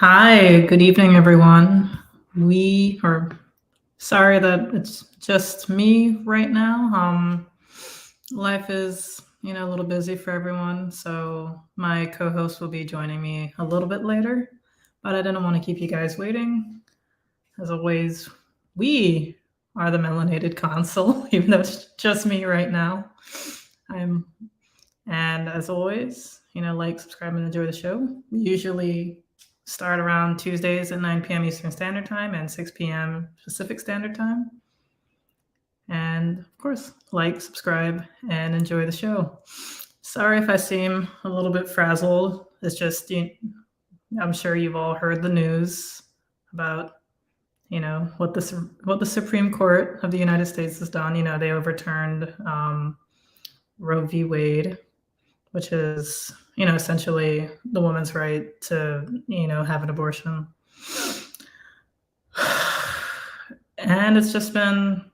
Hi, good evening, everyone. Sorry that it's just me right now. Life is, a little busy for everyone, so my co-host will be joining me a little bit later, but I didn't want to keep you guys waiting. As always, we are the melanated console, even though it's just me right now. I'm, and as always, like, subscribe, and enjoy the show. We usually start around Tuesdays at 9 p.m. Eastern Standard Time and 6 p.m. Pacific Standard Time. And of course, like, subscribe, and enjoy the show. Sorry if I seem a little bit frazzled. It's just, I'm sure you've all heard the news about, what the Supreme Court of the United States has done. They overturned Roe v. Wade, which is, essentially the woman's right to, have an abortion. And it's just been,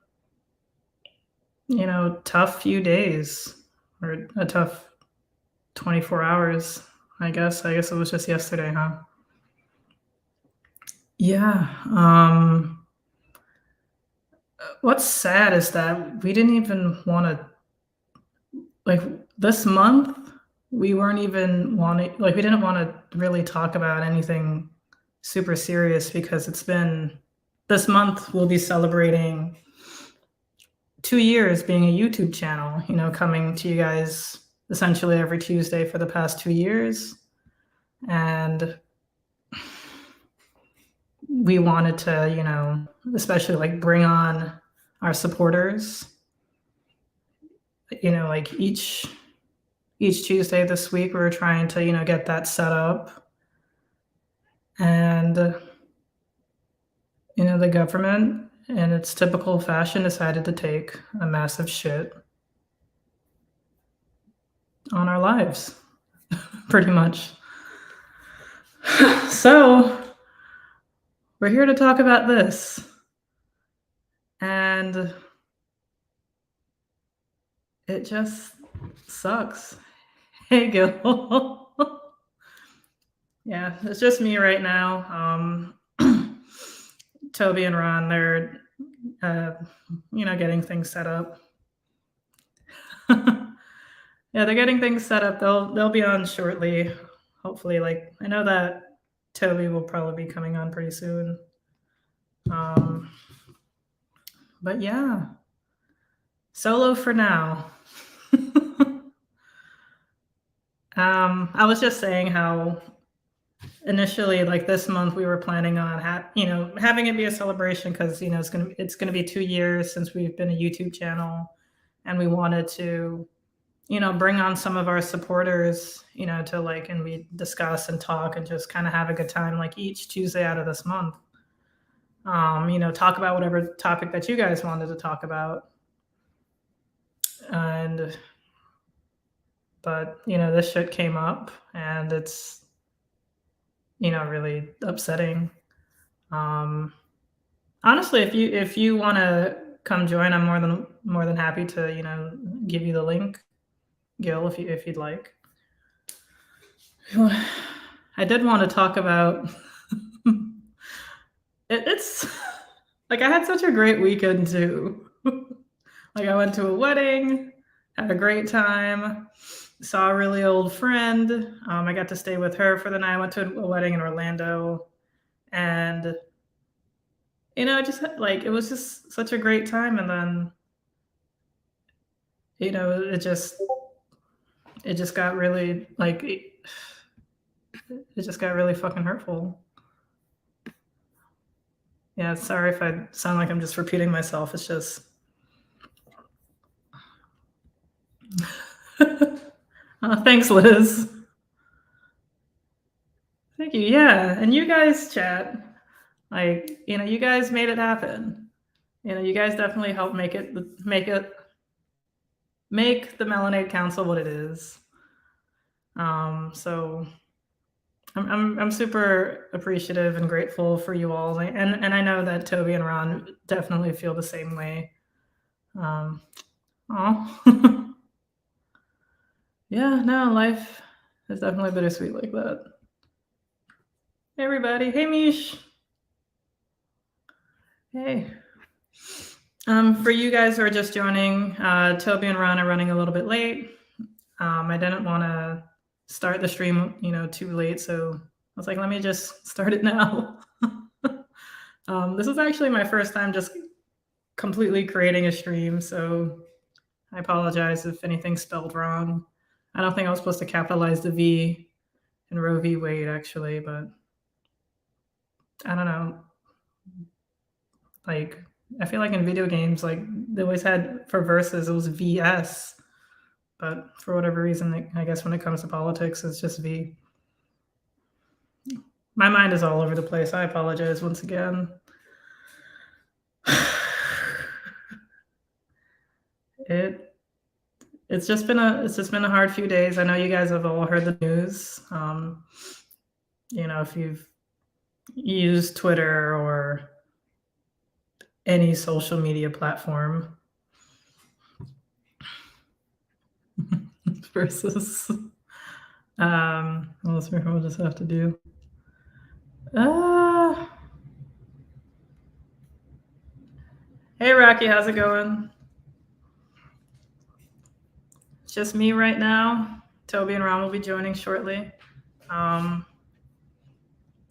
tough few days, or a tough 24 hours, I guess. I guess it was just yesterday, huh? Yeah. What's sad is that we didn't even want to, like, this month, we weren't even wanting, like, we didn't want to really talk about anything super serious because this month we'll be celebrating 2 years being a YouTube channel, coming to you guys essentially every Tuesday for the past 2 years. And we wanted to, especially like bring on our supporters, like each Tuesday this week, we were trying to, get that set up. And, the government, in its typical fashion, decided to take a massive shit on our lives, pretty much. So, we're here to talk about this. And it just sucks. Hey, Gil. Yeah, it's just me right now. Toby and Ron, they're, getting things set up. Yeah, they're getting things set up. They'll be on shortly. Hopefully, like, I know that Toby will probably be coming on pretty soon. But yeah, solo for now. I was just saying how initially, like, this month, we were planning on having it be a celebration because it's gonna be 2 years since we've been a YouTube channel, and we wanted to bring on some of our supporters, to, like, and we discuss and talk and just kind of have a good time, like, each Tuesday out of this month. Talk about whatever topic that you guys wanted to talk about. But this shit came up, and it's, really upsetting. Honestly, if you want to come join, I'm more than happy to, give you the link, Gil, if you'd like. I did want to talk about it's like, I had such a great weekend too. Like, I went to a wedding, had a great time, saw a really old friend. I got to stay with her for the night. I went to a wedding in Orlando, and just like, it was just such a great time. And then it just got really, like, it just got really fucking hurtful. Yeah, sorry if I sound like I'm just repeating myself. It's just thanks, Liz. Thank you. Yeah, and you guys, chat, like, you guys made it happen. You guys definitely helped make the Melanated Council what it is. So I'm super appreciative and grateful for you all, and I know that Toby and Ron definitely feel the same way. Yeah, no, life is definitely bittersweet like that. Hey everybody. Hey Mish. Hey. For you guys who are just joining, Toby and Ron are running a little bit late. I didn't want to start the stream, too late, so I was like, let me just start it now. This is actually my first time just completely creating a stream, so I apologize if anything's spelled wrong. I don't think I was supposed to capitalize the V in Roe V. Wade, actually, but I don't know. Like, I feel like in video games, like they always had for verses, it was VS, but for whatever reason, I guess when it comes to politics, it's just V. My mind is all over the place. I apologize once again. It's just been a hard few days. I know you guys have all heard the news. If you've used Twitter or any social media platform versus we'll just have to do. Hey Rocky, how's it going? It's just me right now. Toby and Ron will be joining shortly.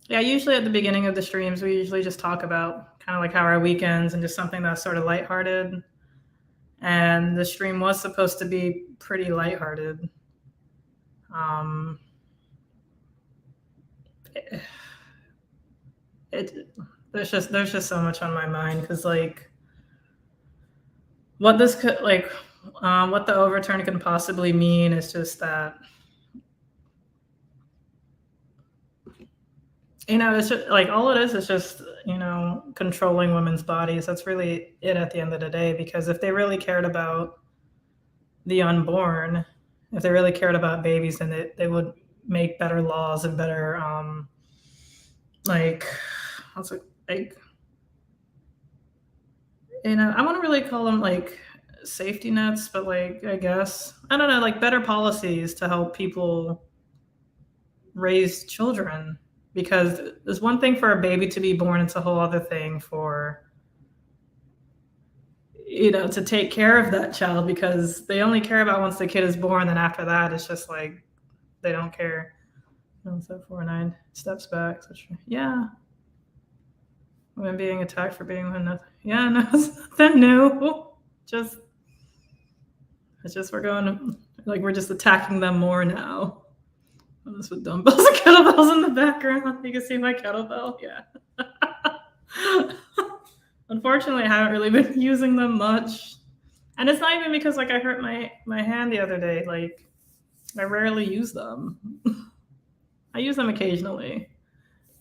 Yeah, usually at the beginning of the streams, we usually just talk about kind of like how our weekends and just something that's sort of lighthearted. And the stream was supposed to be pretty lighthearted. There's just so much on my mind because like what this could like what the overturn can possibly mean is just that it's just like all it is just controlling women's bodies. That's really it at the end of the day, because if they really cared about the unborn, if they really cared about babies, then they would make better laws and better I want to really call them like safety nets, but like I guess I don't know, like better policies to help people raise children, because there's one thing for a baby to be born, it's a whole other thing for to take care of that child, because they only care about once the kid is born, and after that it's just like they don't care. 749 steps back. Yeah, women being attacked for being nothing. Yeah, no, it's nothing new. It's just we're going like we're just attacking them more now. This with dumbbells and kettlebells in the background. You can see my kettlebell. Yeah. Unfortunately, I haven't really been using them much, and it's not even because like I hurt my hand the other day. Like I rarely use them. I use them occasionally,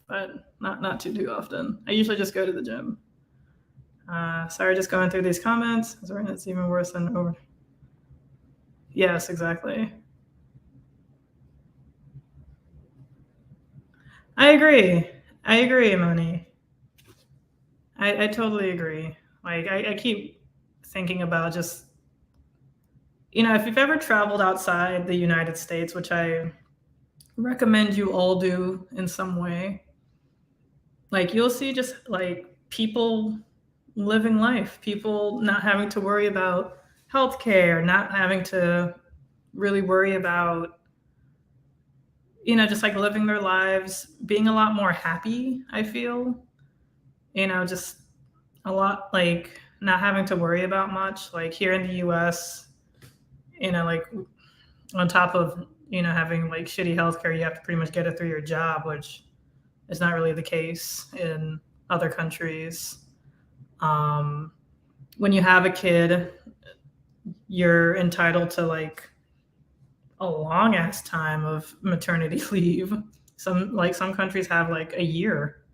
but not too often. I usually just go to the gym. Sorry, just going through these comments. It's even worse than over. Yes, exactly. I agree, Moni. I totally agree. Like I keep thinking about just if you've ever traveled outside the United States, which I recommend you all do in some way, like you'll see just like people living life, people not having to worry about healthcare, not having to really worry about just like living their lives, being a lot more happy. I feel just a lot like not having to worry about much. Like here in the US, like on top of having like shitty healthcare, you have to pretty much get it through your job, which is not really the case in other countries. When you have a kid, you're entitled to like a long ass time of maternity leave. Some countries have like a year.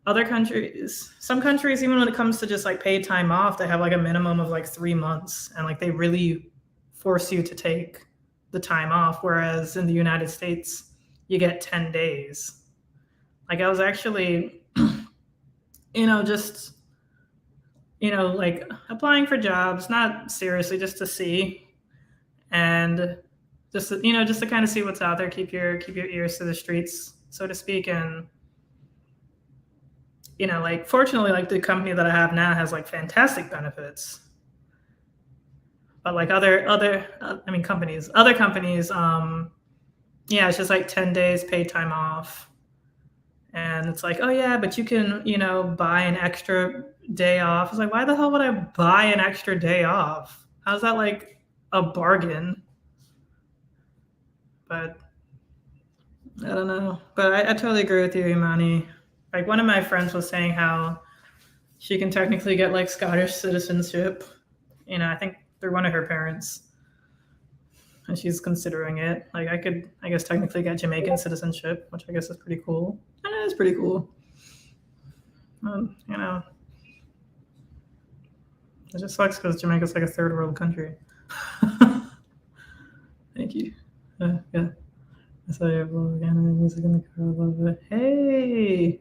Some countries, even when it comes to just like paid time off, they have like a minimum of like 3 months, and like they really force you to take the time off. Whereas in the United States, you get 10 days. Like I was actually, just, like applying for jobs, not seriously, just to see, and just to kind of see what's out there. Keep your ears to the streets. so to speak. And like fortunately, like the company that I have now has like fantastic benefits. But like other companies, yeah, it's just like 10 days paid time off. And it's like, oh yeah, but you can, buy an extra day off. It's like, why the hell would I buy an extra day off? How's that like a bargain? But I don't know. But I totally agree with you, Imani. Like one of my friends was saying how she can technically get like Scottish citizenship. I think through one of her parents. And she's considering it. Like I could, I guess, technically get Jamaican citizenship, which I guess is pretty cool. And it is pretty cool. It just sucks because Jamaica's like a third world country. Thank you. Yeah. I saw your vlog, anime music in the car. I love it. Hey.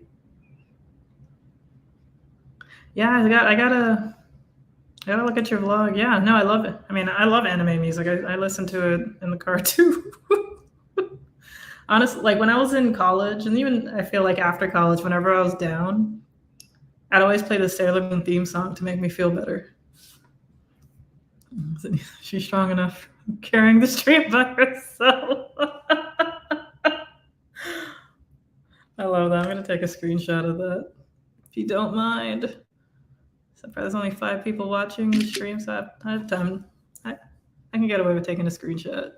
Yeah, I gotta look at your vlog. Yeah, no, I love it. I mean, I love anime music. I listen to it in the car too. Honestly, like when I was in college, and even I feel like after college, whenever I was down, I'd always play the Sailor Moon theme song to make me feel better. She's strong enough carrying the street by herself. I love that. I'm going to take a screenshot of that, if you don't mind. So there's only 5 people watching the stream, so I have time. I can get away with taking a screenshot.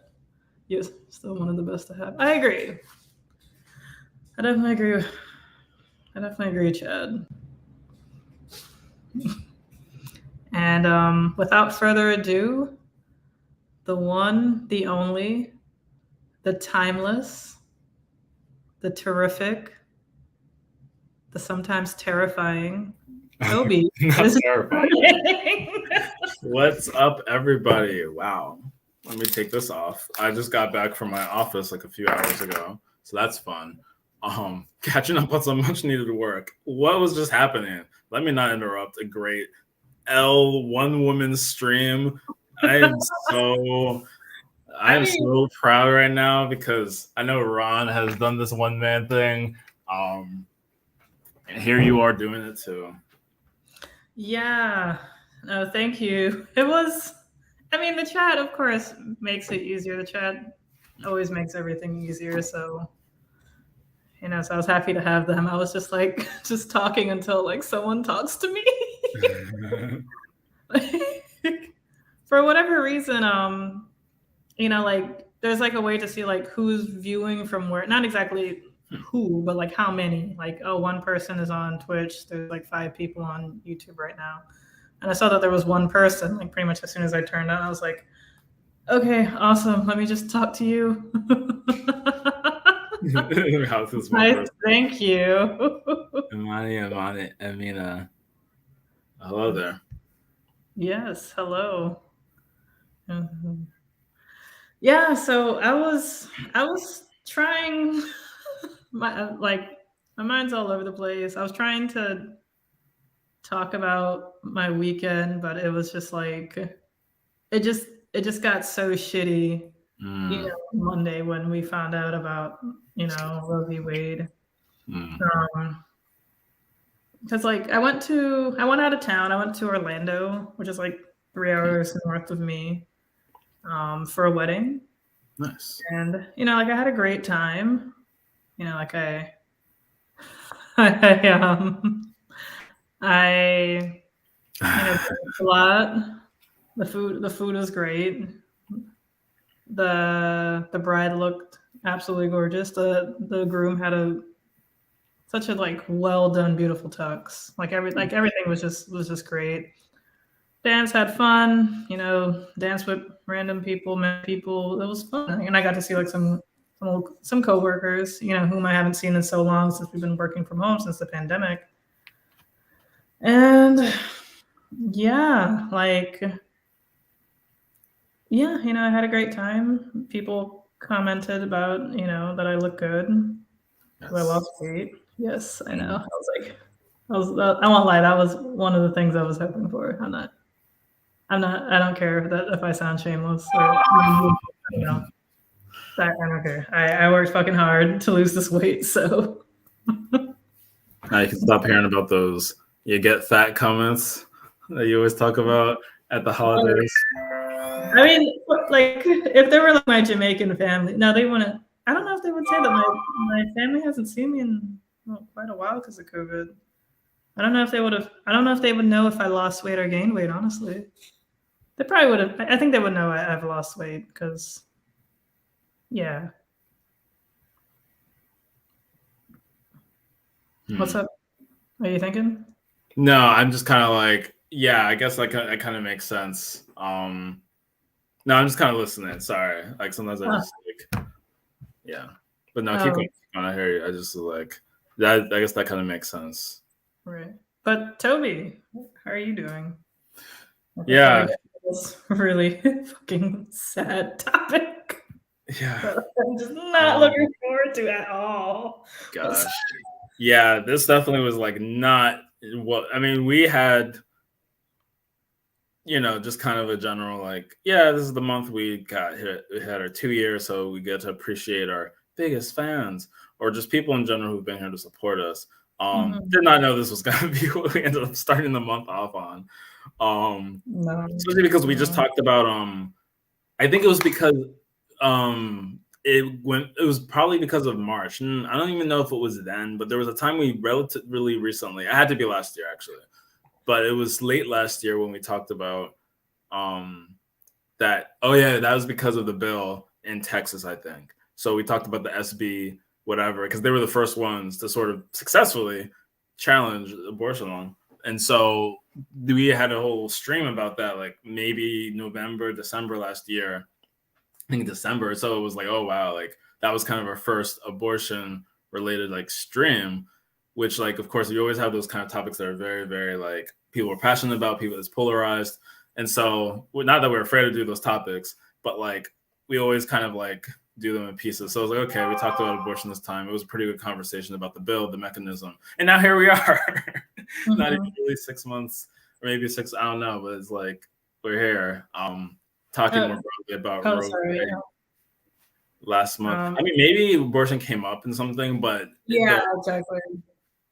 Yes, still one of the best to have. I agree. I definitely agree, Chad. And without further ado, the one, the only, the timeless, the terrific, the sometimes terrifying Toby. Not terrifying. What's up, everybody? Wow. Let me take this off. I just got back from my office like a few hours ago, so that's fun. Catching up on some much needed work. What was just happening? Let me not interrupt a great one woman stream. I am so proud right now because I know Ron has done this one man thing. And here you are doing it too. Yeah. No, thank you. It was, I mean, the chat, of course, makes it easier. The chat always makes everything easier. So, so I was happy to have them. I was just like, just talking until like someone talks to me. For whatever reason, like there's like a way to see like who's viewing from where, not exactly who, but like how many. Like, oh, one person is on Twitch. There's like 5 people on YouTube right now. And I saw that there was one person, like pretty much as soon as I turned on, I was like, okay, awesome. Let me just talk to you. Nice, thank you. Imani, Amina. Hello there. Yes, hello. Yeah, so I was trying my mind's all over the place. I was trying to talk about my weekend, but it was just like it just got so shitty. Monday when we found out about Roe v. Wade. Because like I went out of town. I went to Orlando, which is like 3 hours north of me, for a wedding. Nice. And like I had a great time. Like I a lot. The food was great. The bride looked absolutely gorgeous. The groom had such a like well done, beautiful tux. Like everything was just great. Dance, had fun. Dance with random people, met people. It was fun, and I got to see like some coworkers, whom I haven't seen in so long since we've been working from home since the pandemic. And yeah, I had a great time. People commented about, that I look good. Yes. I lost weight. Yes, I know. I won't lie. That was one of the things I was hoping for. I don't care if I sound shameless or, Okay. I worked fucking hard to lose this weight, so I can stop hearing about those "you get fat" comments that you always talk about at the holidays. I mean, like if they were like my Jamaican family, no, they wouldn't. I don't know if they would say that my family hasn't seen me in quite a while because of COVID. I don't know if they would have. I don't know if they would know if I lost weight or gained weight. Honestly, they probably would have. I think they would know I've lost weight because, yeah. What's up? Are you thinking? No, I'm just kind of like, yeah, I guess like that kind of makes sense. No, I'm just kind of listening. Sorry, like sometimes I just like, yeah, but no, keep going. I hear you. I just like that. I guess that kind of makes sense. Right. But Toby, how are you doing? Yeah. This really fucking sad topic. Yeah. I'm just not looking forward to at all. Gosh. Yeah, this definitely was like not what I mean, we had, just kind of a general like, yeah, this is the month we got hit. We had our 2 years, so we get to appreciate our biggest fans or just people in general who've been here to support us. Did not know this was gonna be what we ended up starting the month off on. Especially because we just talked about I think it was because it was probably because of March. And I don't even know if it was then, but there was a time we relatively recently, I had to be last year actually, but it was late last year when we talked about that. Oh yeah, that was because of the bill in Texas, I think. So we talked about the SB whatever because they were the first ones to sort of successfully challenge abortion law. And so we had a whole stream about that, like maybe November, December last year. I think December. So it was like, oh wow, like that was kind of our first abortion related like stream, which like of course you always have those kind of topics that are very, very like people are passionate about, people that's polarized. And so not that we're afraid to do those topics, but like we always kind of like do them in pieces. So I was like, okay, we talked about abortion this time. It was a pretty good conversation about the bill, the mechanism. And now here we are. Not even really 6 months or maybe six, I don't know, but it's like we're here. Talking more broadly about Roe V last month. I mean, maybe abortion came up in something, but exactly.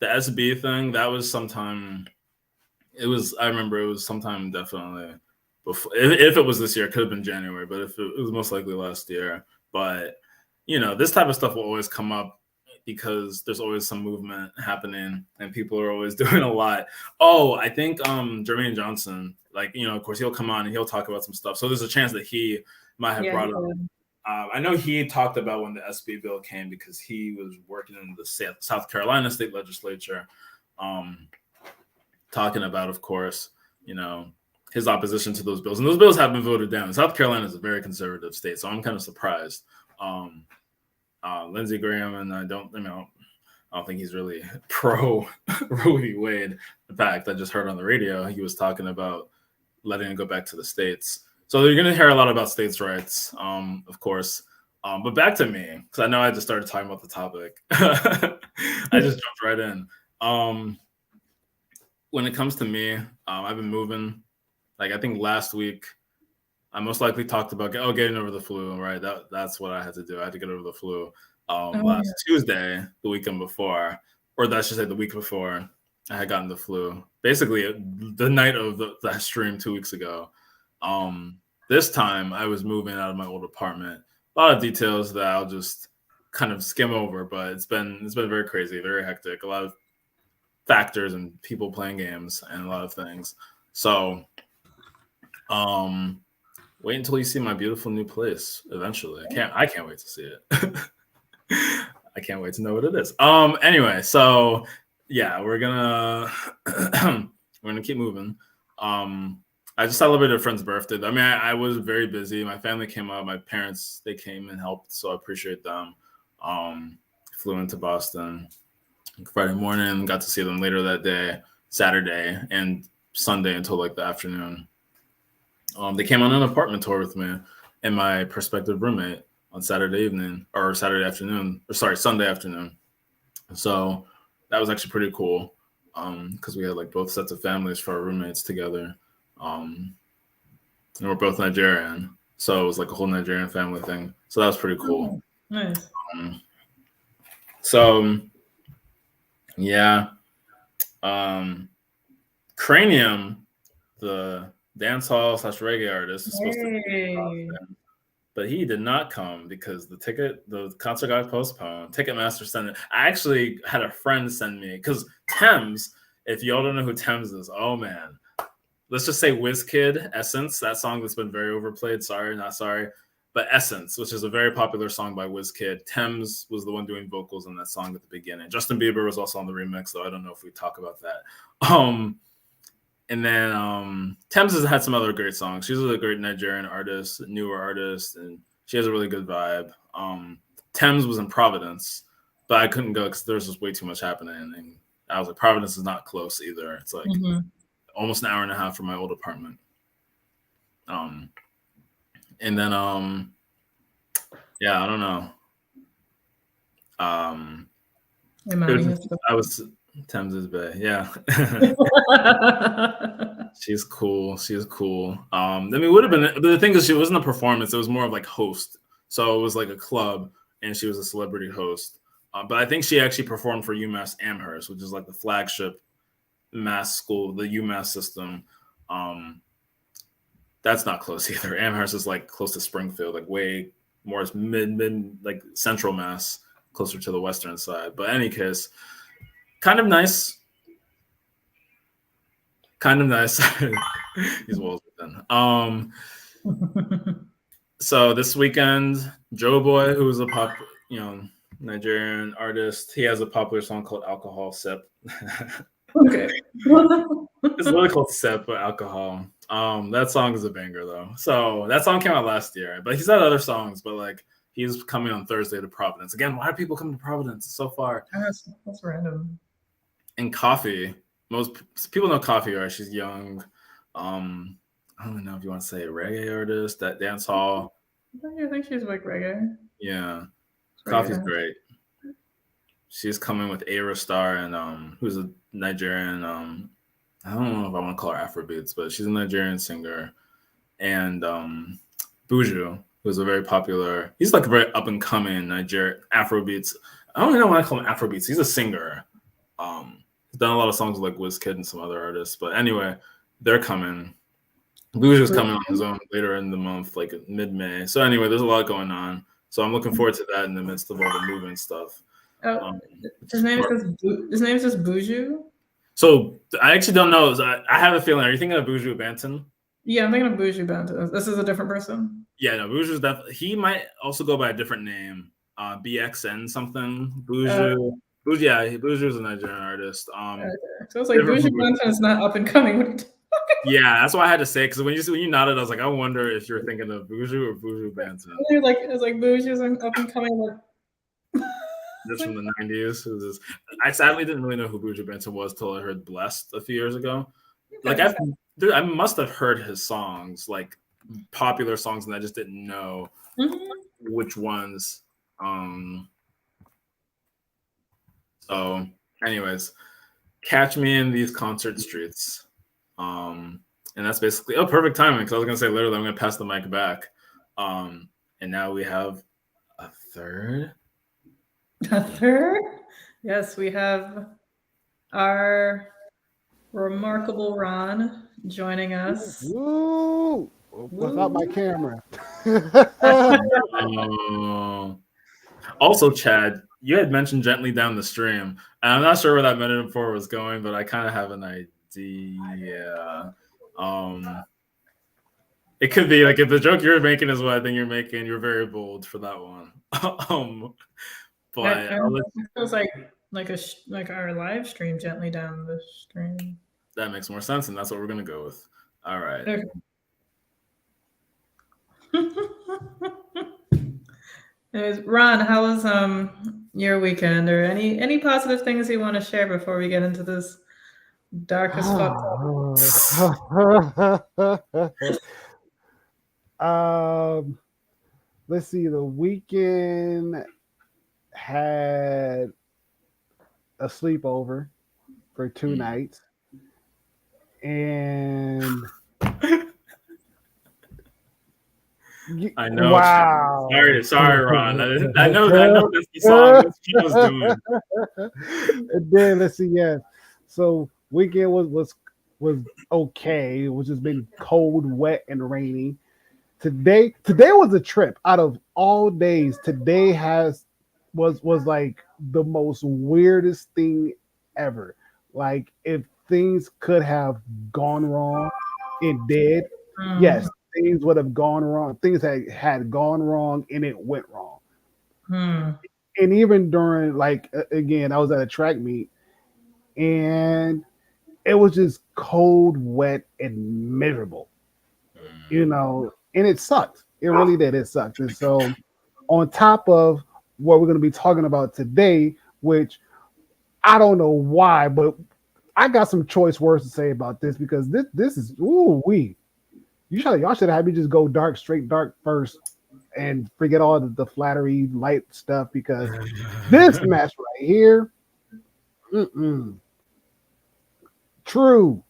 The SB thing, that was sometime. I remember it was sometime definitely before. If it was this year, it could have been January, but if it was most likely last year. But this type of stuff will always come up because there's always some movement happening and people are always doing a lot. Oh, I think Jermaine Johnson, like, of course he'll come on and he'll talk about some stuff. So there's a chance that he might have brought up. I know he talked about when the SB bill came because he was working in the South Carolina state legislature, talking about, of course, his opposition to those bills. And those bills have been voted down. South Carolina is a very conservative state, so I'm kind of surprised. Lindsey Graham, and I don't think he's really pro Roe v. Wade. In fact, I just heard on the radio he was talking about letting it go back to the states. So you're going to hear a lot about states' rights, of course. But back to me, because I know I just started talking about the topic. I just jumped right in. When it comes to me, I've been moving. Like I think last week, I most likely talked about getting over the flu, right? That's what I had to do. I had to get over the flu last Tuesday, the weekend before, or I should say the week before, I had gotten the flu. Basically, the night of that stream 2 weeks ago. This time, I was moving out of my old apartment. A lot of details that I'll just kind of skim over, but it's been very crazy, very hectic. A lot of factors and people playing games and a lot of things. So, wait until you see my beautiful new place eventually. I can't wait to see it. I can't wait to know what it is. Anyway, so yeah, we're gonna keep moving. I just celebrated a friend's birthday. I mean, I was very busy. My family came up. My parents, they came and helped, so I appreciate them. Flew into Boston Friday morning, got to see them later that day, Saturday and Sunday until like the afternoon. They came on an apartment tour with me and my prospective roommate on Sunday afternoon. So that was actually pretty cool because we had like both sets of families for our roommates together. And we're both Nigerian. So it was like a whole Nigerian family thing. So that was pretty cool. Oh, nice. So yeah, um, Cranium, the dancehall / reggae artist, was supposed to be in Hey. Boston, but he did not come because the concert got postponed. Ticketmaster sent it. I actually had a friend send me because Thames. If y'all don't know who Thames is, oh man, let's just say WizKid, Essence, that song that's been very overplayed. Sorry, not sorry. But Essence, which is a very popular song by WizKid. Thames was the one doing vocals in that song at the beginning. Justin Bieber was also on the remix, though I don't know if we talk about that. And then Thames has had some other great songs. She's a great Nigerian artist, newer artist, and she has a really good vibe. Thames was in Providence, but I couldn't go because there was just way too much happening. And I was like, Providence is not close either. It's like almost an hour and a half from my old apartment. And then yeah, I don't know. I was Thames' Bay, yeah. She's cool. She's cool. I mean, it would have been. But the thing is, she wasn't a performance. It was more of like host. So it was like a club, and she was a celebrity host. But I think she actually performed for UMass Amherst, which is like the flagship mass school, the UMass system. That's not close either. Amherst is like close to Springfield, like way more mid like central Mass, closer to the western side. But in any case, kind of nice. Kind of nice. These walls are thin. So this weekend, Joe Boy, who's a pop, Nigerian artist, he has a popular song called "Alcohol Sip." Okay. It's literally called "Sip" but alcohol. That song is a banger though. So that song came out last year, but he's had other songs. But like he's coming on Thursday to Providence again. Why do people come to Providence so far? That's random. And Coffee, most people know Coffee, right? She's young. I don't know if you want to say a reggae artist, that dance hall. I think she's like reggae. Yeah, Coffee's great. She's coming with Star and who's a Nigerian. I don't know if I want to call her Afrobeats, but she's a Nigerian singer. And Buju, who's a very popular. He's like a very up and coming Nigerian Afrobeats. I don't even know why I call him Afrobeats. He's a singer. He's done a lot of songs with like WizKid and some other artists. But anyway, they're coming. Buju's coming on his own later in the month, like mid-May. So anyway, there's a lot going on. So I'm looking forward to that in the midst of all the moving stuff. His name is just Buju. So I actually don't know. I have a feeling. Are you thinking of Buju Banton? Yeah, I'm thinking of Buju Banton. This is a different person. Yeah, no, Buju's definitely. He might also go by a different name, BXN something. Buju. Buju's a Nigerian artist. Okay. So it's like Buju Banton is not up and coming. Yeah, that's why I had to say because when you nodded, I was like, I wonder if you're thinking of Buju or Buju Banton. It's like Buju's up and coming. Like just from the 90s. I sadly didn't really know who Buju Banton was till I heard Blessed a few years ago. Like I must have heard his songs, like popular songs, and I just didn't know which ones. So anyways, catch me in these concert streets. And that's basically perfect timing because I was gonna say literally I'm gonna pass the mic back. And now we have a third. A third? Yes, we have our remarkable Ron joining us. Woo! Without my camera. Also, Chad, you had mentioned Gently Down the Stream. And I'm not sure where that metaphor was going, but I kind of have an idea. It could be like if the joke you're making is what I think you're making, you're very bold for that one. But it was like our live stream, Gently Down the Stream. That makes more sense, and that's what we're gonna go with. All right. Okay. Anyways, Ron, how was your weekend, or any positive things you want to share before we get into this dark as fuck topic? Let's see. The weekend had a sleepover for 2 nights, and I know. Wow. Sorry, Ron. I know that's the song. That's what I was doing. And then let's see, yeah. So weekend was okay. It was just been cold, wet, and rainy. Today was a trip. Out of all days, today was like the most weirdest thing ever. Like if things could have gone wrong, it did. Yes, things would have gone wrong. Things had gone wrong and it went wrong. And even during like again, I was at a track meet and it was just cold, wet, and miserable. And it sucked. It really did. It sucked. And so, on top of what we're going to be talking about today, which I don't know why, but I got some choice words to say about this because this is y'all should have had me just go straight dark first, and forget all the flattery light stuff because this mess right here, true.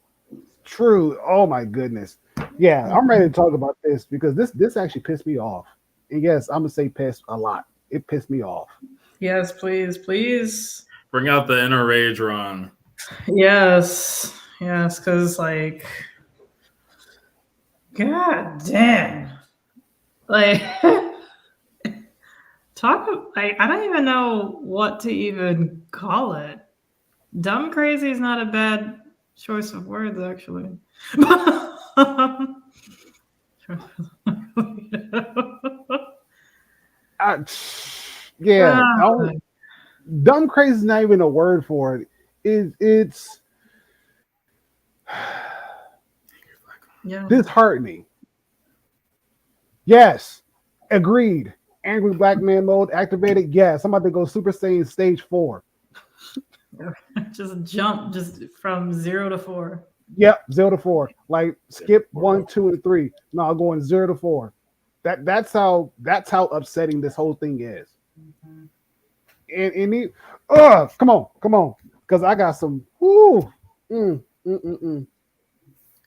Oh my goodness. Yeah, I'm ready to talk about this because this actually pissed me off. And yes, I'm gonna say pissed a lot. It pissed me off. Yes, please. Bring out the inner rage, Ron. Yes, because like, god damn, like, like I don't even know what to even call it. Dumb crazy is not a bad choice of words, actually. Yeah, dumb crazy is not even a word for it. It's disheartening. Yes, agreed. Angry black man mode activated. Yes, I'm about to go Super Saiyan stage 4. Just jump from 0 to 4. Yep, 0 to 4. Like skip 1, 2, and 3. No, I'm going 0 to 4. That's how upsetting this whole thing is. And come on, because I got some. I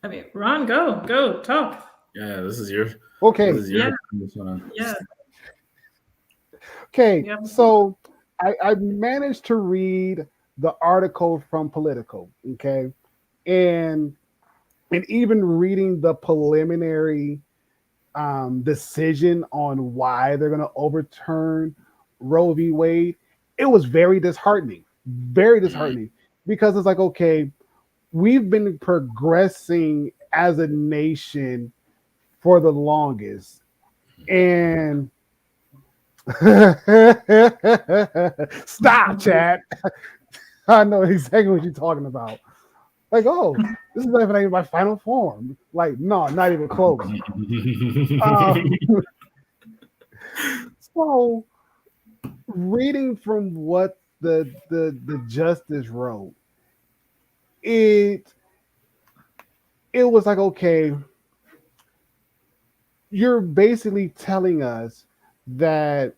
mean, Ron, go talk. Yeah, this is your. Okay. This is your yeah. Okay, so I managed to read the article from Politico. Okay, and even reading the preliminary decision on why they're going to overturn Roe v. Wade, it was very disheartening. Very disheartening because it's like, okay, we've been progressing as a nation for the longest. And stop, Chad. I know exactly what you're talking about. Like, oh, this is not even my final form. Like, no, not even close. So, reading from what the justice wrote, it was like, okay, you're basically telling us that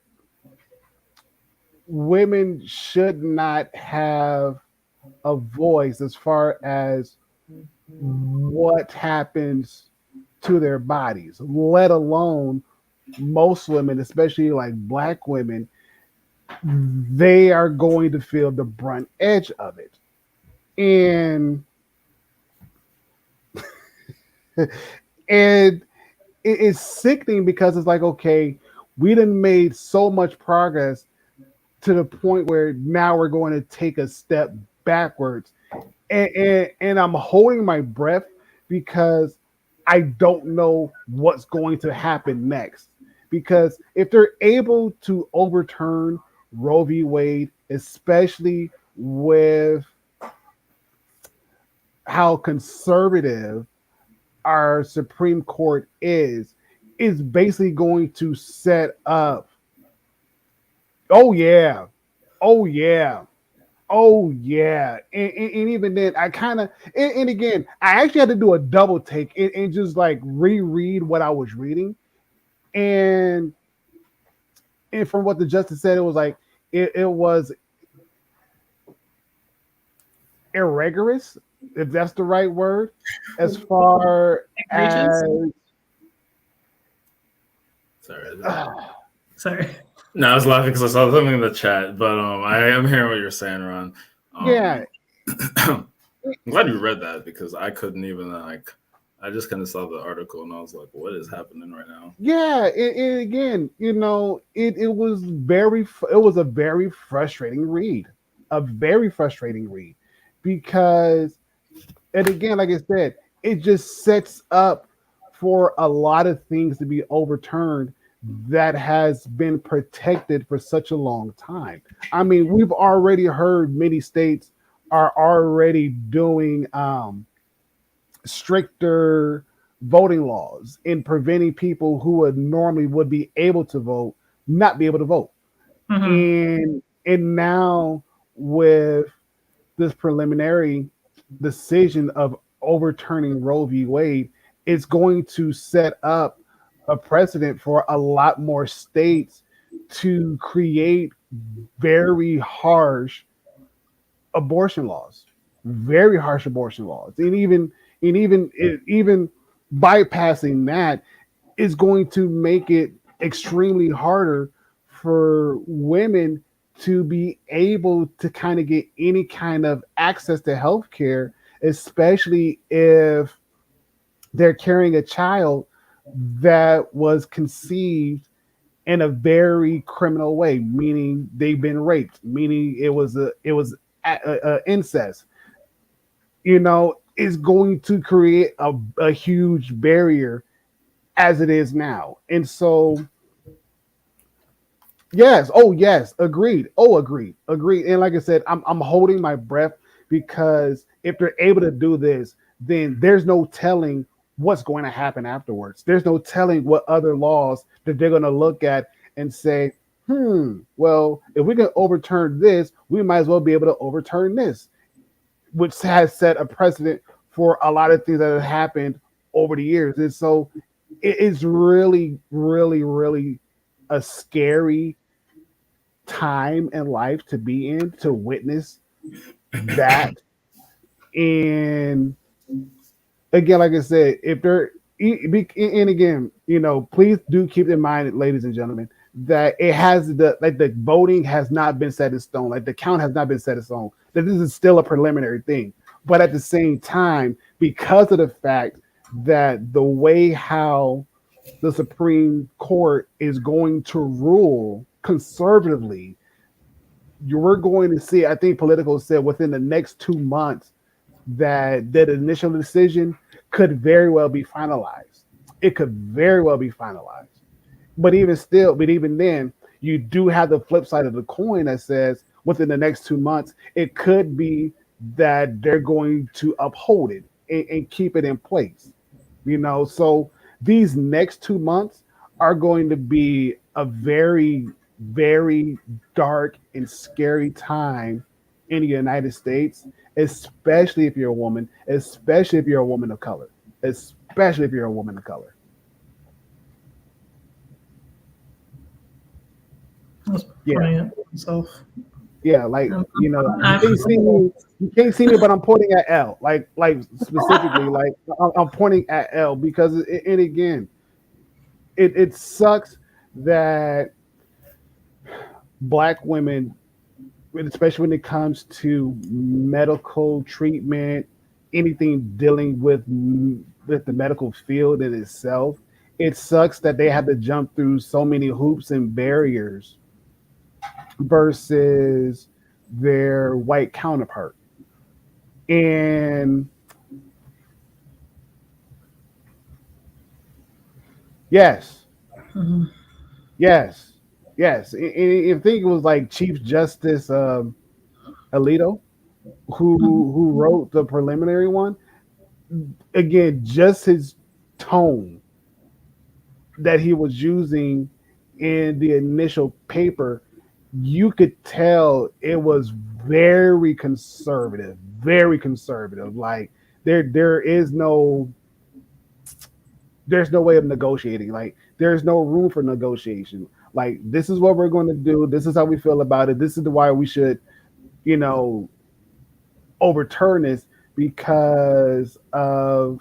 women should not have a voice as far as what happens to their bodies, let alone most women, especially like black women, they are going to feel the brunt edge of it. And and it's sickening because it's like, okay, we done made so much progress to the point where now we're going to take a step backwards. And I'm holding my breath because I don't know what's going to happen next. Because if they're able to overturn Roe v. Wade, especially with how conservative our Supreme Court is basically going to set up. Oh yeah. And even then, I kind of, and again, I actually had to do a double take and just like reread what I was reading. And from what the justice said, it was like, it was irregulous, if that's the right word, as far as Sorry. No, I was laughing because I saw something in the chat, but I am hearing what you're saying, Ron. Yeah. I'm glad you read that because I couldn't even I just kind of saw the article and I was like, what is happening right now? Yeah, it again, it was a very frustrating read, because, and again, like I said, it just sets up for a lot of things to be overturned that has been protected for such a long time. I mean, we've already heard many states are already doing stricter voting laws in preventing people who would be able to vote not be able to vote. Mm-hmm. And now with this preliminary decision of overturning Roe v. Wade, it's going to set up a precedent for a lot more states to create very harsh abortion laws, very harsh abortion laws, and even bypassing that is going to make it extremely harder for women to be able to kind of get any kind of access to health care, especially if they're carrying a child that was conceived in a very criminal way, meaning they've been raped, meaning it was incest. Is going to create a huge barrier as it is now. And so, yes, oh yes, agreed. Oh, agreed. And like I said, I'm holding my breath because if they're able to do this, then there's no telling what's going to happen afterwards. There's no telling what other laws that they're going to look at and say, well, if we can overturn this, we might as well be able to overturn this, which has set a precedent for a lot of things that have happened over the years. And so it is really, really, really a scary time in life to be in, to witness that. And again, like I said, if they're, and again, please do keep in mind, ladies and gentlemen, that the voting has not been set in stone, like the count has not been set in stone, that this is still a preliminary thing. But at the same time, because of the fact that the way how the Supreme Court is going to rule conservatively, we're going to see, I think Politico said within the next 2 months, that initial decision could very well be finalized. It could very well be finalized. But even then, you do have the flip side of the coin that says within the next 2 months, it could be that they're going to uphold it and keep it in place. So these next 2 months are going to be a very, very dark and scary time in the United States, especially if you're a woman, especially if you're a woman of color, especially if you're a woman of color. Yeah. Yeah, like you can't see me, but I'm pointing at L, like specifically, like I'm pointing at L because, and again, it sucks that Black women, especially when it comes to medical treatment, anything dealing with the medical field in itself, it sucks that they have to jump through so many hoops and barriers versus their white counterpart. And yes, yes, yes. I think it was like Chief Justice Alito who wrote the preliminary one. Again, just his tone that he was using in the initial paper, you could tell it was very conservative, very conservative. Like there's no way of negotiating. Like there's no room for negotiation. Like this is what we're going to do. This is how we feel about it. This is why we should, you know, overturn this because of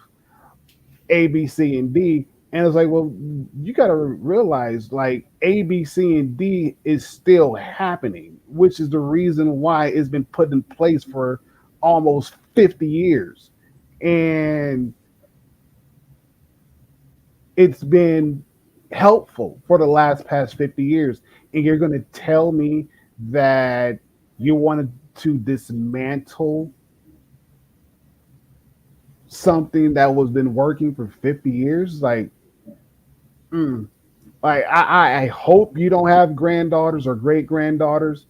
A, B, C, and D. And it's like, well, you got to realize like A, B, C, and D is still happening, which is the reason why it's been put in place for almost 50 years. And it's been helpful for the last past 50 years. And you're going to tell me that you wanted to dismantle something that was been working for 50 years? Like, mm, I hope you don't have granddaughters or great granddaughters,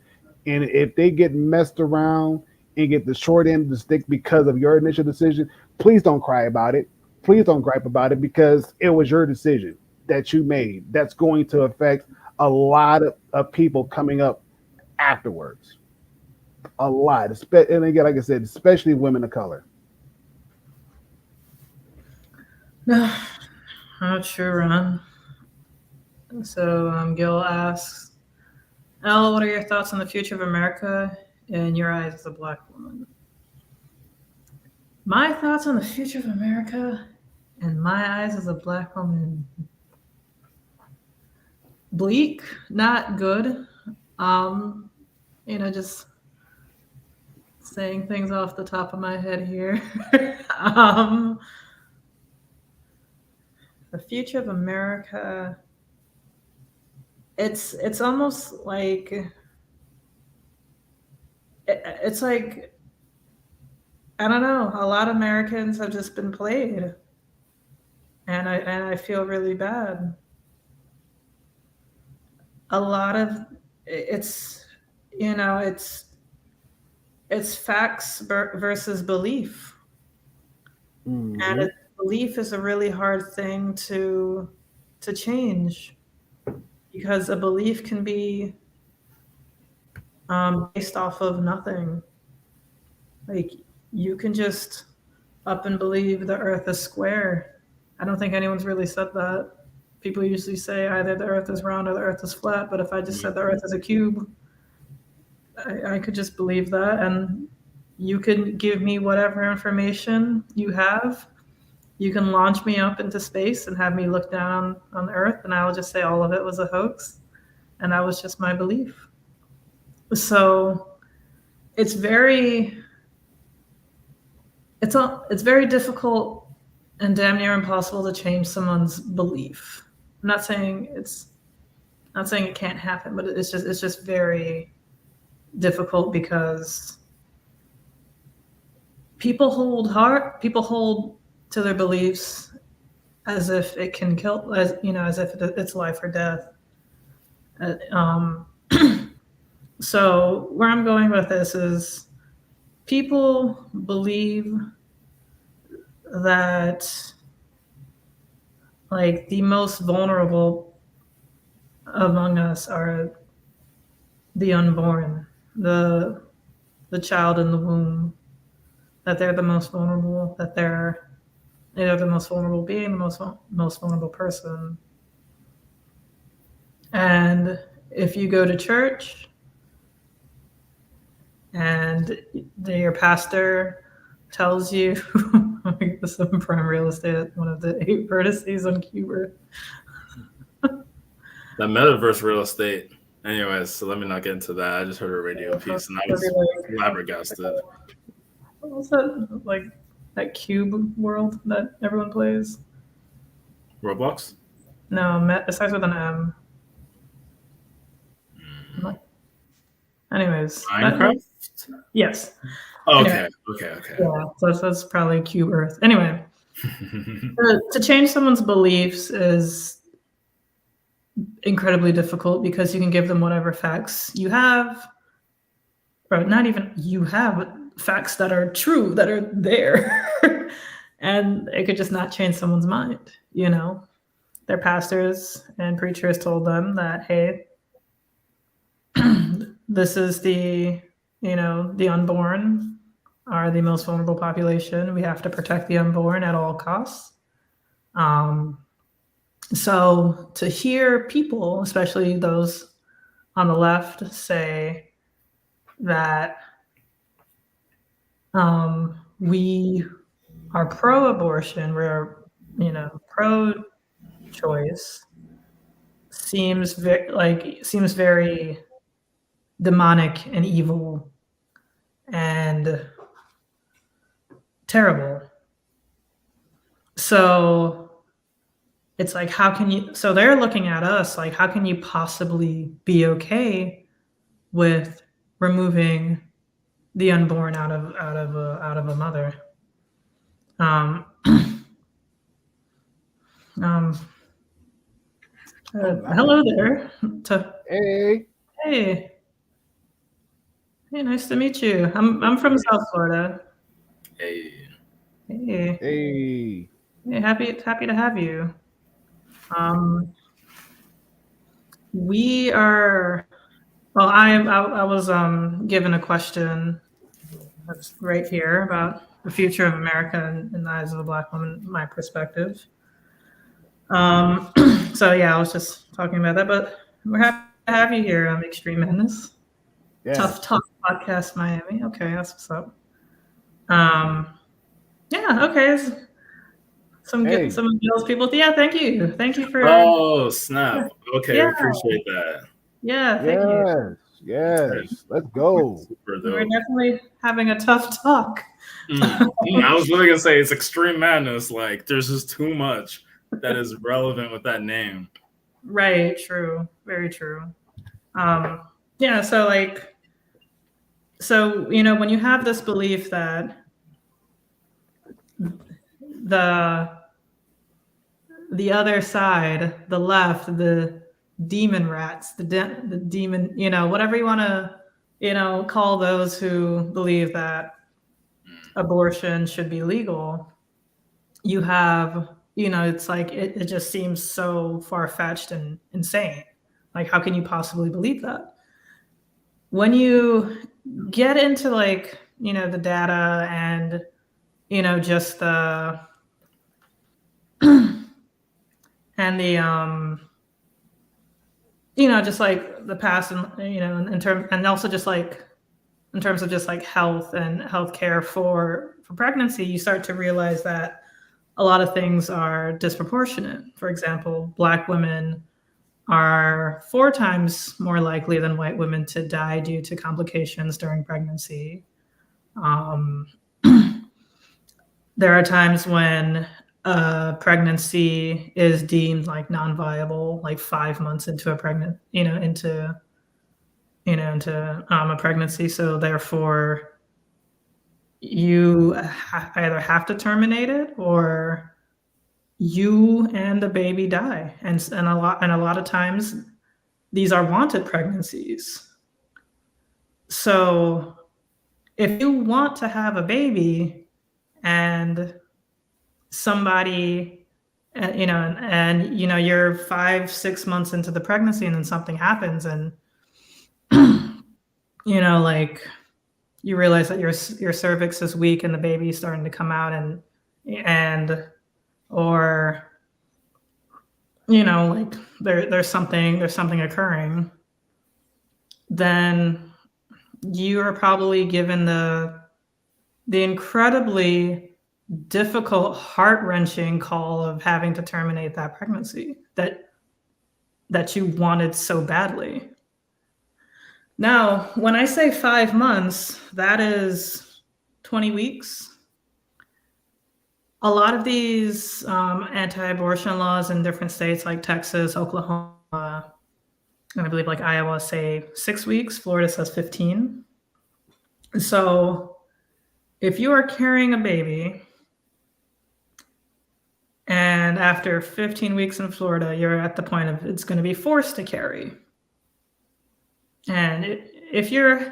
and if they get messed around and get the short end of the stick because of your initial decision, please don't cry about it. Please don't gripe about it because it was your decision that you made. That's going to affect a lot of people coming up afterwards. A lot, and again, like I said, especially women of color. No, not sure, Ron. So Gil asks, Elle, what are your thoughts on the future of America in your eyes as a black woman? My thoughts on the future of America in my eyes as a black woman, bleak, not good. Um, just saying things off the top of my head here. um, the future of America, it's almost like it's like I don't know. A lot of Americans have just been played, and I feel really bad. A lot of it's you know it's facts versus belief, and Mm-hmm. belief is a really hard thing to change because a belief can be based off of nothing. Like you can just up and believe the Earth is square. I don't think anyone's really said that. People usually say either the Earth is round or the Earth is flat. But if I just said the Earth is a cube, I could just believe that, and you can give me whatever information you have. You can launch me up into space and have me look down on the Earth, and I will just say all of it was a hoax, and that was just my belief. So it's very it's very difficult and damn near impossible to change someone's belief. I'm not saying it can't happen, but it's just very difficult because people hold to their beliefs as if it can kill, as if it's life or death. Um, so where I'm going with this is people believe that like the most vulnerable among us are the unborn, the child in the womb, that they're the most vulnerable, that they're the most vulnerable being, the most vulnerable person. And if you go to church and your pastor tells you some prime real estate, one of the 8 vertices on Cuba. The metaverse real estate. Anyways, so let me not get into that. I just heard a radio piece and I was flabbergasted. What's that, like that cube world that everyone plays? Roblox? No, it starts with an M. Anyways, Minecraft? yes. Okay, Anyway, okay. yeah, so that's probably Cube Earth. Anyway, to change someone's beliefs is incredibly difficult because you can give them whatever facts you have, or not even you have, but facts that are true, that are there. And it could just not change someone's mind, Their pastors and preachers told them that, hey, this is the unborn are the most vulnerable population. We have to protect the unborn at all costs. So to hear people, especially those on the left, say that we are pro-abortion, we're pro choice seems very demonic and evil and terrible. So it's like, how can you? So they're looking at us like, how can you possibly be okay with removing the unborn out of a mother? Um, um, hello there. Hey, Hey, nice to meet you. I'm from South Florida. Hey. Hey, hey. happy to have you. We are. Well, I was given a question that's right here about the future of America in the eyes of a Black woman, my perspective. So yeah, I was just talking about that, but we're happy to have you here on Extreme Madness. Yes. Tough Talk Podcast Miami. Okay, that's what's up. Yeah, okay. Some Hey. of those people. Yeah, thank you for. Oh snap! Okay, Yeah. appreciate that. Yeah, thank you. Yes. Let's go. Super We're dope. definitely having a tough talk. I was really gonna say it's Extreme Madness. Like, there's just too much that is relevant with that name. Right. True. Very true. Yeah. So when you have this belief that the other side, the left, the demon rats, the demon, whatever you want to, call those who believe that abortion should be legal, you have, it's like, it just seems so far-fetched and insane. Like, how can you possibly believe that? When you get into the data and, just the, and the, just like the past and, in terms, and also just like, in terms of just like health and healthcare for pregnancy, you start to realize that a lot of things are disproportionate. For example, Black women are 4 times more likely than white women to die due to complications during pregnancy. There are times when pregnancy is deemed like non-viable, like 5 months into a a pregnancy. So therefore, you either have to terminate it or you and the baby die. And a lot of times these are wanted pregnancies. So if you want to have a baby and somebody, you're 5-6 months into the pregnancy and then something happens and, like you realize that your cervix is weak and the baby's starting to come out or, like there's something occurring, then you are probably given the incredibly difficult, heart-wrenching call of having to terminate that pregnancy that you wanted so badly. Now, when I say 5 months, that is 20 weeks. A lot of these anti-abortion laws in different states like Texas, Oklahoma, and I believe like Iowa say 6 weeks. Florida says 15. So if you are carrying a baby and after 15 weeks in Florida, you're at the point of it's going to be forced to carry. And if you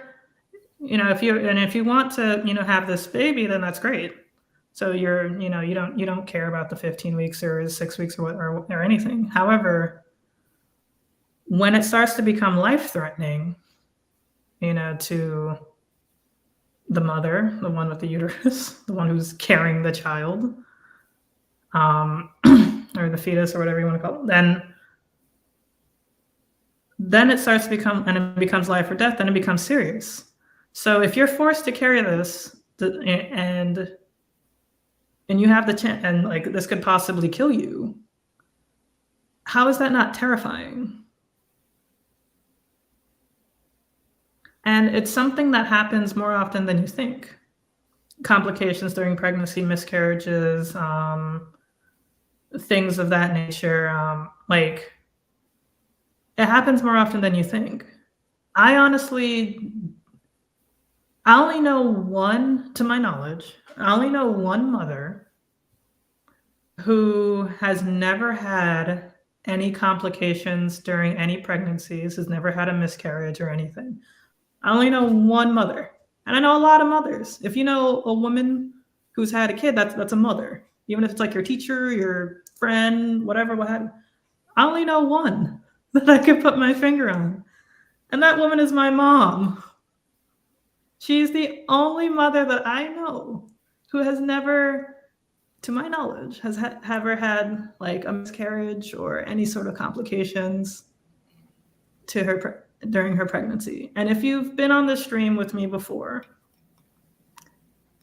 want to, have this baby, then that's great. So you don't care about the 15 weeks or 6 weeks or anything. However, when it starts to become life-threatening, to the mother, the one with the uterus, the one who's carrying the child, or the fetus or whatever you want to call it, then it starts to become, and it becomes life or death, then it becomes serious. So if you're forced to carry this and you have the chance, and like this could possibly kill you, how is that not terrifying? And it's something that happens more often than you think. Complications during pregnancy, miscarriages, things of that nature. Like, it happens more often than you think. I only know one, to my knowledge, I only know one mother who has never had any complications during any pregnancies, has never had a miscarriage or anything. I only know one mother. And I know a lot of mothers. If you know a woman who's had a kid, that's a mother. Even if it's like your teacher, your friend, whatever, what have you. I only know one that I could put my finger on. And that woman is my mom. She's the only mother that I know who has never, to my knowledge, has ever had like a miscarriage or any sort of complications to her during her pregnancy. And if you've been on the stream with me before,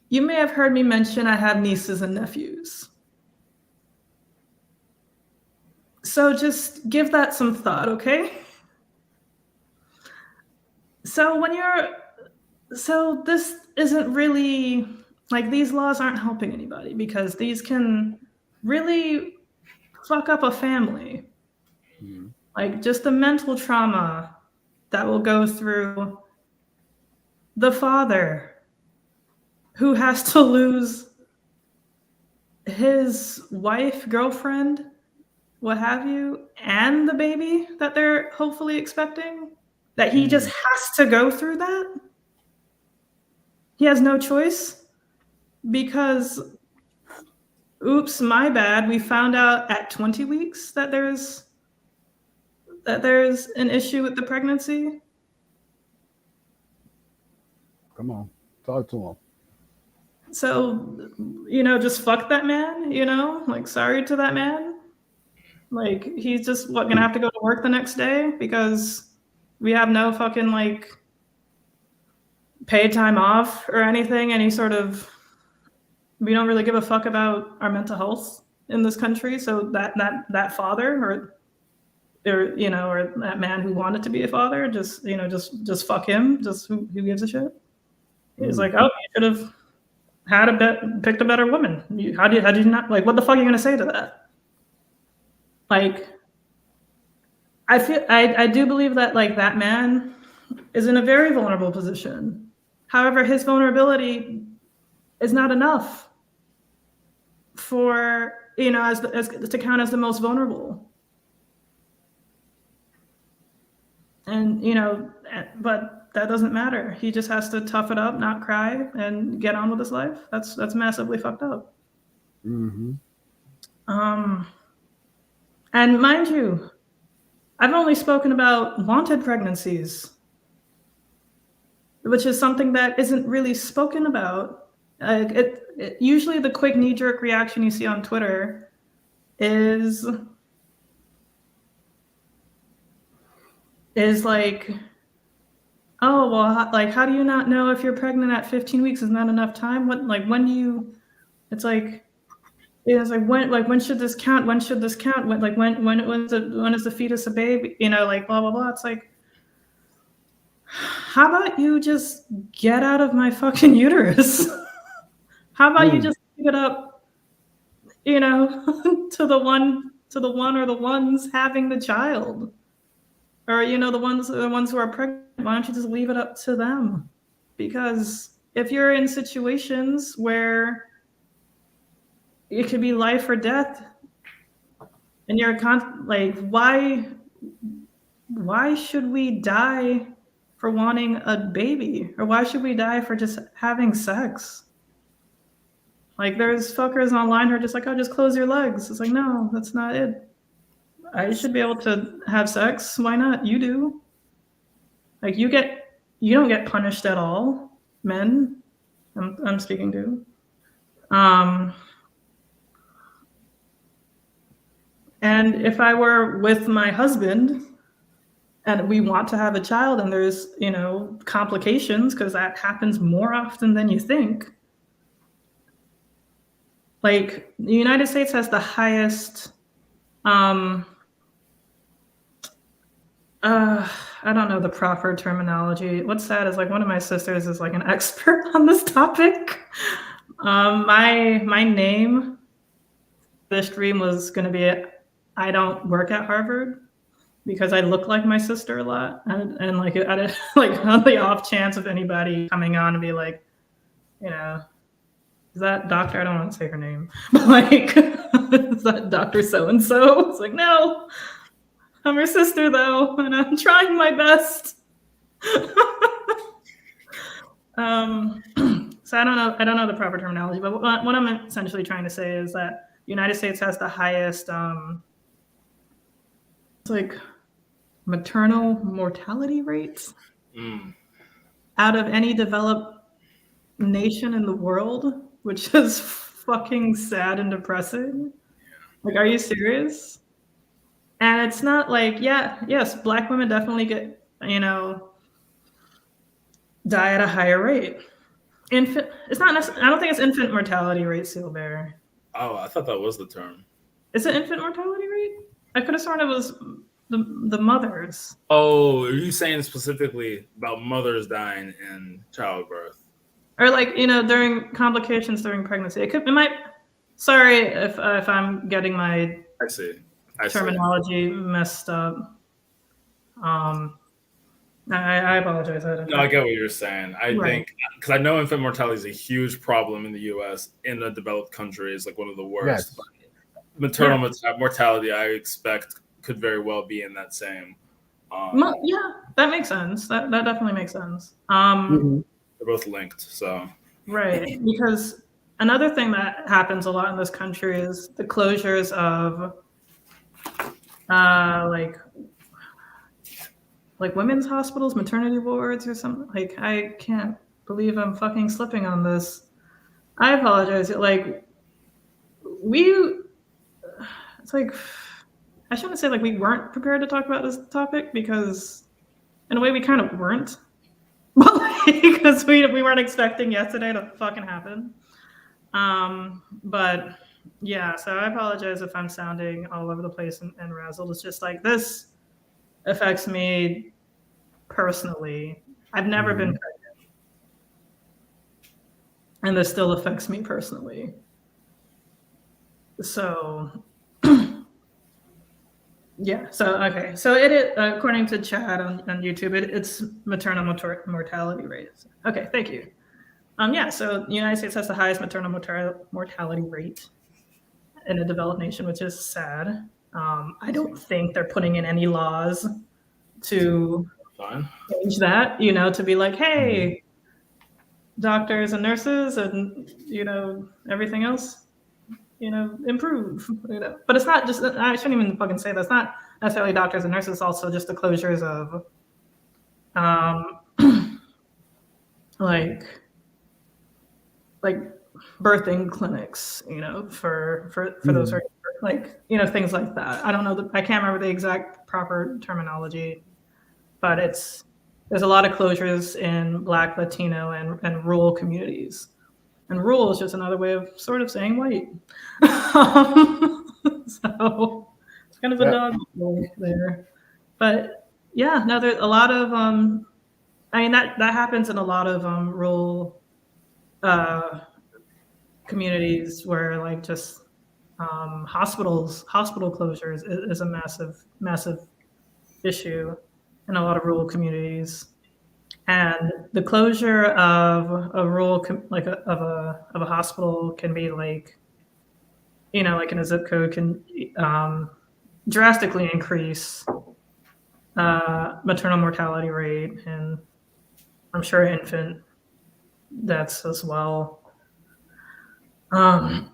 you may have heard me mention I have nieces and nephews. So just give that some thought, okay? So this isn't really, like, these laws aren't helping anybody because these can really fuck up a family. Mm-hmm. Like, just the mental trauma that will go through the father who has to lose his wife, girlfriend, what have you, and the baby that they're hopefully expecting, that he just has to go through that. He has no choice because, oops, my bad, we found out at 20 weeks that there's an issue with the pregnancy. Come on, talk to him. So, just fuck that man, like, sorry to that man. Like, he's just gonna have to go to work the next day because we have no fucking, like, paid time off or anything, we don't really give a fuck about our mental health in this country. So that father or that man who wanted to be a father, just fuck him. Just who gives a shit? He's like, oh, you should have picked a better woman. How did you not, like, what the fuck are you gonna say to that? Like, I do believe that, like, that man is in a very vulnerable position. However, his vulnerability is not enough for, as to count as the most vulnerable. And, but that doesn't matter. He just has to tough it up, not cry, and get on with his life. That's massively fucked up. Mm-hmm. And mind you, I've only spoken about wanted pregnancies, which is something that isn't really spoken about. Usually the quick knee-jerk reaction you see on Twitter is like, oh, well, like, how do you not know if you're pregnant at 15 weeks is not enough time? When do you, it's like when should this count? When should this count? When is the fetus a baby? Like, blah, blah, blah. It's like, how about you just get out of my fucking uterus? How about you just give it up, to the one or the ones having the child? Or, the ones who are pregnant, why don't you just leave it up to them? Because if you're in situations where it could be life or death, and you're like, why should we die for wanting a baby? Or why should we die for just having sex? Like, there's fuckers online who are just like, oh, just close your legs. It's like, no, that's not it. I should be able to have sex. Why not? You do. Like, you don't get punished at all. Men, I'm speaking to. And if I were with my husband and we want to have a child and there's, complications, because that happens more often than you think. Like, the United States has the highest I don't know the proper terminology. What's sad is like one of my sisters is like an expert on this topic. My name this dream was going to be I don't work at Harvard because I look like my sister a lot, and like like on the off chance of anybody coming on and be like, you know, is that doctor? I don't want to say her name, but like, is that Dr. So and so? It's like, no, I'm her sister though, and I'm trying my best. So I don't know the proper terminology, but what I'm essentially trying to say is that the United States has the highest, it's like maternal mortality rates out of any developed nation in the world, which is fucking sad and depressing. Like, are you serious? And it's not like, yes, Black women definitely get, die at a higher rate. It's not necessarily, I don't think it's infant mortality rate, Sealbear. Oh, I thought that was the term. Is it infant mortality rate? I could have sworn it was the mothers. Oh, are you saying specifically about mothers dying in childbirth? Or like, during complications during pregnancy. It might, sorry if I'm getting my terminology messed up. I apologize. No, I get what you're saying. I think, because I know infant mortality is a huge problem in the U.S. in the developed countries, like one of the worst. Yes. Maternal mortality, I expect, could very well be in that same. Yeah, that makes sense. That definitely makes sense. They're both linked, so. Right, because another thing that happens a lot in this country is the closures of, like women's hospitals, maternity wards, or something. Like, I can't believe I'm fucking slipping on this. I apologize. Like, it's like, I shouldn't say like we weren't prepared to talk about this topic, because in a way we kind of weren't. But like, because we weren't expecting yesterday to fucking happen. But yeah, so I apologize if I'm sounding all over the place and razzled. It's just like, this affects me personally. I've never been pregnant, and this still affects me personally. So yeah, so okay, so it according to Chad on YouTube, it's maternal mortality rates. Okay, thank you. Yeah, so the United States has the highest maternal mortality rate in a developed nation, which is sad. I don't think they're putting in any laws to change that, to be like, hey, doctors and nurses and, everything else, improve. But it's not just, I shouldn't even fucking say that. It's not necessarily doctors and nurses, also just the closures of, like birthing clinics, for those who are, like, things like that. I don't know, I can't remember the exact proper terminology, but there's a lot of closures in Black, Latino, and rural communities. And rural is just another way of sort of saying white. So it's kind of a dog there. But yeah, no, there's a lot of, that happens in a lot of rural communities where, like, just hospital closures is a massive issue in a lot of rural communities. And the closure of a rural of a hospital can be like, like in a zip code, can drastically increase maternal mortality rate, and I'm sure infant deaths as well. And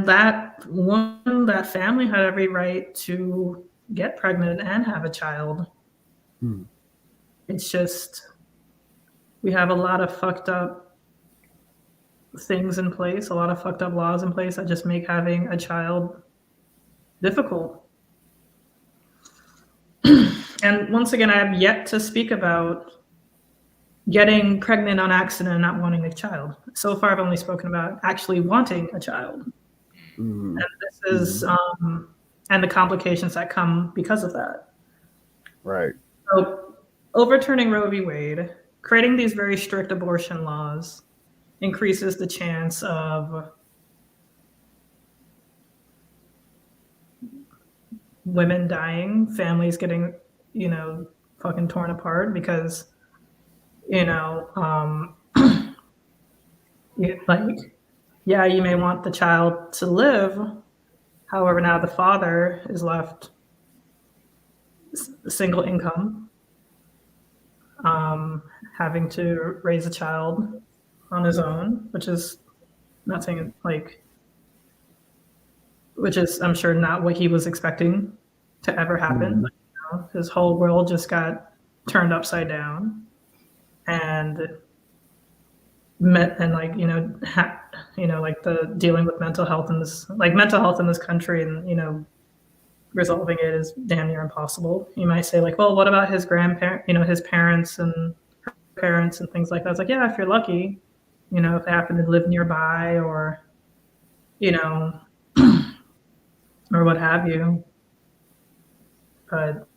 that family had every right to get pregnant and have a child. It's just, we have a lot of fucked up things in place, a lot of fucked up laws in place that just make having a child difficult. And once again, I have yet to speak about getting pregnant on accident and not wanting a child. So far, I've only spoken about actually wanting a child. And this is, and the complications that come because of that. Right. So overturning Roe v. Wade, creating these very strict abortion laws, increases the chance of women dying, families getting, fucking torn apart because, yeah, you may want the child to live. However, now the father is left single income, having to raise a child on his own, which is not saying which is I'm sure not what he was expecting to ever happen. His whole world just got turned upside down, and the dealing with mental health in this country, and resolving it is damn near impossible. You might say well, what about his grandparent, his parents and her parents and things like that. It's yeah, if you're lucky, if they happen to live nearby or or what have you. But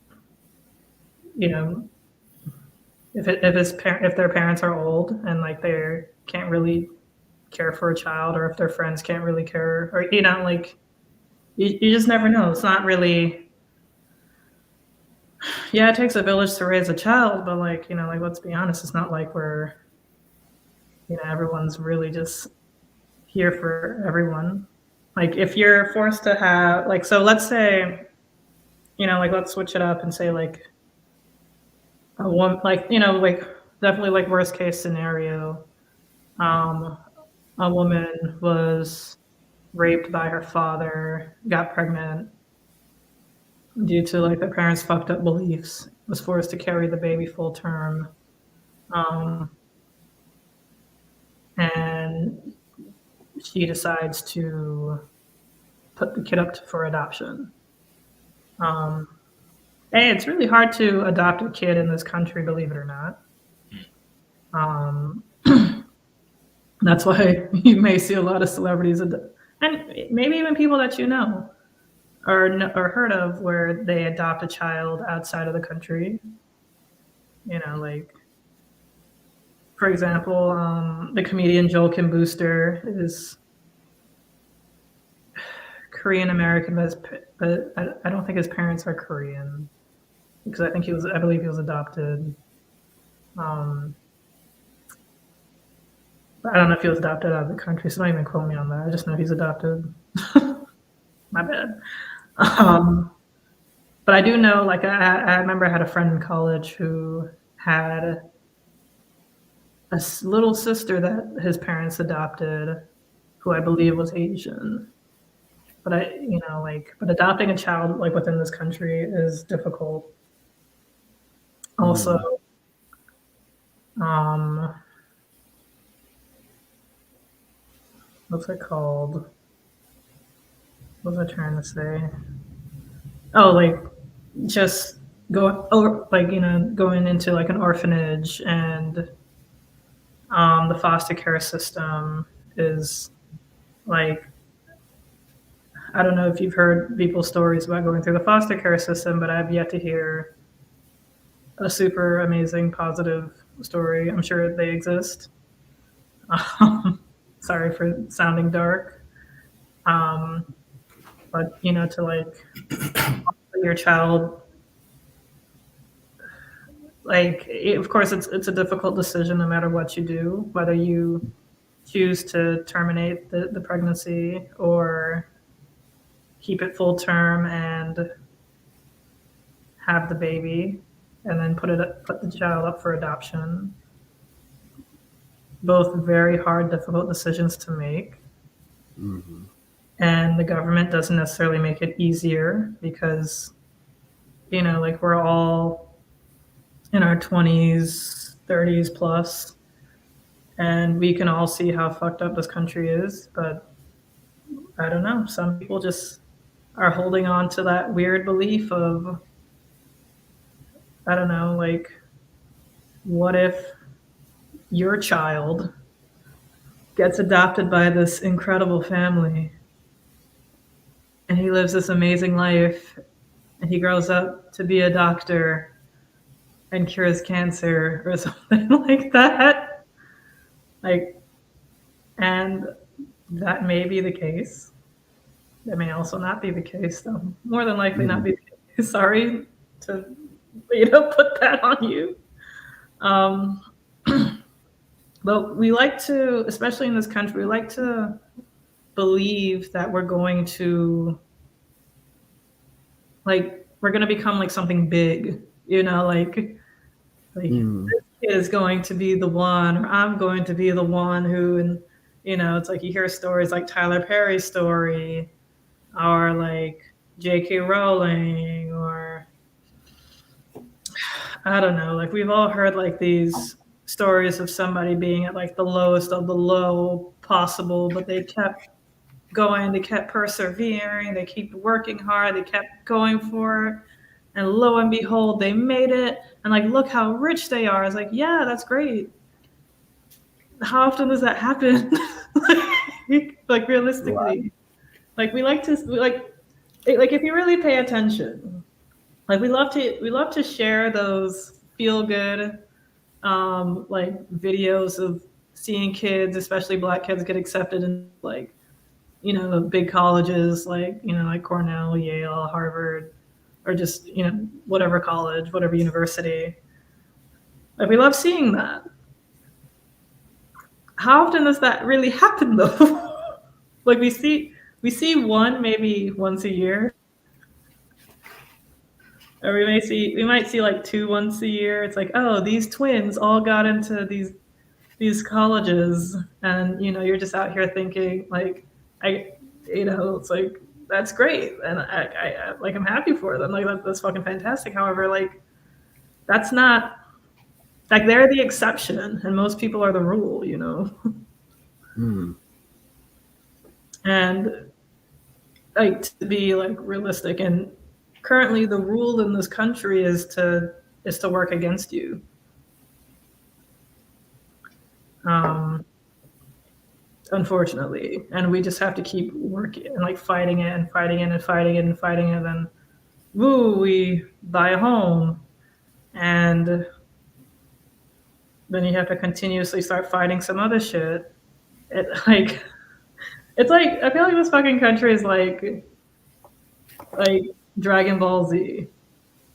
if their parents are old and they can't really care for a child, or if their friends can't really care, or you just never know. It's not really. Yeah, it takes a village to raise a child, but let's be honest, it's not like we're everyone's really just here for everyone. If you're forced to have so let's say let's switch it up and say a woman, definitely worst case scenario, a woman was raped by her father, got pregnant due to their parents' fucked up beliefs, was forced to carry the baby full term, and she decides to put the kid up for adoption. Hey, it's really hard to adopt a kid in this country, believe it or not. That's why you may see a lot of celebrities, and maybe even people that or heard of, where they adopt a child outside of the country. For example, the comedian Joel Kim Booster is Korean American, but I don't think his parents are Korean, because I believe he was adopted. I don't know if he was adopted out of the country, so don't even quote me on that. I just know he's adopted. My bad. But I do know, I remember I had a friend in college who had a little sister that his parents adopted, who I believe was Asian. But but adopting a child within this country is difficult. Also, what's it called? What was I trying to say? Oh, just going into an orphanage, and the foster care system is I don't know if you've heard people's stories about going through the foster care system, but I've yet to hear a super amazing positive story. I'm sure they exist. Sorry for sounding dark. But to your child, of course it's a difficult decision no matter what you do, whether you choose to terminate the pregnancy or keep it full term and have the baby and then put the child up for adoption. Both very hard, difficult decisions to make. Mm-hmm. And the government doesn't necessarily make it easier, because we're all in our 20s, 30s plus, and we can all see how fucked up this country is. But I don't know, some people just are holding on to that weird belief of, I don't know, what if your child gets adopted by this incredible family and he lives this amazing life and he grows up to be a doctor and cures cancer or something like that. Like, and that may be the case. That may also not be the case, though. More than likely not be the case. Sorry to, put that on you. But we like to, especially in this country, we like to believe that we're going to, like, we're going to become like something big, like this kid is going to be the one, or I'm going to be the one who, and it's like you hear stories like Tyler Perry's story, or like J.K. Rowling, or I don't know, like we've all heard like these stories of somebody being at like the lowest of the low possible, but they kept going, they kept persevering, they keep working hard, they kept going for it, and lo and behold, they made it, and like look how rich they are. It's like, yeah, that's great. How often does that happen? like realistically, like we like to like if you really pay attention, like we love to share those feel good like videos of seeing kids, especially Black kids, get accepted in like big colleges like like Cornell, Yale, Harvard, or just whatever college, whatever university. Like we love seeing that. How often does that really happen though? Like we see one maybe once a year, or we might see like two once a year. It's like, oh, these twins all got into these colleges, and you're just out here thinking like, it's like that's great, and I like I'm happy for them. Like that's fucking fantastic. However, like that's not like they're the exception, and most people are the rule. And like to be like realistic, and currently the rule in this country is to work against you. Unfortunately, and we just have to keep working and like fighting it and fighting it and fighting it and fighting it. And then, woo, we buy a home, and then you have to continuously start fighting some other shit. It's like I feel like this fucking country is like Dragon Ball Z.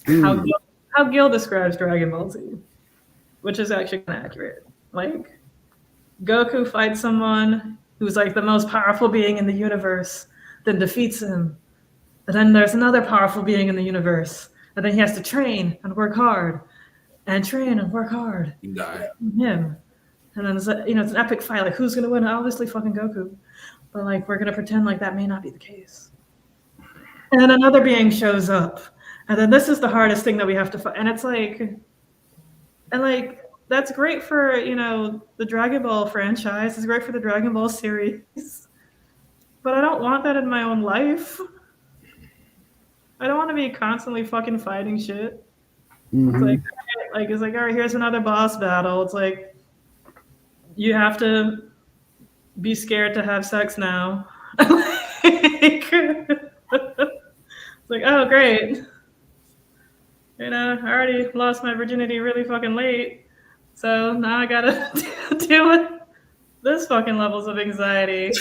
How Gil describes Dragon Ball Z, which is actually kind of accurate. Like Goku fights someone who's like the most powerful being in the universe, then defeats him. And then there's another powerful being in the universe, and then he has to train and work hard, and train and work hard. Die. Him. And then it's an epic fight. Like who's gonna win? Obviously, fucking Goku. But like we're gonna pretend like that may not be the case. And then another being shows up, and then this is the hardest thing that we have to fight. And it's like, and like that's great for the Dragon Ball franchise. It's great for the Dragon Ball series. But I don't want that in my own life. I don't want to be constantly fucking fighting shit. It's like, all right, here's another boss battle. It's like you have to be scared to have sex now. It's like, oh great. I already lost my virginity really fucking late. So now I gotta deal with this fucking levels of anxiety.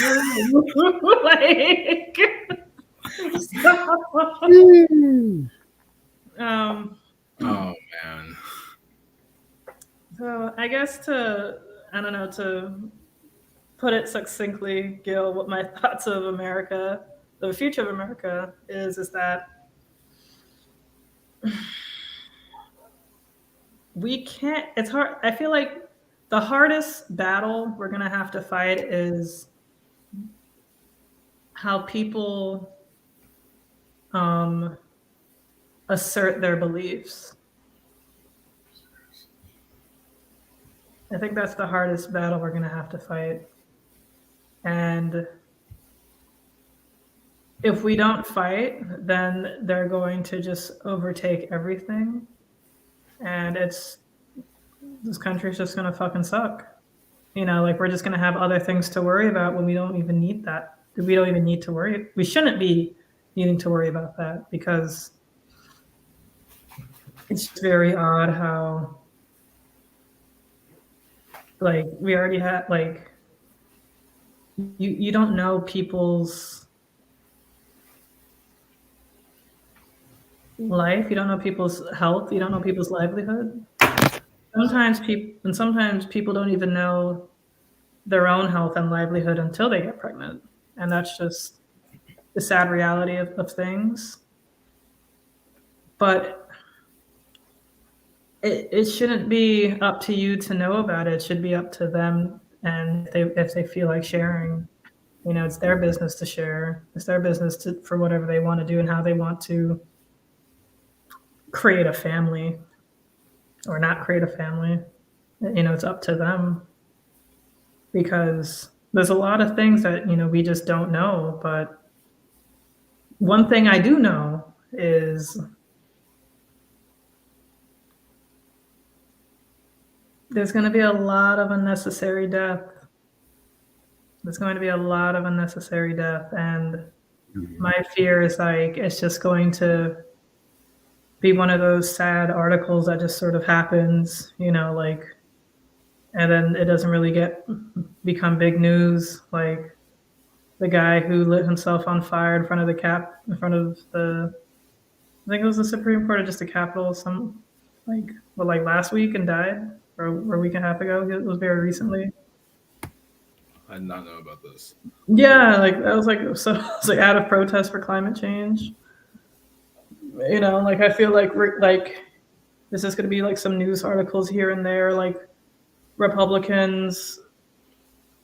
Like Oh man. So I guess to put it succinctly, Gil, what my thoughts of America, the future of America is that we can't, it's hard. I feel like the hardest battle we're going to have to fight is how people assert their beliefs. I think that's the hardest battle we're going to have to fight. And if we don't fight, then they're going to just overtake everything. And this country's just going to fucking suck. Like we're just going to have other things to worry about when we don't even need that. We don't even need to worry. We shouldn't be needing to worry about that because it's very odd how, like, we already had, like, you don't know people's life, you don't know people's health, you don't know people's livelihood. Sometimes people don't even know their own health and livelihood until they get pregnant, and that's just the sad reality of things. But it shouldn't be up to you to know about it. It should be up to them, and if they feel like sharing, you know, it's their business to share. It's their business for whatever they want to do and how they want to create a family or not create a family. You know, it's up to them, because there's a lot of things that, you know, we just don't know. But one thing I do know is there's going to be a lot of unnecessary death. There's going to be a lot of unnecessary death. And my fear is, like, it's just going to be one of those sad articles that just sort of happens, you know, like, and then it doesn't really become big news. Like the guy who lit himself on fire in front of the, I think it was the Supreme Court or just the Capitol, like last week, and died, or a week and a half ago. It was very recently. I did not know about this. Yeah, like that was it's like out of protest for climate change. You know, like I feel like this is going to be like some news articles here and there, like Republicans,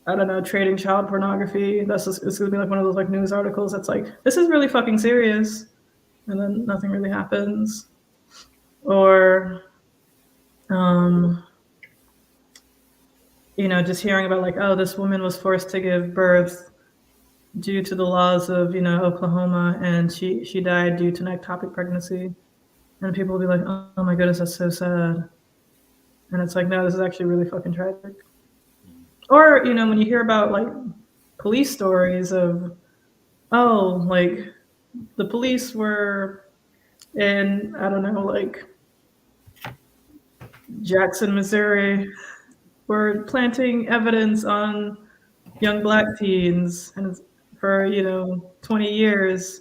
I don't know, trading child pornography. It's going to be like one of those like news articles that's like, this is really fucking serious, and then nothing really happens. Or, you know, just hearing about like, oh, this woman was forced to give birth due to the laws of, you know, Oklahoma, and she died due to an ectopic pregnancy. And people will be like, oh my goodness, that's so sad. And it's like, no, this is actually really fucking tragic. Or, you know, when you hear about like police stories of, oh, like the police were in, I don't know, like Jackson, Missouri, were planting evidence on young black teens and for, you know, 20 years.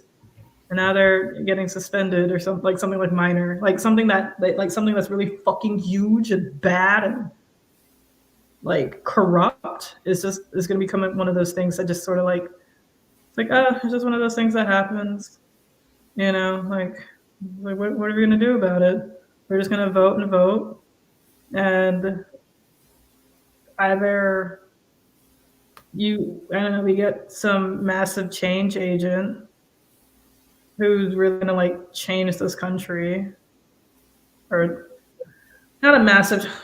And now they're getting suspended or something like minor, like something that's really fucking huge and bad and like corrupt is going to become one of those things that just sort of like, it's like, oh, it's just one of those things that happens, you know, like what are we going to do about it? We're just going to vote, and either I don't know, we get some massive change agent who's really going to like change this country, or not a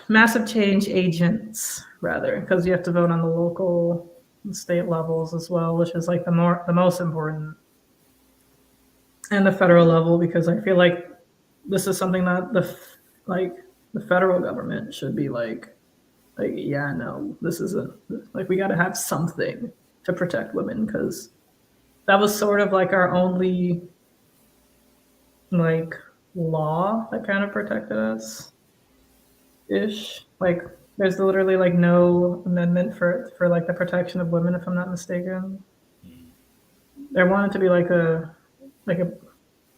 massive change agents rather, because you have to vote on the local and state levels as well, which is like the most important, and the federal level, because I feel like this is something that the federal government should be like, yeah, no, this isn't, like, we got to have something to protect women, because that was sort of like our only like law that kind of protected us ish. Like there's literally like no amendment for like the protection of women, if I'm not mistaken. There wanted to be like a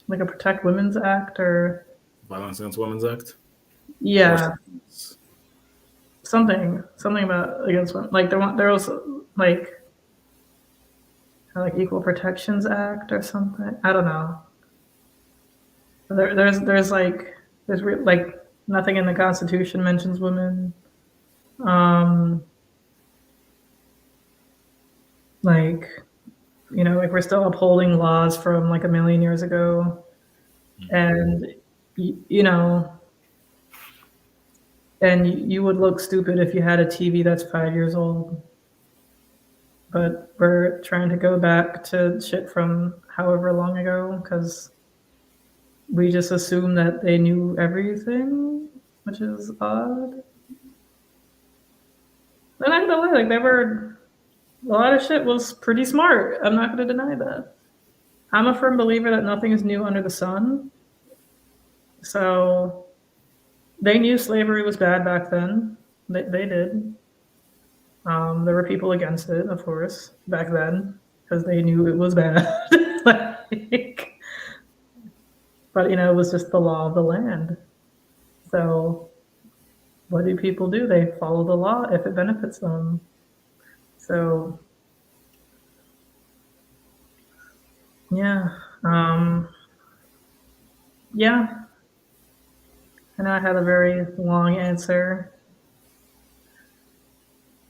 Protect Women's Act, or Violence Against Women's Act. Yeah, something about against women. Like there was like Equal Protections Act or something. I don't know. There's like nothing in the Constitution mentions women. Like, you know, like we're still upholding laws from like a million years ago, and you know, and you would look stupid if you had a TV that's 5 years old. But we're trying to go back to shit from however long ago, because we just assume that they knew everything, which is odd. And I'm gonna lie, like a lot of shit was pretty smart. I'm not gonna deny that. I'm a firm believer that nothing is new under the sun. So They knew slavery was bad back then. They did. There were people against it, of course, back then, because they knew it was bad. Like, but it was just the law of the land. So what do people do? They follow the law if it benefits them. So yeah, yeah. I know I had a very long answer.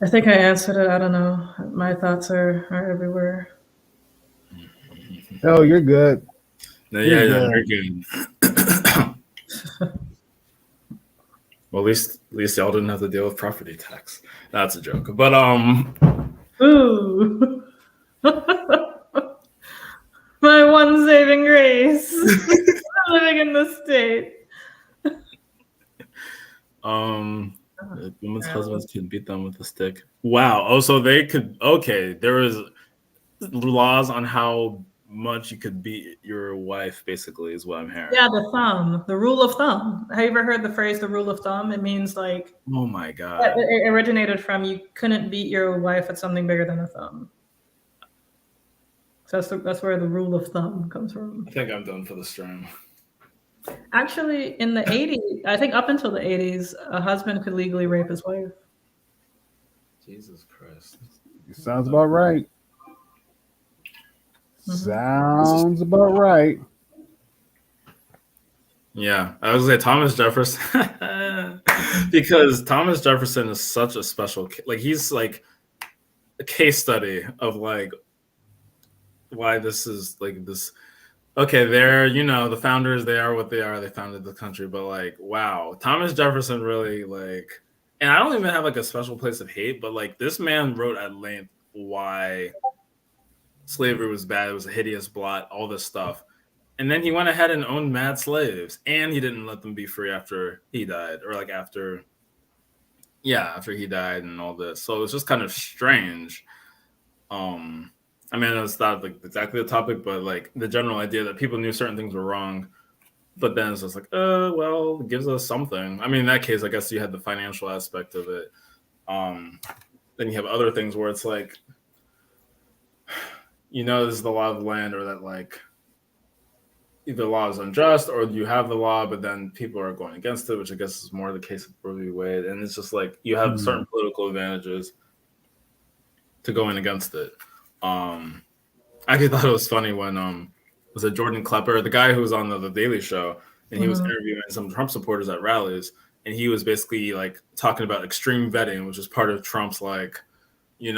I think I answered it. I don't know. My thoughts are everywhere. Oh, you're good. No, You're yeah, good. you're good. Well, at least y'all didn't have to deal with property tax. That's a joke. But Ooh. My one saving grace. Living in this state. women's husbands can beat them with a stick. Wow. Oh, so they could. Okay, there was laws on how much you could beat your wife. Basically, is what I'm hearing. Yeah, the rule of thumb. Have you ever heard the phrase "the rule of thumb"? It means like. Oh my god. It originated from you couldn't beat your wife at something bigger than a thumb. So that's where the rule of thumb comes from. I think I'm done for the stream. Actually, in the 80s, I think up until the 80s, a husband could legally rape his wife. Jesus Christ. Sounds about right. Sounds about right. Yeah, I was gonna say Thomas Jefferson because Thomas Jefferson is such a special, like he's like a case study of like why this is like this. Okay, they're the founders. They are what they are. They founded the country, but like, wow, Thomas Jefferson really like, and I don't even have like a special place of hate, but like this man wrote at length why slavery was bad. It was a hideous blot, all this stuff. And then he went ahead and owned mad slaves, and he didn't let them be free after he died, or like after he died and all this. So it's just kind of strange. I mean, it's not like exactly the topic, but like the general idea that people knew certain things were wrong, but then it's just like, well, it gives us something. I mean, in that case, I guess you had the financial aspect of it. Then you have other things where it's like, this is the law of the land, or that like either the law is unjust, or you have the law, but then people are going against it, which I guess is more the case of Roe v. Wade. And it's just like you have certain political advantages to going against it. I actually thought it was funny when was it Jordan Klepper, the guy who was on the Daily Show, and he was interviewing some Trump supporters at rallies, and he was basically like talking about extreme vetting, which is part of Trump's like, we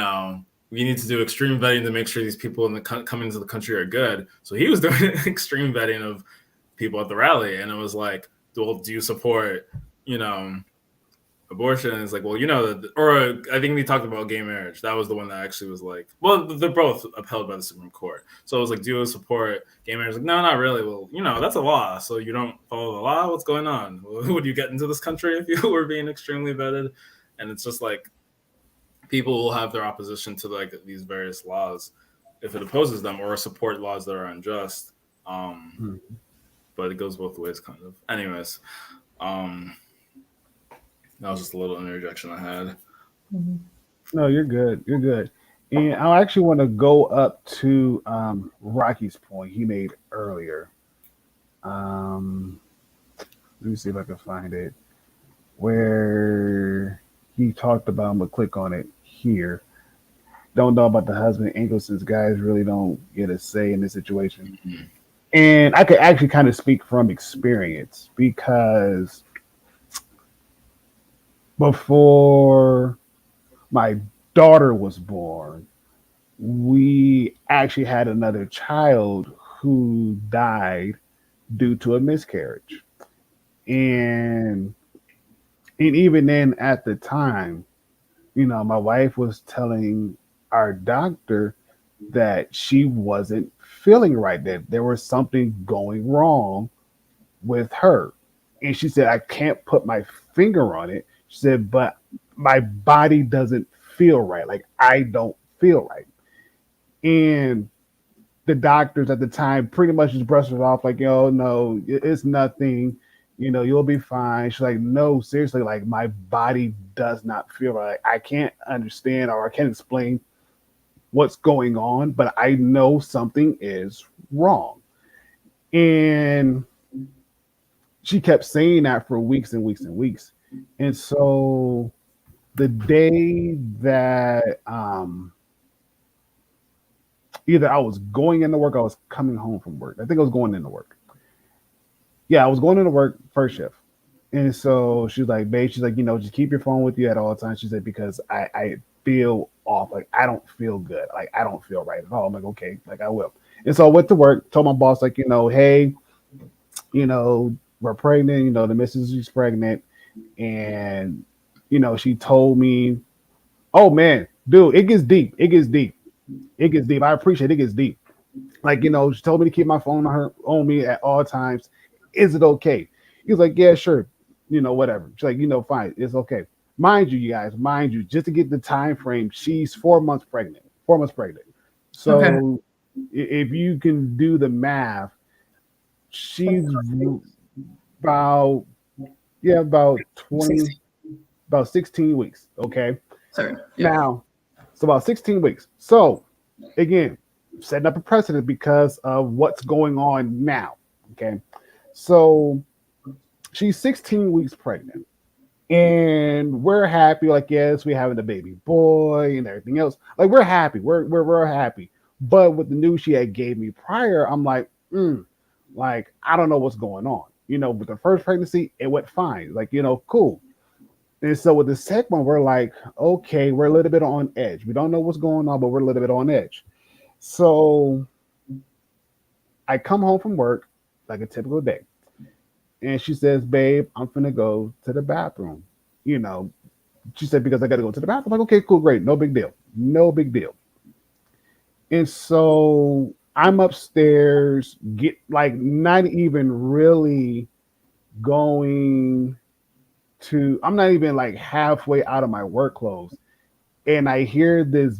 need to do extreme vetting to make sure these people coming into the country are good. So he was doing extreme vetting of people at the rally, and it was like, well, do you support, abortion? And it's like, well, or I think we talked about gay marriage. That was the one that actually was like, well, they're both upheld by the Supreme Court. So it was like, do you support gay marriage? Like, no, not really. Well, that's a law. So you don't follow the law? What's going on? Would you get into this country if you were being extremely vetted? And it's just like, people will have their opposition to like these various laws if it opposes them, or support laws that are unjust. But it goes both ways, kind of. Anyways, that was just a little interjection I had. No, you're good. You're good. And I actually want to go up to Rocky's point he made earlier. Let me see if I can find it. Where he talked about, I'm going to click on it here. Don't know about the husband angle, since guys really don't get a say in this situation. And I could actually kind of speak from experience, because before my daughter was born, we actually had another child who died due to a miscarriage. And even then, at the time, my wife was telling our doctor that she wasn't feeling right, that there was something going wrong with her. And she said, I can't put my finger on it. She said, but my body doesn't feel right. Like, I don't feel right. And the doctors at the time pretty much just brushed it off like, no, it's nothing. You'll be fine. She's like, no, seriously, like my body does not feel right. I can't understand or I can't explain what's going on, but I know something is wrong. And she kept saying that for weeks and weeks and weeks. And so the day that either I was going into work, or I was coming home from work. I think I was going into work. Yeah, I was going into work first shift. And so she's like, babe, she's like, just keep your phone with you at all times. She said, because I feel off. Like, I don't feel good. Like, I don't feel right at all. I'm like, okay, like I will. And so I went to work, told my boss, like, hey, we're pregnant, the missus is pregnant. And, she told me, oh man, dude, it gets deep. It gets deep. It gets deep. I appreciate it. It gets deep. Like, she told me to keep my phone on me at all times. Is it okay? He was like, yeah, sure. Whatever. She's like, fine. It's okay. Mind you, just to get the time frame, she's 4 months pregnant. 4 months pregnant. So Okay. if you can do the math, she's about about 20, 16. about 16 weeks. Okay. Sorry. Yeah. Now, it's about 16 weeks. So again, setting up a precedent because of what's going on now. Okay. So she's 16 weeks pregnant. And we're happy, like, yes, we're having a baby boy and everything else. Like, we're happy. We're happy. But with the news she had gave me prior, I'm like, like, I don't know what's going on. With the first pregnancy, it went fine. Like, cool. And so with the second one, we're like, okay, we're a little bit on edge. We don't know what's going on, but we're a little bit on edge. So I come home from work like a typical day. And she says, babe, I'm finna go to the bathroom. She said, because I got to go to the bathroom. I'm like, okay, cool, great. No big deal. No big deal. And so I'm upstairs, get like not even really going I'm not even like halfway out of my work clothes. And I hear this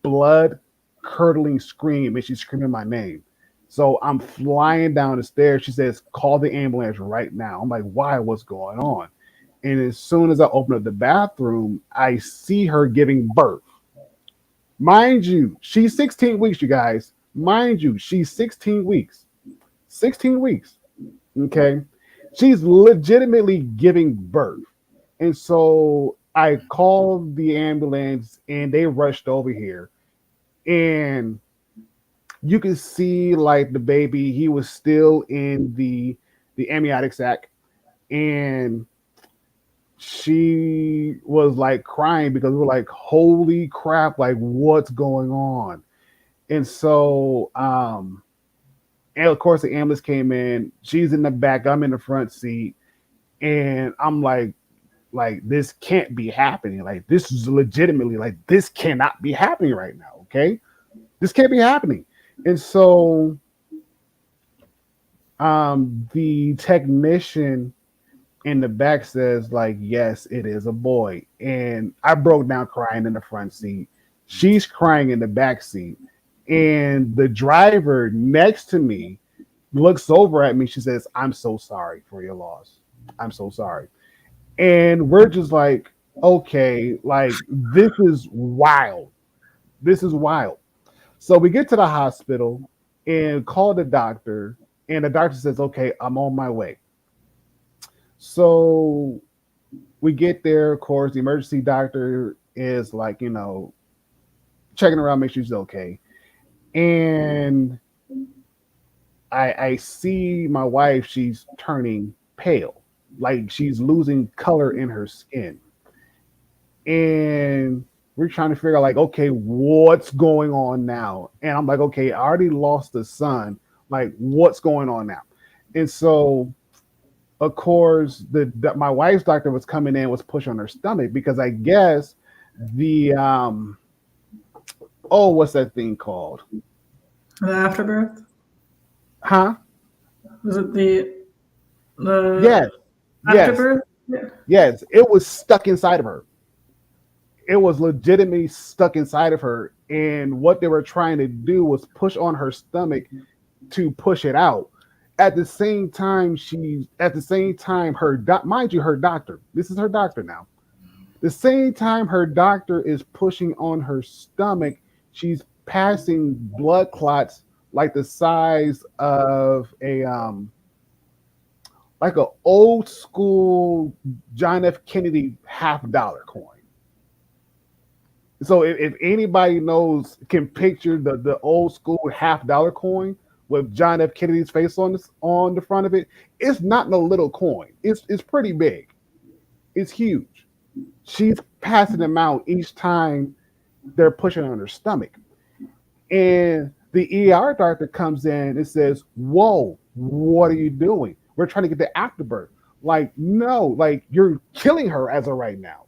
blood curdling scream, and she's screaming my name. So I'm flying down the stairs. She says, call the ambulance right now. I'm like, why? What's going on? And as soon as I open up the bathroom, I see her giving birth. Mind you, she's 16 weeks, you guys. Mind you, she's 16 weeks. 16 weeks. Okay. She's legitimately giving birth. And so I called the ambulance and they rushed over here. And you can see like the baby, he was still in the amniotic sac. And she was like crying because we were like, holy crap, like what's going on? And so and of course the ambulance came in, she's in the back, I'm in the front seat, and I'm like this can't be happening. Like this is legitimately like this cannot be happening right now. Okay. This can't be happening. And so the technician in the back says like, yes, it is a boy. And I broke down crying in the front seat. She's crying in the back seat. And the driver next to me looks over at me. She says, I'm so sorry for your loss. I'm so sorry. And we're just like, okay, like this is wild. This is wild. So we get to the hospital and call the doctor. And the doctor says, okay, I'm on my way. So we get there, of course, the emergency doctor is like, checking around, make sure she's okay. And I see my wife, she's turning pale, like she's losing color in her skin. And we're trying to figure out, like, okay, what's going on now? And I'm like, okay, I already lost the son. Like, what's going on now? And so of course, my wife's doctor was coming in, was pushing on her stomach because I guess the what's that thing called? The afterbirth? Huh? Was it the Yes, yes, afterbirth? Yeah. yes. It was stuck inside of her. It was legitimately stuck inside of her, and what they were trying to do was push on her stomach to push it out. At the same time, mind you, her doctor. This is her doctor now. The same time her doctor is pushing on her stomach, she's passing blood clots like the size of a like an old school John F. Kennedy $50 coin. So if anybody knows, can picture the old school $50 coin with John F. Kennedy's face on the front of it, it's not no little coin. It's pretty big. It's huge. She's passing them out each time they're pushing on her stomach. And the ER doctor comes in and says, "Whoa, what are you doing? We're trying to get the afterbirth." Like, no, like you're killing her as of right now.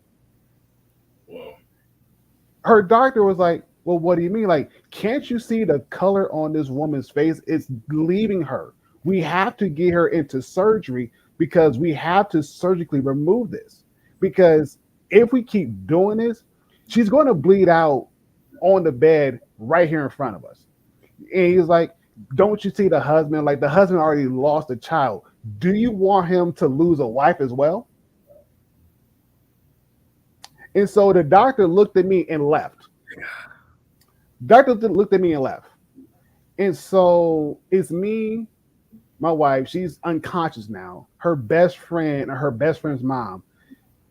Whoa. Her doctor was like, "Well, what do you mean? Like, can't you see the color on this woman's face? It's leaving her. We have to get her into surgery because we have to surgically remove this. Because if we keep doing this, she's going to bleed out on the bed right here in front of us." And he's like, "Don't you see the husband? Like, the husband already lost a child. Do you want him to lose a wife as well?" And so the doctor looked at me and left. Doctor looked at me and left. And so it's me, my wife, she's unconscious now. Her best friend or her best friend's mom,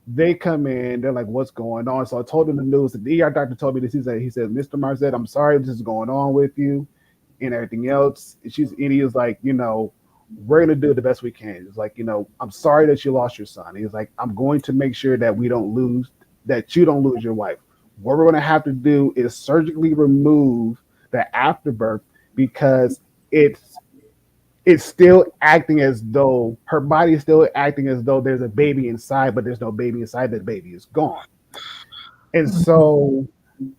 they come in, they're like, "What's going on?" So I told them the news. The ER doctor told me this. He said, "Mr. Marzette, I'm sorry this is going on with you and everything else." And he was like, "We're gonna do the best we can." It's like, "I'm sorry that you lost your son." He's like, "I'm going to make sure that you don't lose your wife. What we're going to have to do is surgically remove the afterbirth because it's still acting as though her body is still acting as though there's a baby inside, but there's no baby inside. The baby is gone." And so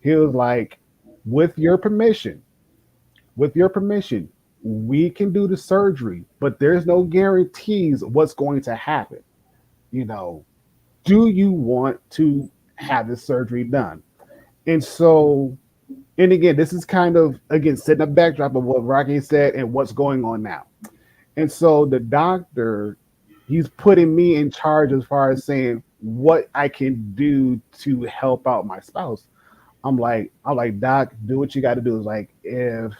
he was like, with your permission, we can do the surgery, but there's no guarantees what's going to happen. Do you want to have this surgery done? And so, and again, this is kind of, again, setting a backdrop of what Rocky said and what's going on now. And so the doctor, he's putting me in charge as far as saying what I can do to help out my spouse. I'm like, "Doc, do what you got to do." It's like, if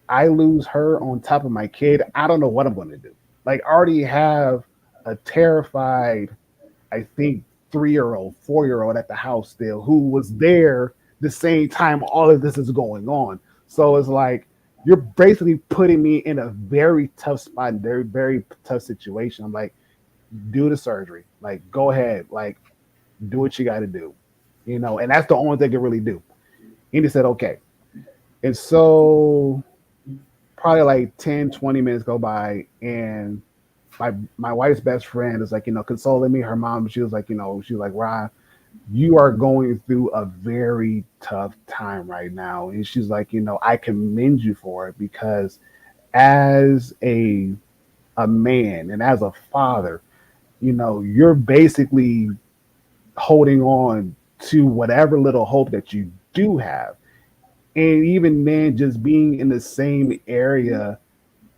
I lose her on top of my kid, I don't know what I'm going to do. Like, I already have a terrified, I think, 3-year-old, 4-year-old at the house still, who was there the same time all of this is going on. So it's like, you're basically putting me in a very tough spot, very, very tough situation. I'm like, do the surgery. Like, go ahead. Like, do what you got to do. And that's the only thing I can really do. And he said, okay. And so probably like 10, 20 minutes go by, and my wife's best friend is like, consoling me. Her mom, she was like, "Ron, you are going through a very tough time right now." And she's like, "I commend you for it because as a man and as a father, you're basically holding on to whatever little hope that you do have. And even then, just being in the same area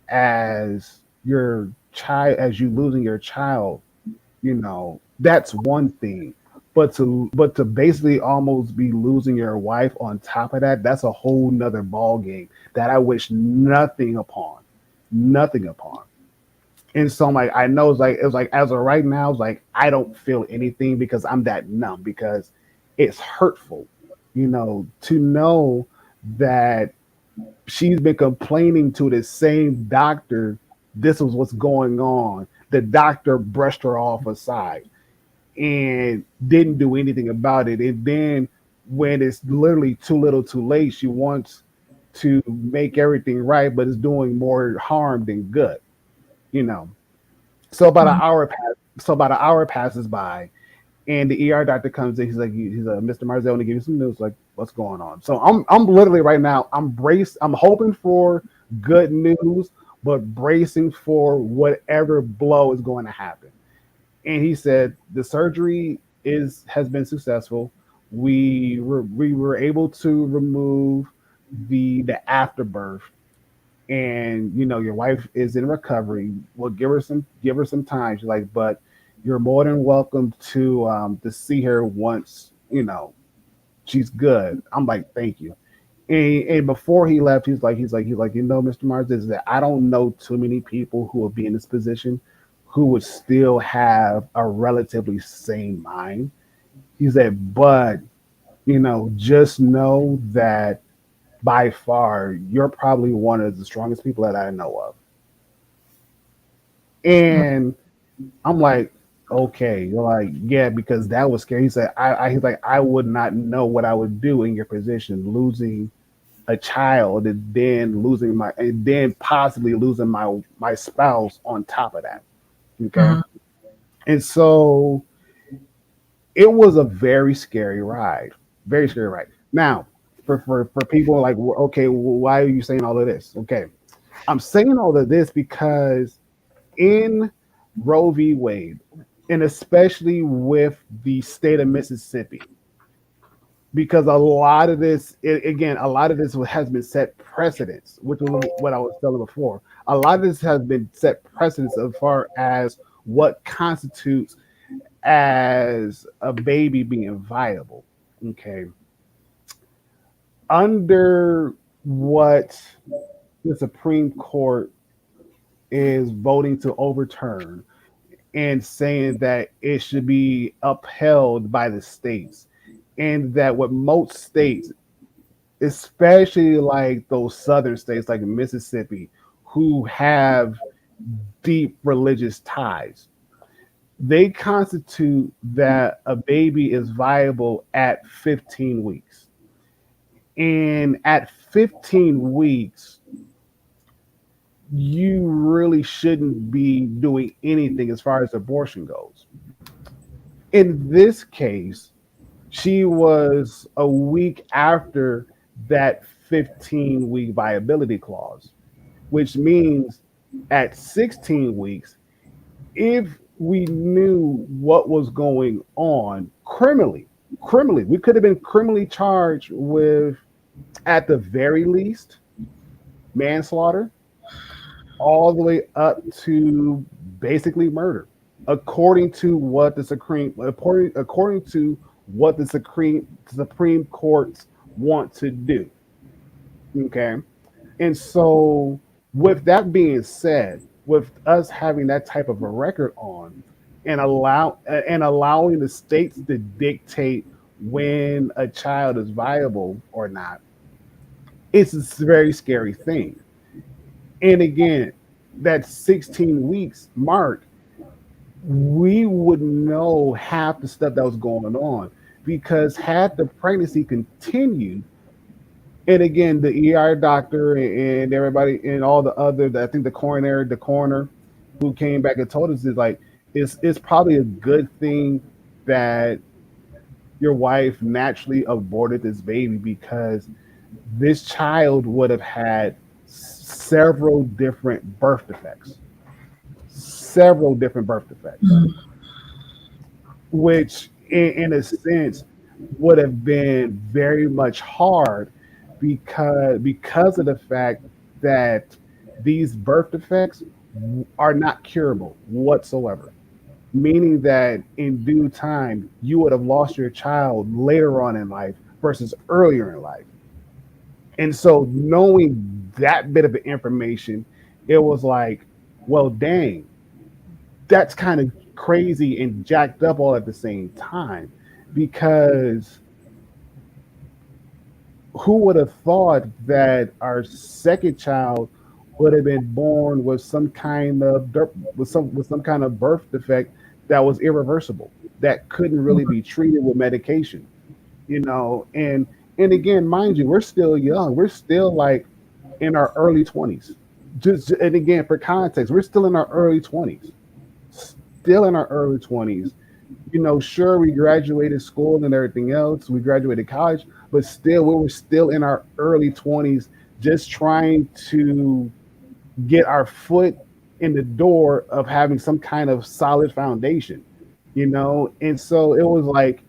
as your child, as you losing your child, that's one thing. But to basically almost be losing your wife on top of that, that's a whole nother ball game that I wish nothing upon. And so I'm like, I know it's like as of right now, it's like I don't feel anything because I'm that numb, because it's hurtful, to know that she's been complaining to the same doctor this was what's going on. The doctor brushed her off aside and didn't do anything about it. And then when it's literally too little too late, she wants to make everything right, but it's doing more harm than good, you know. So about an hour passes by, and the ER doctor comes in. He's like, "Mr. Marzell, I want to give you some news." Like, what's going on? So I'm literally right now, I'm hoping for good news, but bracing for whatever blow is going to happen. And he said the surgery has been successful. We were able to remove the afterbirth, and your wife is in recovery. Well, give her some time. She's like, but you're more than welcome to see her once she's good. I'm like, thank you. And before he left, he's like, Mr. Mars, is that I don't know too many people who would be in this position who would still have a relatively sane mind. He said, but just know that by far you're probably one of the strongest people that I know of. And I'm like, okay. You're like, yeah, because that was scary. He said, he's like, I would not know what I would do in your position, losing a child and then possibly losing my spouse on top of that. Okay. Mhm. And so it was a very scary ride. Very scary ride. Now, for people like, okay, why are you saying all of this? Okay. I'm saying all of this because in Roe v. Wade, and especially with the state of Mississippi, because a lot of this has been set precedents, which was what I was telling before. A lot of this has been set precedents as far as what constitutes as a baby being viable. Okay. Under what the Supreme Court is voting to overturn and saying that it should be upheld by the states, and that what most states, especially like those southern states like Mississippi, who have deep religious ties, they constitute that a baby is viable at 15 weeks. And at 15 weeks, you really shouldn't be doing anything as far as abortion goes. In this case, she was a week after that 15-week viability clause, which means at 16 weeks, if we knew what was going on criminally, we could have been criminally charged with, at the very least, manslaughter, all the way up to basically murder, according to what the Supreme Courts want to do. Okay. And so, with that being said, with us having that type of a record on, and allowing the states to dictate when a child is viable or not, it's a very scary thing. And again, that 16 weeks mark, we would know half the stuff that was going on, because had the pregnancy continued, and again, the ER doctor and everybody and all the other, I think the coroner who came back and told us is like, it's probably a good thing that your wife naturally aborted this baby, because this child would have had several different birth defects, several different birth defects, which in a sense would have been very much hard, because of the fact that these birth defects are not curable whatsoever, meaning that in due time you would have lost your child later on in life versus earlier in life. And so, knowing that bit of information, it was like, well, dang, that's kind of crazy and jacked up all at the same time, because who would have thought that our second child would have been born with some kind of birth defect that was irreversible, that couldn't really be treated with medication, and again, mind you, we're still young. We're still like in our early 20s. Just, and again, for context, we're still in our early 20s. Still in our early 20s. Sure, we graduated school and everything else. We graduated college, but still, we were still in our early 20s, just trying to get our foot in the door of having some kind of solid foundation. And so it was like,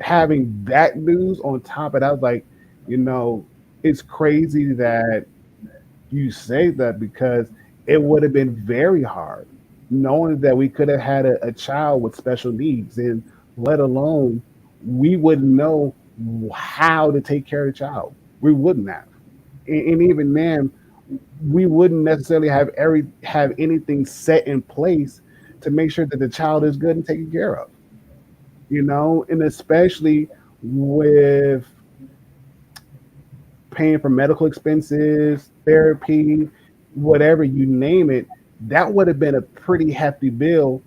having that news on top of that, I was like, it's crazy that You say that because it would have been very hard knowing that we could have had a child with special needs, and let alone we wouldn't know how to take care of the child. We wouldn't have. And even then, we wouldn't necessarily have anything set in place to make sure that the child is good and taken care of. And especially with paying for medical expenses, therapy, whatever you name it, that would have been a pretty hefty bill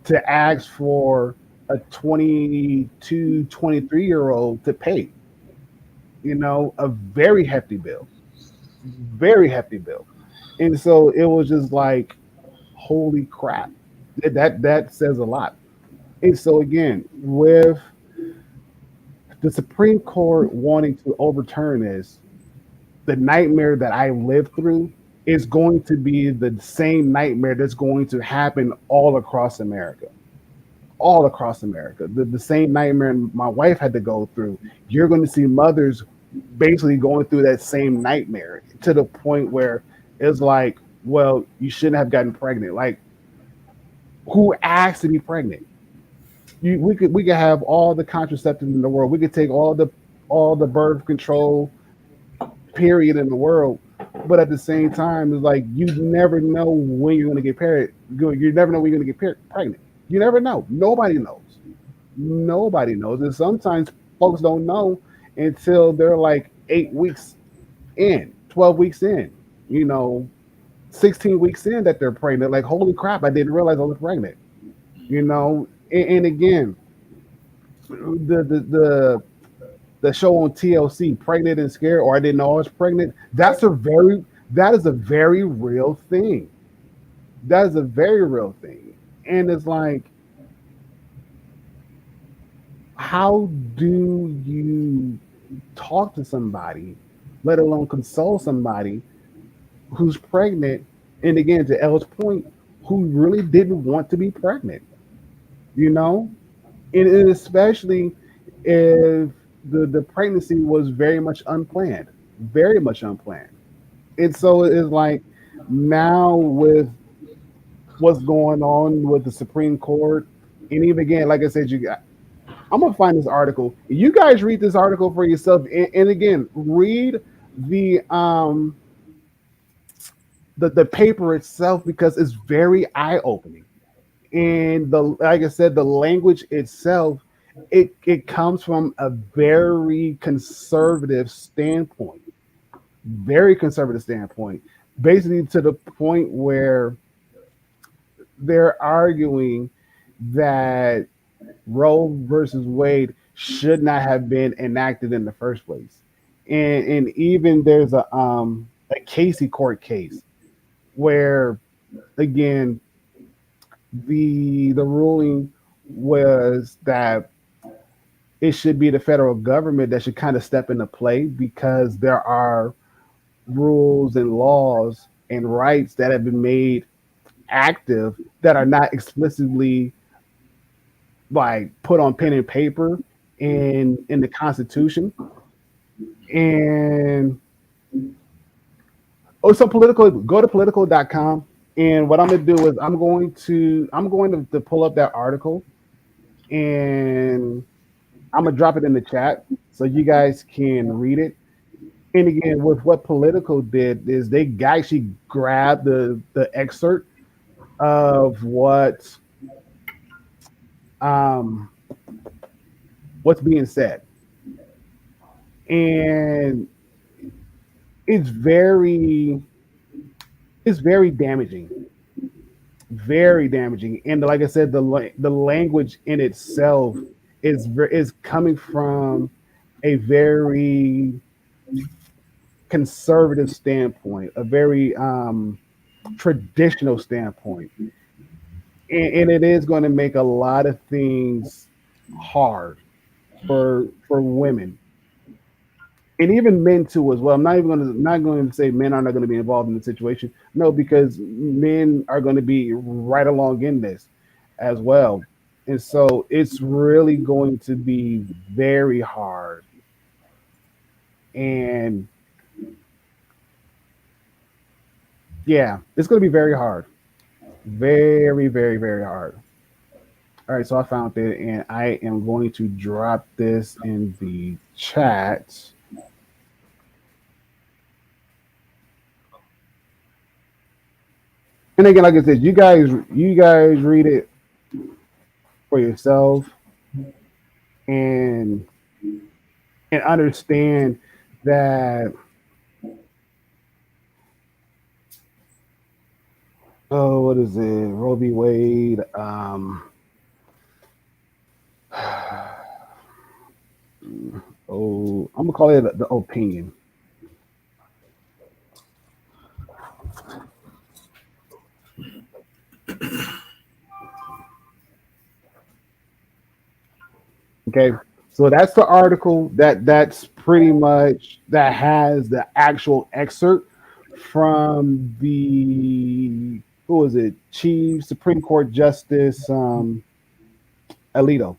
to ask for a 22, 23-year old to pay. A very hefty bill, very hefty bill. And so it was just like, holy crap. That says a lot. And so again, with the Supreme Court wanting to overturn this, the nightmare that I lived through is going to be the same nightmare that's going to happen all across America. All across America. The same nightmare my wife had to go through. You're going to see mothers basically going through that same nightmare to the point where it's like, well, you shouldn't have gotten pregnant. Like, who asked to be pregnant? We could have all the contraceptives in the world. We could take all the birth control period in the world, but at the same time, it's like you never know when you're going to get pregnant. You never know when you're going to get pregnant. You never know. Nobody knows. Nobody knows, and sometimes folks don't know until they're like 8 weeks in, 12 weeks in, 16 weeks in that they're pregnant. Like, holy crap! I didn't realize I was pregnant. And again, the show on TLC, Pregnant and Scared, or I didn't know I was pregnant. That is a very real thing. That is a very real thing. And it's like, how do you talk to somebody, let alone console somebody who's pregnant? And again, to Elle's point, who really didn't want to be pregnant, you know? And especially if the pregnancy was very much unplanned. And so it's like, now with what's going on with the Supreme Court, and even again, like I said, I'm gonna find this article. You guys read this article for yourself, and again, read the um the paper itself, because it's very eye opening. And like I said, the language itself, it comes from a very conservative standpoint, basically to the point where they're arguing that Roe versus Wade should not have been enacted in the first place. And even there's a Casey court case where, again, the ruling was that it should be the federal government that should kind of step into play, because there are rules and laws and rights that have been made active that are not explicitly like put on pen and paper in the Constitution. And so political, go to political.com, and what I'm going to do is I'm going to pull up that article, and I'm going to drop it in the chat so you guys can read it. And again, with what Political did is they actually grabbed the excerpt of um what's being said, and it's very damaging, very damaging. And like I said, the language in itself is coming from a very conservative standpoint, a very traditional standpoint, and it is going to make a lot of things hard for women, and even men too as well. I'm not going to say men are not going to be involved in the situation. No, because men are going to be right along in this as well. And so it's really going to be very hard. And Yeah, it's going to be very hard. Very, very, very hard. All right, so I found it, and I am going to drop this in the chat. And again, like I said, you guys read it for yourself and and understand that what is it? Roe v. Wade. I'm gonna call it the opinion. Okay, so that's the article that's pretty much that has the actual excerpt from the who was it? Chief Supreme Court Justice Alito.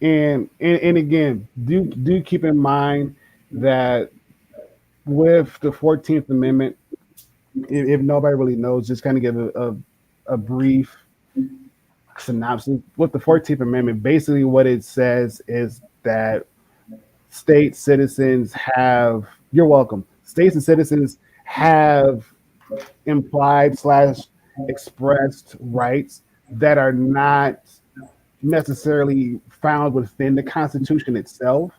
And again, do keep in mind that with the 14th Amendment, if nobody really knows, just kind of give a brief synopsis. With the 14th Amendment, basically what it says is that state citizens have, you're welcome, states and citizens have implied slash expressed rights that are not necessarily found within the Constitution itself,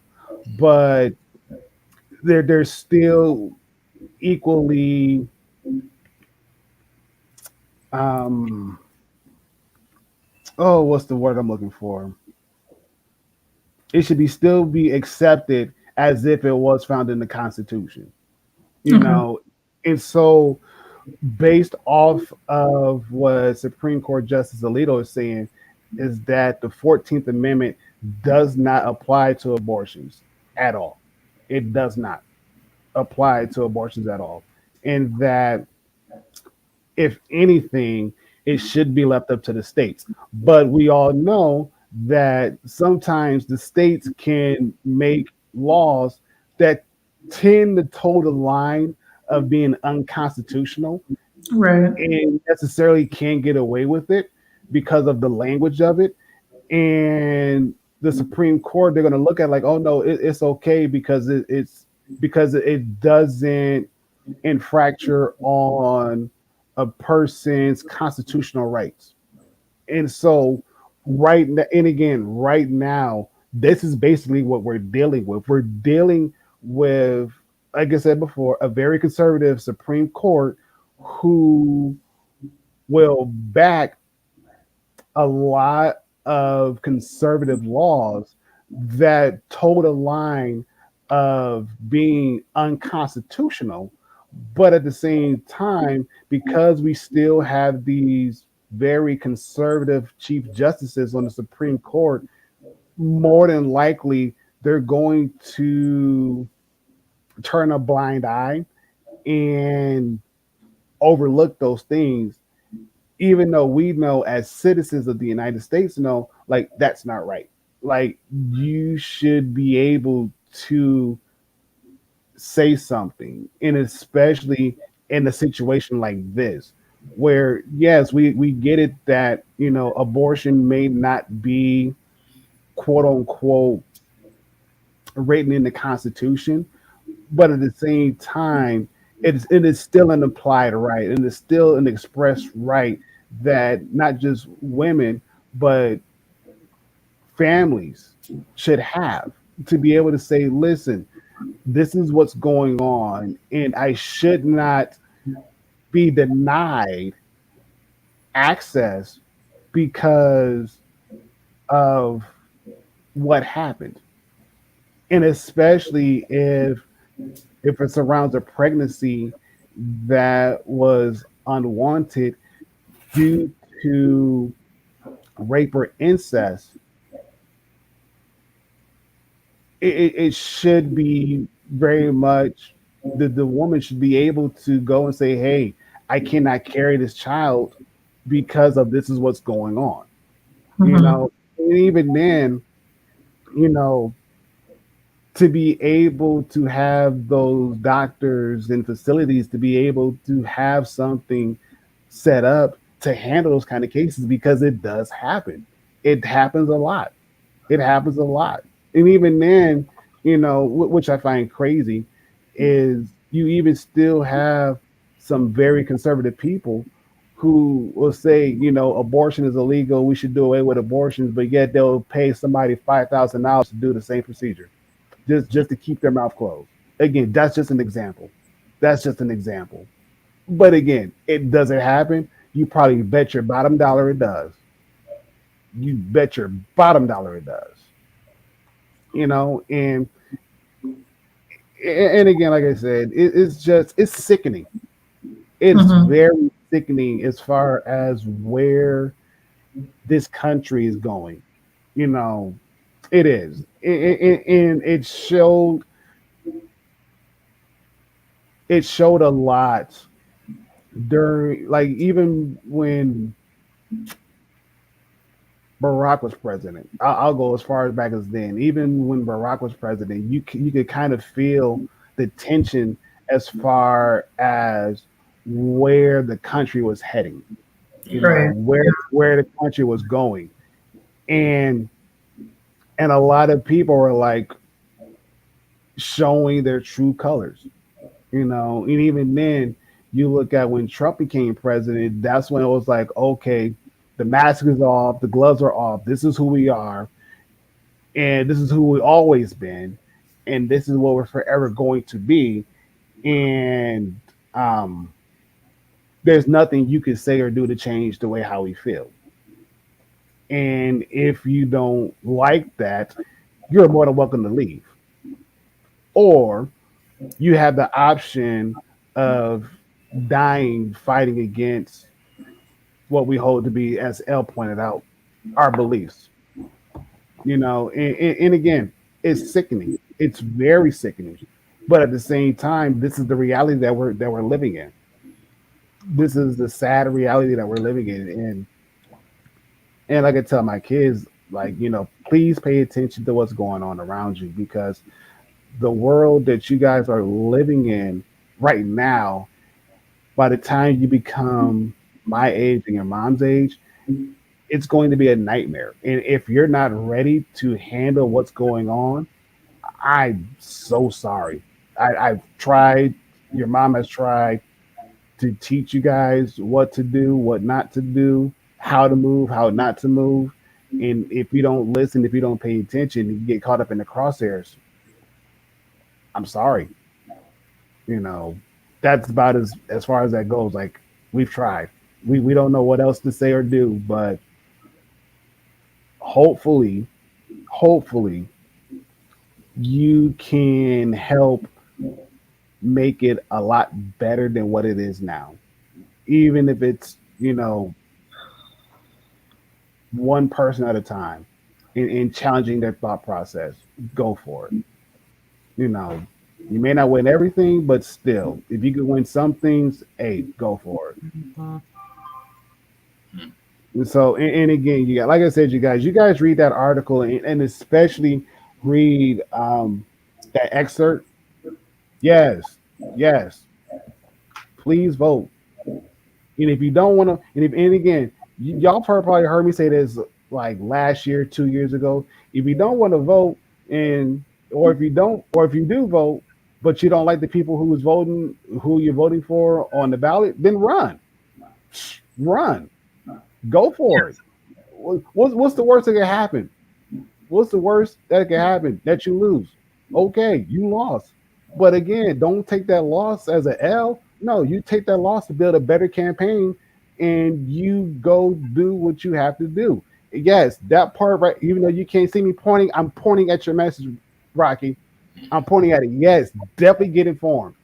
but they're still equally um what's the word I'm looking for? It should be still be accepted as if it was found in the Constitution. You Okay. know, and so based off of what Supreme Court Justice Alito is saying is that the 14th Amendment does not apply to abortions at all. It does not apply to abortions at all. And that if anything, it should be left up to the states. But we all know that sometimes the states can make laws that tend to toe the line of being unconstitutional Right. and necessarily can't get away with it because of the language of it. And the Supreme Court, they're going to look at like, oh no, it's okay because it's because it doesn't infracture on a person's constitutional rights. And so, and again, right now, this is basically what we're dealing with. We're dealing with, like I said before, a very conservative Supreme Court who will back a lot of conservative laws that toe the line of being unconstitutional. But at the same time, because we still have these very conservative chief justices on the Supreme Court, more than likely they're going to turn a blind eye and overlook those things, even though we know as citizens of the United States know, like that's not right. Like you should be able to say something, and especially in a situation like this, where yes, we get it that abortion may not be quote unquote written in the Constitution, but at the same time, it is still an applied right, and it's still an expressed right that not just women but families should have to be able to say, listen, this is what's going on, and I should not be denied access because of what happened. And especially if it surrounds a pregnancy that was unwanted due to rape or incest, it should be very much the woman should be able to go and say, hey, I cannot carry this child because of this is what's going on. You Mhm. know, and even then, you know, to be able to have those doctors and facilities to be able to have something set up to handle those kind of cases, because it does happen. It happens a lot. It happens a lot. And even then, which I find crazy, is you even still have some very conservative people who will say, abortion is illegal, we should do away with abortions, but yet they'll pay somebody $5,000 to do the same procedure, just to keep their mouth closed. Again, that's just an example. That's just an example. But again, it doesn't happen. You probably bet your bottom dollar it does. You bet your bottom dollar it does. And again, like I said, it's sickening. It's very sickening as far as where this country is going. It is, and it showed a lot during, like, even when Barack was president. I'll go as far as back as then. Even when Barack was president, you could kind of feel the tension as far as where the country was heading. Right. Where the country was going, and a lot of people were like showing their true colors. And even then, you look at when Trump became president, that's when it was like, okay, the mask is off, the gloves are off. This is who we are, and this is who we always been, and this is what we're forever going to be. And there's nothing you can say or do to change the way how we feel. And if you don't like that, you're more than welcome to leave. Or you have the option of dying fighting against what we hold to be, as Elle pointed out, our beliefs. And again, it's sickening. It's very sickening. But at the same time, this is the reality that we're living in. This is the sad reality that we're living in. And like I tell my kids, like, please pay attention to what's going on around you, because the world that you guys are living in right now, by the time you become my age and your mom's age, it's going to be a nightmare. And if you're not ready to handle what's going on, I'm so sorry. I've tried, your mom has tried to teach you guys what to do, what not to do, how to move, how not to move. And if you don't listen, if you don't pay attention, you get caught up in the crosshairs. I'm sorry. That's about as far as that goes. Like, we've tried. We don't know what else to say or do, but hopefully you can help make it a lot better than what it is now. Even if it's, one person at a time, in challenging their thought process, go for it. You may not win everything, but still, if you can win some things, hey, go for it. And so, and again, like I said, you guys read that article, and especially read that excerpt. Yes, yes. Please vote. And if you don't want to, and again, y'all probably heard me say this like last year, 2 years ago. If you don't want to vote, or if you do vote, but you don't like the people who you're voting for on the ballot, then run. Go for it. What's the worst that can happen? What's the worst that can happen? That you lose. Okay, you lost. But again, don't take that loss as an L. No, you take that loss to build a better campaign, and you go do what you have to do. Yes, that part, right? Even though you can't see me pointing, I'm pointing at your message, Rocky. I'm pointing at it. Yes, definitely get informed.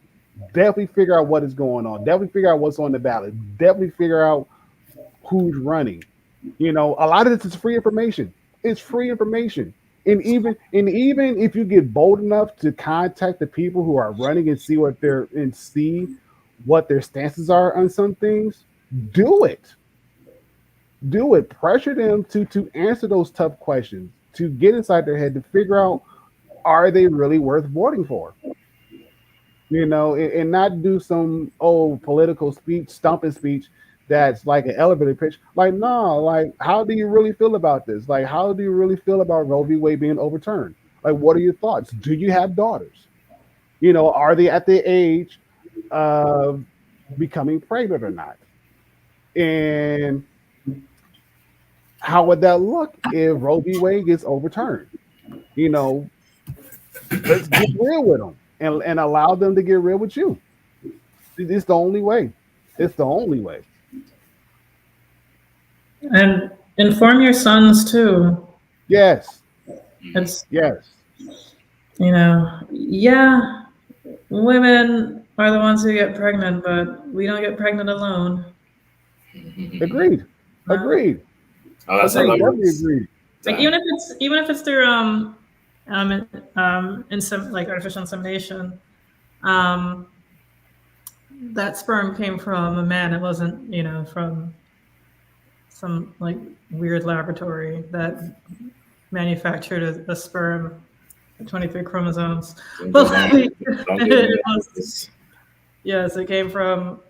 Definitely figure out what is going on. Definitely figure out what's on the ballot. Definitely figure out who's running. A lot of this is free information. It's free information. And even if you get bold enough to contact the people who are running and see what their stances are on some things, do it. Do it. Pressure them to answer those tough questions, to get inside their head, to figure out, are they really worth voting for? And not do some old political speech, stumping speech that's like an elevator pitch. Like, no, like, how do you really feel about this? Like, how do you really feel about Roe v. Wade being overturned? Like, what are your thoughts? Do you have daughters? Are they at the age of becoming pregnant or not? And how would that look if Roe v. Wade gets overturned? You know, let's get real with them and allow them to get real with you. It's the only way. It's the only way. And inform your sons too. Yes. It's, Yes. yeah, women are the ones who get pregnant, but we don't get pregnant alone. Agreed. Agreed. Oh, that's I how that definitely works. agree. Like even if it's through in some like artificial insemination, that sperm came from a man. It wasn't from some like weird laboratory that manufactured a sperm, 23 chromosomes. But like, yes, it came from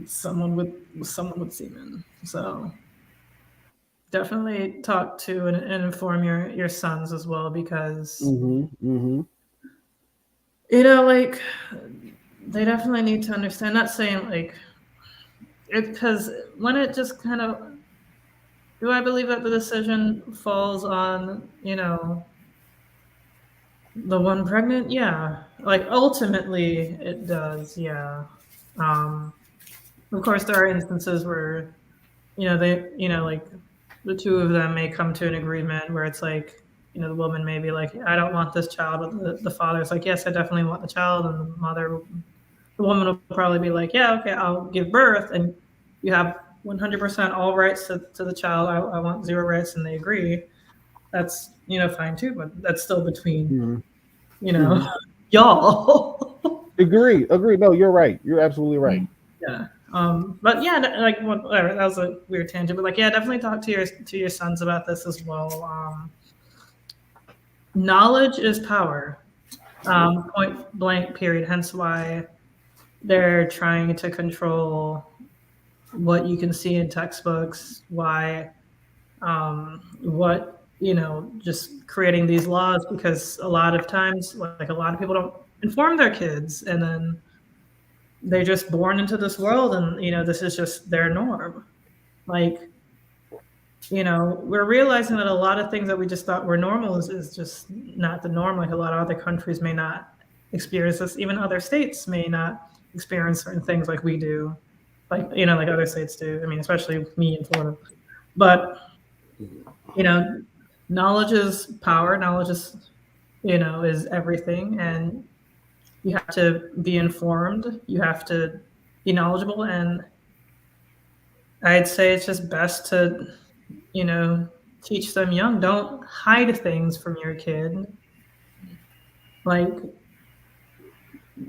someone with semen. So definitely talk to and inform your sons as well, because like they definitely need to understand. Not saying like it, because when it just kind of, do I believe that the decision falls on the one pregnant? Yeah, like ultimately it does. Yeah. Of course, there are instances where they like the two of them may come to an agreement where it's like the woman may be like, I don't want this child, but the father's like, yes, I definitely want the child, and the woman will probably be like, yeah, okay, I'll give birth, and you have 100% all rights to the child. I want zero rights, and they agree. That's fine too, but that's still between y'all. Agree. No, you're right. You're absolutely right. Yeah. But yeah, like whatever. That was a weird tangent, but like, yeah, definitely talk to your sons about this as well. Knowledge is power. Point blank. Period. Hence why they're trying to control what you can see in textbooks. Why, what just creating these laws, because a lot of times, like a lot of people don't inform their kids, and then they're just born into this world, and this is just their norm. Like we're realizing that a lot of things that we just thought were normal is just not the norm. Like a lot of other countries may not experience this. Even other states may not experience certain things like we do, like like other states do. I mean, especially me in Florida. But knowledge is power. Knowledge is everything, and you have to be informed. You have to be knowledgeable, and I'd say it's just best to teach them young. Don't hide things from your kid. Like,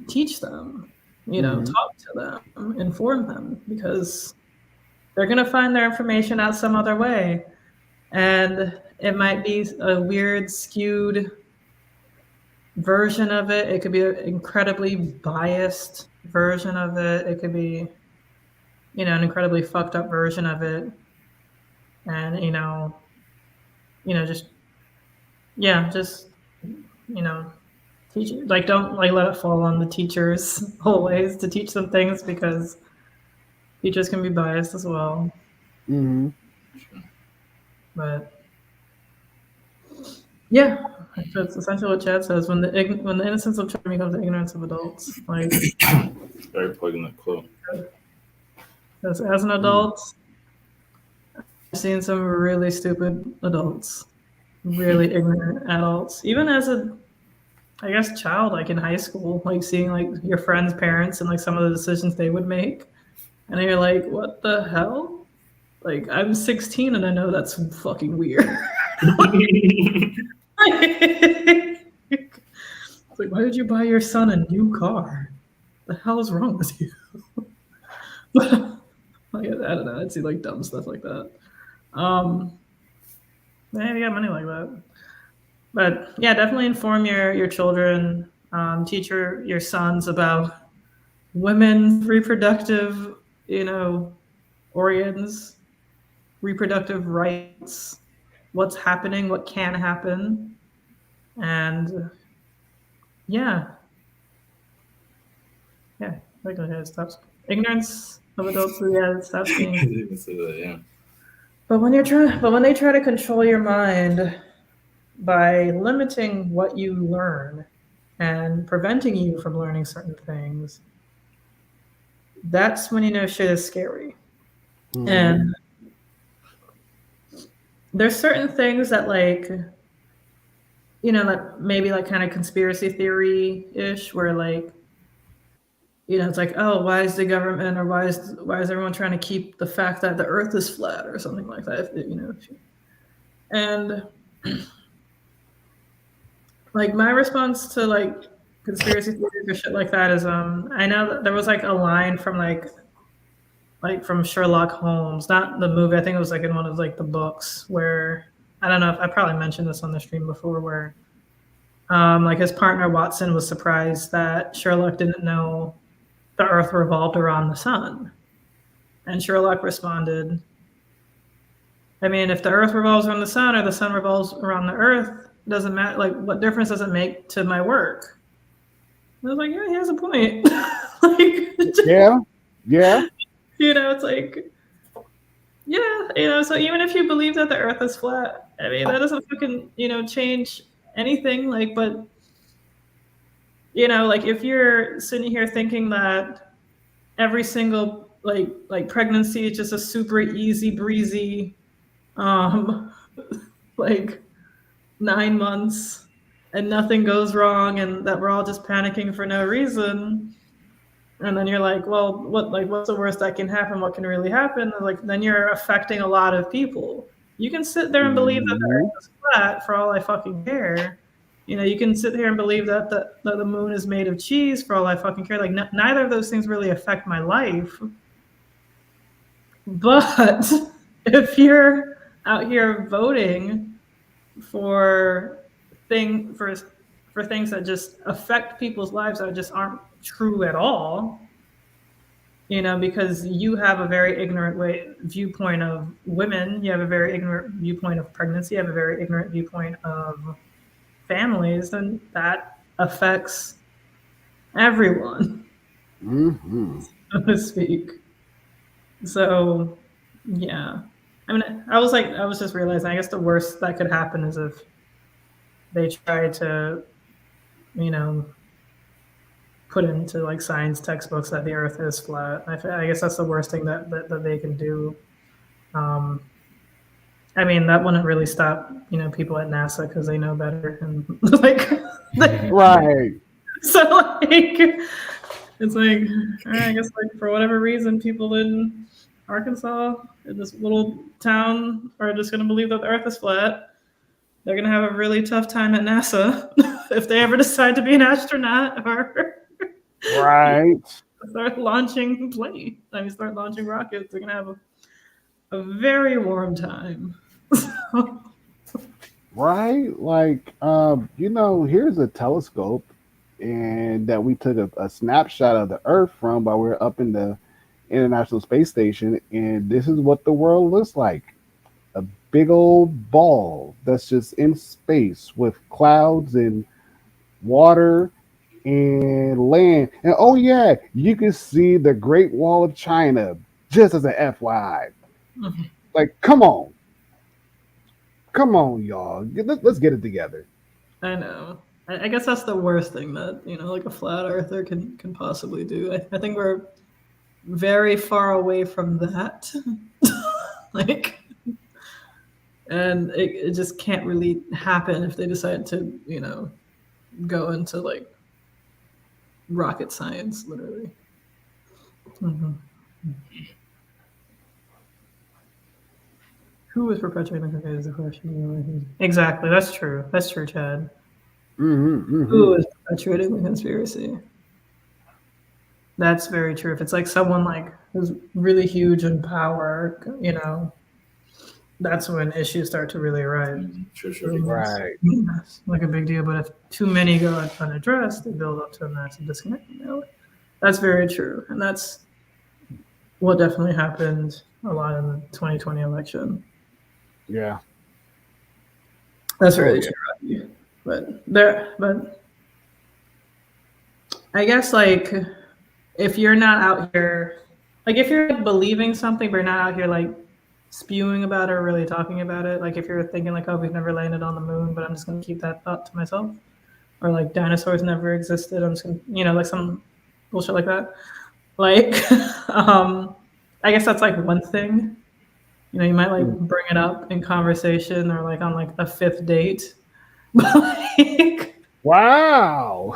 teach them, talk to them, inform them, because they're going to find their information out some other way. And it might be a weird, skewed version of it. It could be an incredibly biased version of it. It could be, an incredibly fucked up version of it. And, just teach, like, don't like let it fall on the teachers always to teach them things, because teachers can be biased as well. But yeah, that's essentially what Chad says. When the innocence of children becomes the ignorance of adults. Like, very poignant quote. As an adult, I've seen some really stupid adults, really ignorant adults. Even as a, I guess, child, like in high school, like seeing like your friends' parents and like some of the decisions they would make, and you're like, what the hell? Like, I'm 16 and I know that's fucking weird. It's like, why did you buy your son a new car? The hell is wrong with you? I don't know. I'd see like dumb stuff like that. Man, you got money like that. But yeah, definitely inform your children, teach your sons about women's reproductive, organs, reproductive rights, what's happening, what can happen, and yeah, yeah, like it stops ignorance of adults. Yeah, it stops being. Yeah. But when they try to control your mind by limiting what you learn and preventing you from learning certain things, that's when you know shit is scary. Mhm. And there's certain things that like maybe like kind of conspiracy theory ish, where like it's like, oh, why is the government or why is everyone trying to keep the fact that the Earth is flat or something like that? And like my response to like conspiracy theories or shit like that is I know that there was like a line from like from Sherlock Holmes, not the movie. I think it was like in one of like the books where I don't know if I probably mentioned this on the stream before, where like his partner Watson was surprised that Sherlock didn't know the Earth revolved around the sun, and Sherlock responded, "I mean, if the Earth revolves around the sun or the sun revolves around the Earth, it doesn't matter. Like, what difference does it make to my work?" I was like, "Yeah, he has a point." Like, Yeah, yeah. it's like, yeah, so even if you believe that the Earth is flat, I mean, that doesn't fucking, change anything. Like, but, like if you're sitting here thinking that every single, like pregnancy is just a super easy breezy, um, like 9 months and nothing goes wrong and that we're all just panicking for no reason. And then you're like, well, what's the worst that can happen? What can really happen? Like, then you're affecting a lot of people. You can sit there and believe that the Mhm. Earth is flat for all I fucking care. You can sit here and believe that the moon is made of cheese for all I fucking care. Like, neither of those things really affect my life. But if you're out here voting for for things that just affect people's lives that just aren't true at all, because you have a very ignorant viewpoint of women, you have a very ignorant viewpoint of pregnancy, you have a very ignorant viewpoint of families, and that affects everyone, Mhm. so to speak. So, yeah. I mean, I was just realizing, I guess the worst that could happen is if they try to, you know, put into like science textbooks that the Earth is flat. I guess that's the worst thing that they can do. Um, I mean, that wouldn't really stop people at NASA because they know better and like Right. so like it's like all right, I guess like for whatever reason people in Arkansas in this little town are just gonna believe that the Earth is flat. They're gonna have a really tough time at NASA if they ever decide to be an astronaut or Right. start launching planes. I mean, start launching rockets. They're gonna have a very warm time. Right. Like, here's a telescope, and that we took a snapshot of the Earth from while we were up in the International Space Station, and this is what the world looks like: a big old ball that's just in space with clouds and water and land. And oh yeah, you can see the Great Wall of China, just as an FYI. Like, come on, y'all. Let's get it together. I know. I guess that's the worst thing that like a flat earther can possibly do. I think we're very far away from that. Like, and it just can't really happen if they decide to go into like rocket science, literally. Mm-hmm. Who is perpetuating the is the question? Exactly. That's true. That's true, Chad. Mm-hmm, Who mm-hmm. is perpetuating the conspiracy? That's very true. If it's like someone like who's really huge in power, that's when issues start to really arise. Sure. Right. It's like a big deal, but if too many go unaddressed, they build up to a massive disconnect. That's very true, and that's what definitely happened a lot in the 2020 election. Yeah. That's Oh, really yeah. true. But I guess like if you're not out here, like if you're like, believing something, but you're not out here like spewing about it or really talking about it, like if you're thinking like, oh, we've never landed on the moon, but I'm just gonna keep that thought to myself, or like dinosaurs never existed, I'm just gonna, like some bullshit like that. Like, I guess that's like one thing. You might like bring it up in conversation or like on like a fifth date. But like, Wow.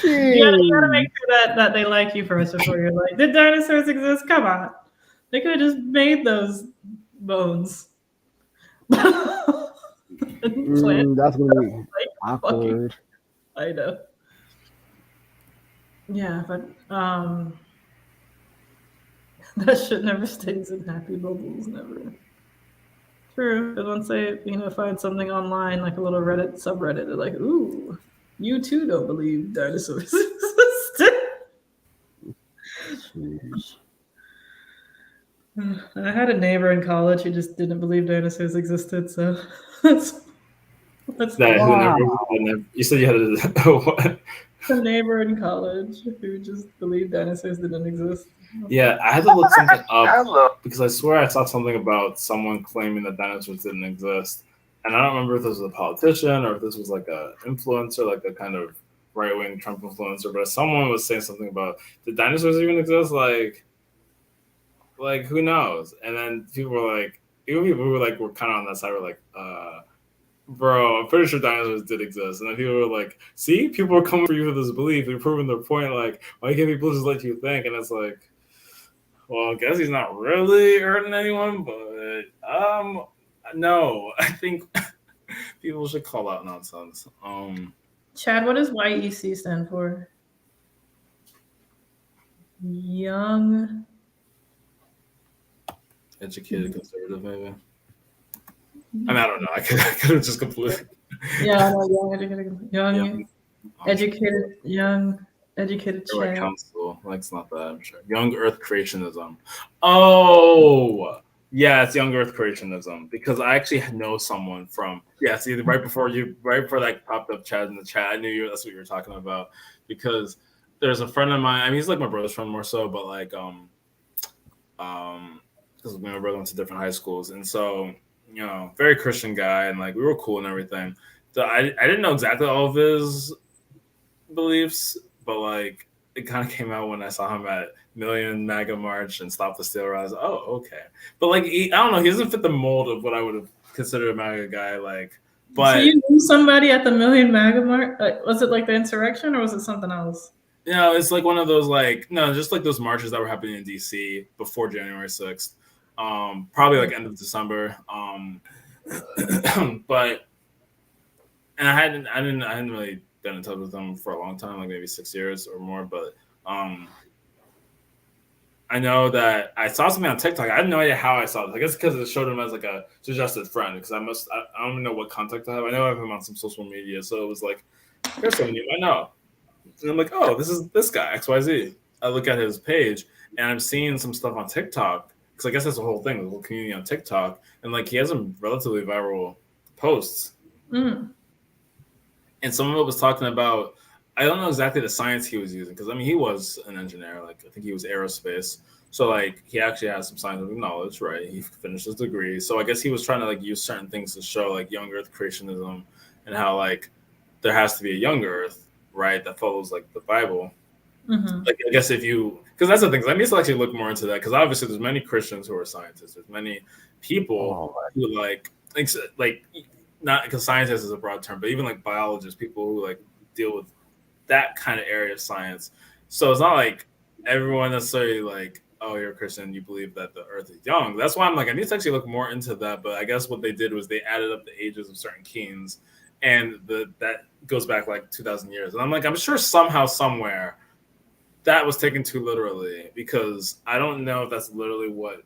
you gotta make Jeez. sure that they like you first before you're like, did dinosaurs exist? Come on. They could have just made those bones. Plant That's gonna be like fucking awkward. I know. Yeah, but that shit never stays in happy bubbles, never. True, because once they, find something online, like a little Reddit subreddit, they're like, ooh, you too don't believe dinosaurs exist. Jeez. I had a neighbor in college who just didn't believe dinosaurs existed, so that's That who Wow. never. You said you had a what? a neighbor in college who just believed dinosaurs didn't exist. Yeah, I had to look something up because I swear I saw something about someone claiming that dinosaurs didn't exist, and I don't remember if this was a politician or if this was like a influencer, like a kind of right wing Trump influencer. But someone was saying something about did dinosaurs even exist? Like who knows? And then people were like, even people who were kind of on that side were like, bro, I'm pretty sure dinosaurs did exist. And then people were like, see, people are coming for you with this belief. They're proving their point. Like, why can't people just let you think? And it's like, well, I guess he's not really hurting anyone, but no, I think people should call out nonsense. Chad, what does YEC stand for? Young. Educated conservative, maybe. I mean, I don't know. I could have just completely. Yeah, young educated Right Chad. council. Like it's not that. I'm sure. Young Earth creationism. Oh, yeah, it's Young Earth creationism because I actually know someone from. Yeah, see, right before that popped up, Chad in the chat, I knew that's what you were talking about because there's a friend of mine. I mean, he's like my brother's friend more so, but like because my brother went to different high schools, and so very Christian guy, and like we were cool and everything. So I didn't know exactly all of his beliefs, but like it kind of came out when I saw him at Million MAGA March and Stop the Steal. I was oh okay, but like I don't know, he doesn't fit the mold of what I would have considered a MAGA guy. Like, but so you knew somebody at the Million MAGA March? Was it like the insurrection or was it something else? it's like one of those just like those marches that were happening in DC before January 6th. Probably like end of December. But and I hadn't really been in touch with them for a long time, like maybe 6 years or more. But I know that I saw something on TikTok. I had no idea how I saw it. I guess because it showed him as like a suggested friend. Because I don't even know what contact I have. I know I have him on some social media, so it was like, here's someone you might know. And I'm like, oh, this is this guy XYZ. I look at his page and I'm seeing some stuff on TikTok because I guess that's the whole thing, the whole community on TikTok, and like he has some relatively viral posts. Mm. And some of it was talking about, I don't know exactly the science he was using because I mean he was an engineer, like I think he was aerospace, so like he actually has some scientific knowledge, right? He finished his degree, so I guess he was trying to like use certain things to show like young Earth creationism and how like there has to be a young Earth, right, that follows like the Bible. Mm-hmm. Like I guess if you, because that's the thing, I need to actually look more into that because obviously there's many Christians who are scientists, there's many people who like not because scientist is a broad term, but even like biologists, people who like deal with that kind of area of science. So it's not like everyone necessarily like, oh, you're a Christian, you believe that the Earth is young. That's why I'm like, I need to actually look more into that. But I guess what they did was they added up the ages of certain kings, and that goes back like 2,000 years. And I'm like, I'm sure somehow, somewhere, that was taken too literally, because I don't know if that's literally what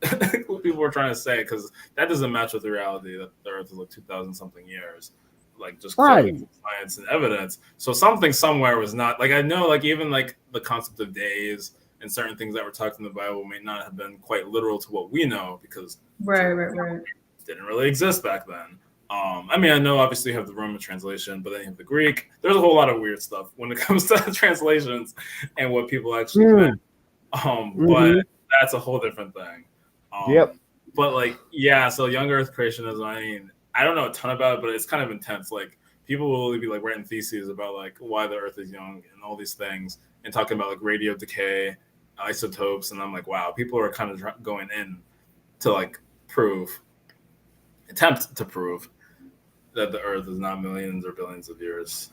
people were trying to say, because that doesn't match with the reality that the Earth is like 2,000 something years, like just Right. science and evidence. So something somewhere was not like, I know like even like the concept of days and certain things that were talked in the Bible may not have been quite literal to what we know, because Right. didn't really exist back then. I mean, I know obviously you have the Roman translation, but then you have the Greek. There's a whole lot of weird stuff when it comes to translations and what people actually meant. But that's a whole different thing. Yep. But like, yeah, so young Earth creationism, I mean, I don't know a ton about it, but it's kind of intense. Like, people will be like writing theses about like why the Earth is young and all these things, and talking about like radio decay, isotopes, and I'm like, wow, people are kind of going in to like attempt to prove that the Earth is not millions or billions of years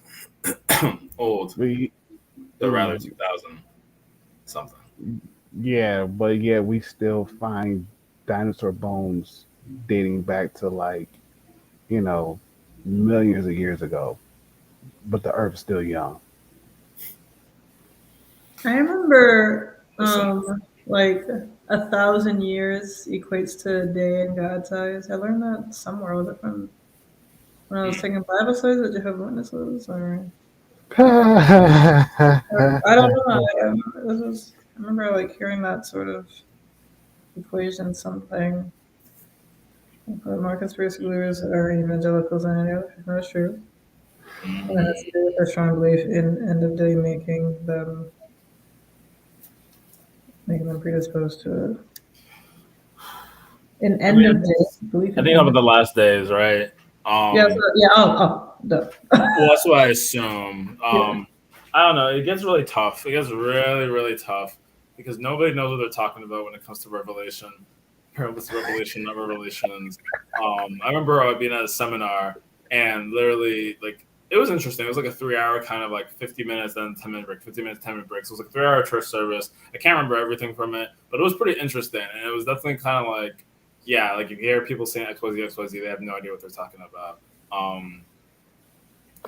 old, but rather 2,000 something. Yeah, but yeah, we still find dinosaur bones dating back to like, millions of years ago, but the Earth's still young. I remember, Listen. like 1,000 years equates to a day in God's eyes. I learned that somewhere. Was it from when I was taking Bible studies with Jehovah's Witnesses, or I don't know. I remember like hearing that sort of equation, something. More conspiracy believers are evangelicals, and I know that's true. And it has to do with their strong belief in end of day making them predisposed to it. An end of day belief. I think about the last days, right? Yeah. Duh. Well, that's what I assume. I don't know. It gets really tough. It gets really, really tough, because nobody knows what they're talking about when it comes to Revelation. What's Revelation, not Revelations. I remember being at a seminar, and literally, like, it was interesting. It was like a 3-hour kind of like 50 minutes, then 10-minute break, 50 minutes, 10-minute break. So it was like a 3-hour church service. I can't remember everything from it, but it was pretty interesting. And it was definitely kind of like, yeah, like if you hear people saying XYZ, XYZ, they have no idea what they're talking about.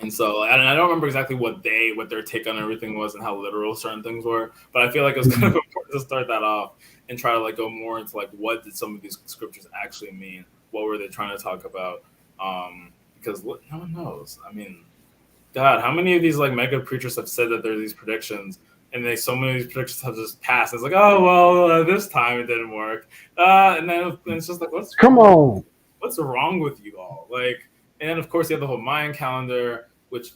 And so, and I don't remember exactly what their take on everything was and how literal certain things were, but I feel like it was kind of important to start that off and try to like go more into like, what did some of these scriptures actually mean? What were they trying to talk about? Because no one knows. I mean, God, how many of these like mega preachers have said that there are these predictions, and so many of these predictions have just passed? It's like, oh well, this time it didn't work, and then it's just like, what's wrong with you all? Like, and then of course you have the whole Mayan calendar, which,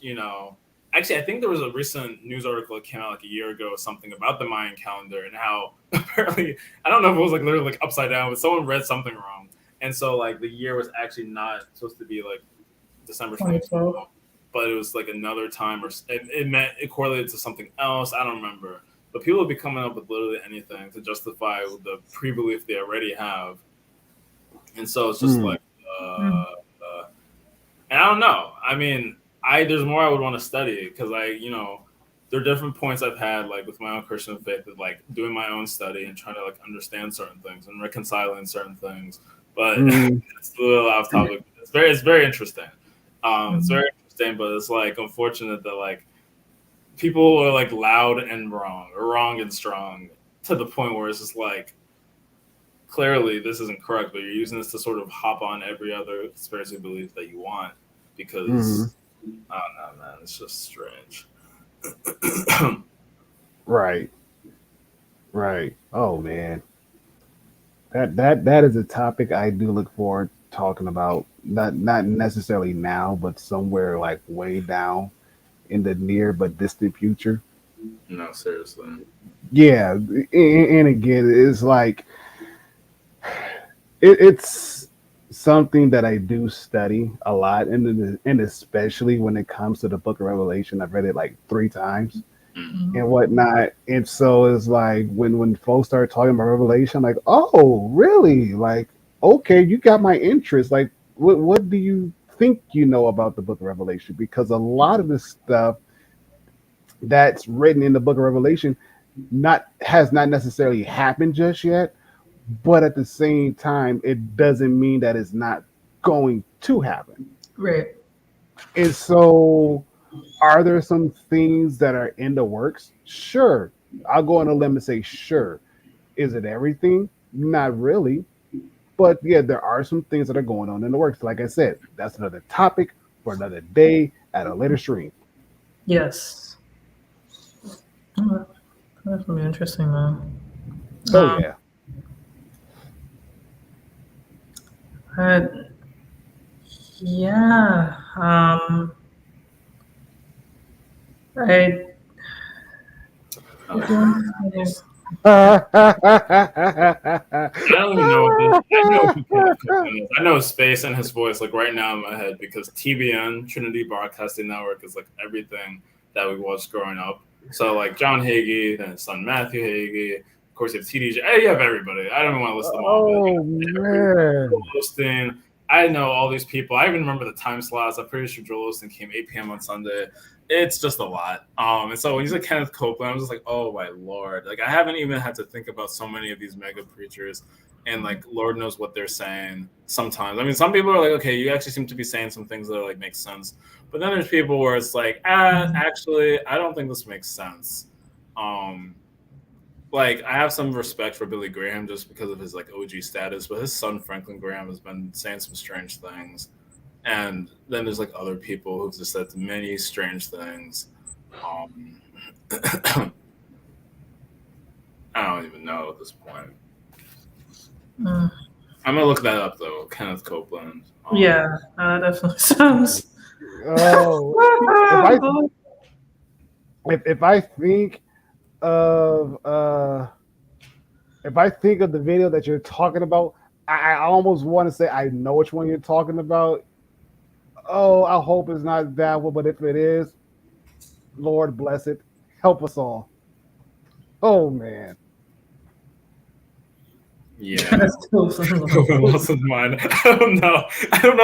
actually I think there was a recent news article that came out like a year ago or something about the Mayan calendar, and how apparently, I don't know if it was like literally like upside down, but someone read something wrong, and so like the year was actually not supposed to be like December 2012, but it was like another time, or it correlated to something else. I don't remember, but people would be coming up with literally anything to justify the pre-belief they already have, and so it's just like, and I don't know. I mean, there's more I would want to study, because there are different points I've had like with my own Christian faith, of like doing my own study and trying to like understand certain things and reconciling certain things. But it's a little off topic. It's very interesting. It's very interesting, but it's like unfortunate that like people are like loud and wrong, or wrong and strong, to the point where it's just like, clearly this isn't correct, but you're using this to sort of hop on every other conspiracy belief that you want, because I don't know, man, it's just strange. Right. Oh man, that is a topic I do look forward to talking about. Not necessarily now, but somewhere like way down in the near but distant future. No, seriously. Yeah, and again, it's like it's something that I do study a lot, and especially when it comes to the Book of Revelation, I've read it like 3 times and whatnot. And so it's like when folks start talking about Revelation, I'm like, oh, really? Like, okay, you got my interest. Like, what do you think you know about the Book of Revelation? Because a lot of the stuff that's written in the Book of Revelation has not necessarily happened just yet, but at the same time, it doesn't mean that it's not going to happen. Right. And so, are there some things that are in the works? Sure. I'll go on a limb and say, sure. Is it everything? Not really. But yeah, there are some things that are going on in the works. Like I said, that's another topic for another day at a later stream. Yes. That's gonna be interesting though. Oh yeah. But yeah. I I don't even know what this. I know who Kenneth Copeland is. I know his face and his voice like right now in my head because TBN Trinity Broadcasting Network is like everything that we watched growing up. So like John Hagee, then his son Matthew Hagee. Of course, you have TDJ. Hey, you have everybody. I don't even want to list them all. Oh man. Joel Osteen. I know all these people. I even remember the time slots. I'm pretty sure Joel Osteen came 8 p.m. on Sunday. It's just a lot. And so when you said Kenneth Copeland, I was just like, oh my Lord. Like I haven't even had to think about so many of these mega preachers and like Lord knows what they're saying sometimes. I mean, some people are like, okay, you actually seem to be saying some things that are like make sense. But then there's people where it's like, actually, I don't think this makes sense. Like I have some respect for Billy Graham just because of his like OG status, but his son Franklin Graham has been saying some strange things. And then there's like other people who've just said many strange things. I don't even know at this point. I'm gonna look that up though, Kenneth Copeland. Yeah, that definitely sounds. Oh, if I think of the video that you're talking about, I almost want to say I know which one you're talking about. Oh, I hope it's not that one, but if it is, Lord bless it. Help us all. Oh man. Yeah. What's in mine? I don't know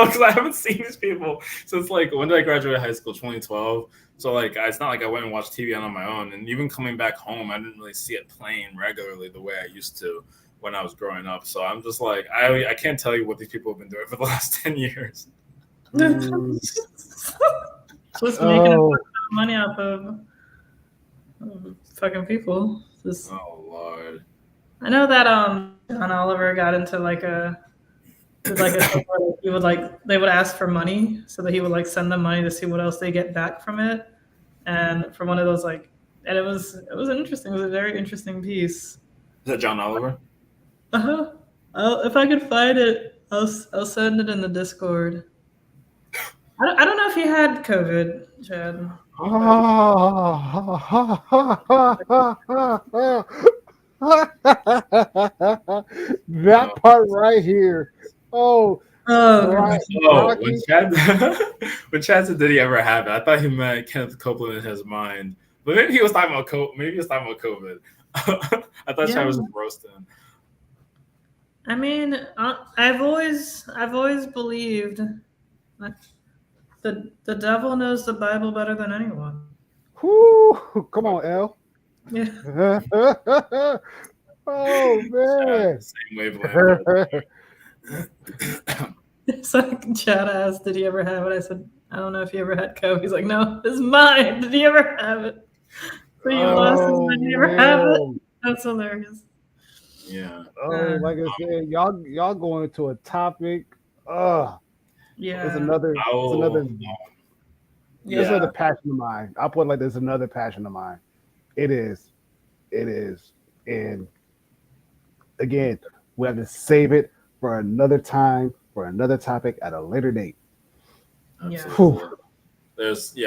because I haven't seen these people since like when did I graduate high school? 2012. So like it's not like I went and watched TV on my own, and even coming back home, I didn't really see it playing regularly the way I used to when I was growing up. So I'm just like I can't tell you what these people have been doing for the last 10 years. Just making money off of fucking people. Just, oh Lord. I know that John Oliver got into like a he would like they would ask for money so that he would like send them money to see what else they get back from it, and from one of those like, and it was interesting. It was a very interesting piece. Is that John Oliver? If I could find it, I'll send it in the Discord. I don't know if he had COVID, Chad. That part right here. Oh, when Chad said, "Did he ever have it?" I thought he meant Kenneth Copeland in his mind, but maybe he was talking about COVID. I thought Chad was just roasting. I mean, I've always believed that the devil knows the Bible better than anyone. Whoo, come on, L. Yeah. Oh man. Same wavelength. It's like Chad asked, "Did he ever have it?" I said, "I don't know if he ever had COVID." He's like, "No, it's mine. Did he ever have it?" So you lost his. Did he ever have it? That's hilarious. Yeah. Oh, like I said, y'all going into a topic. Yeah. It's another passion of mine. I'll put it like this: another passion of mine. It is. And again, we have to save it for another time, for another topic at a later date. Yeah. Seriously. There's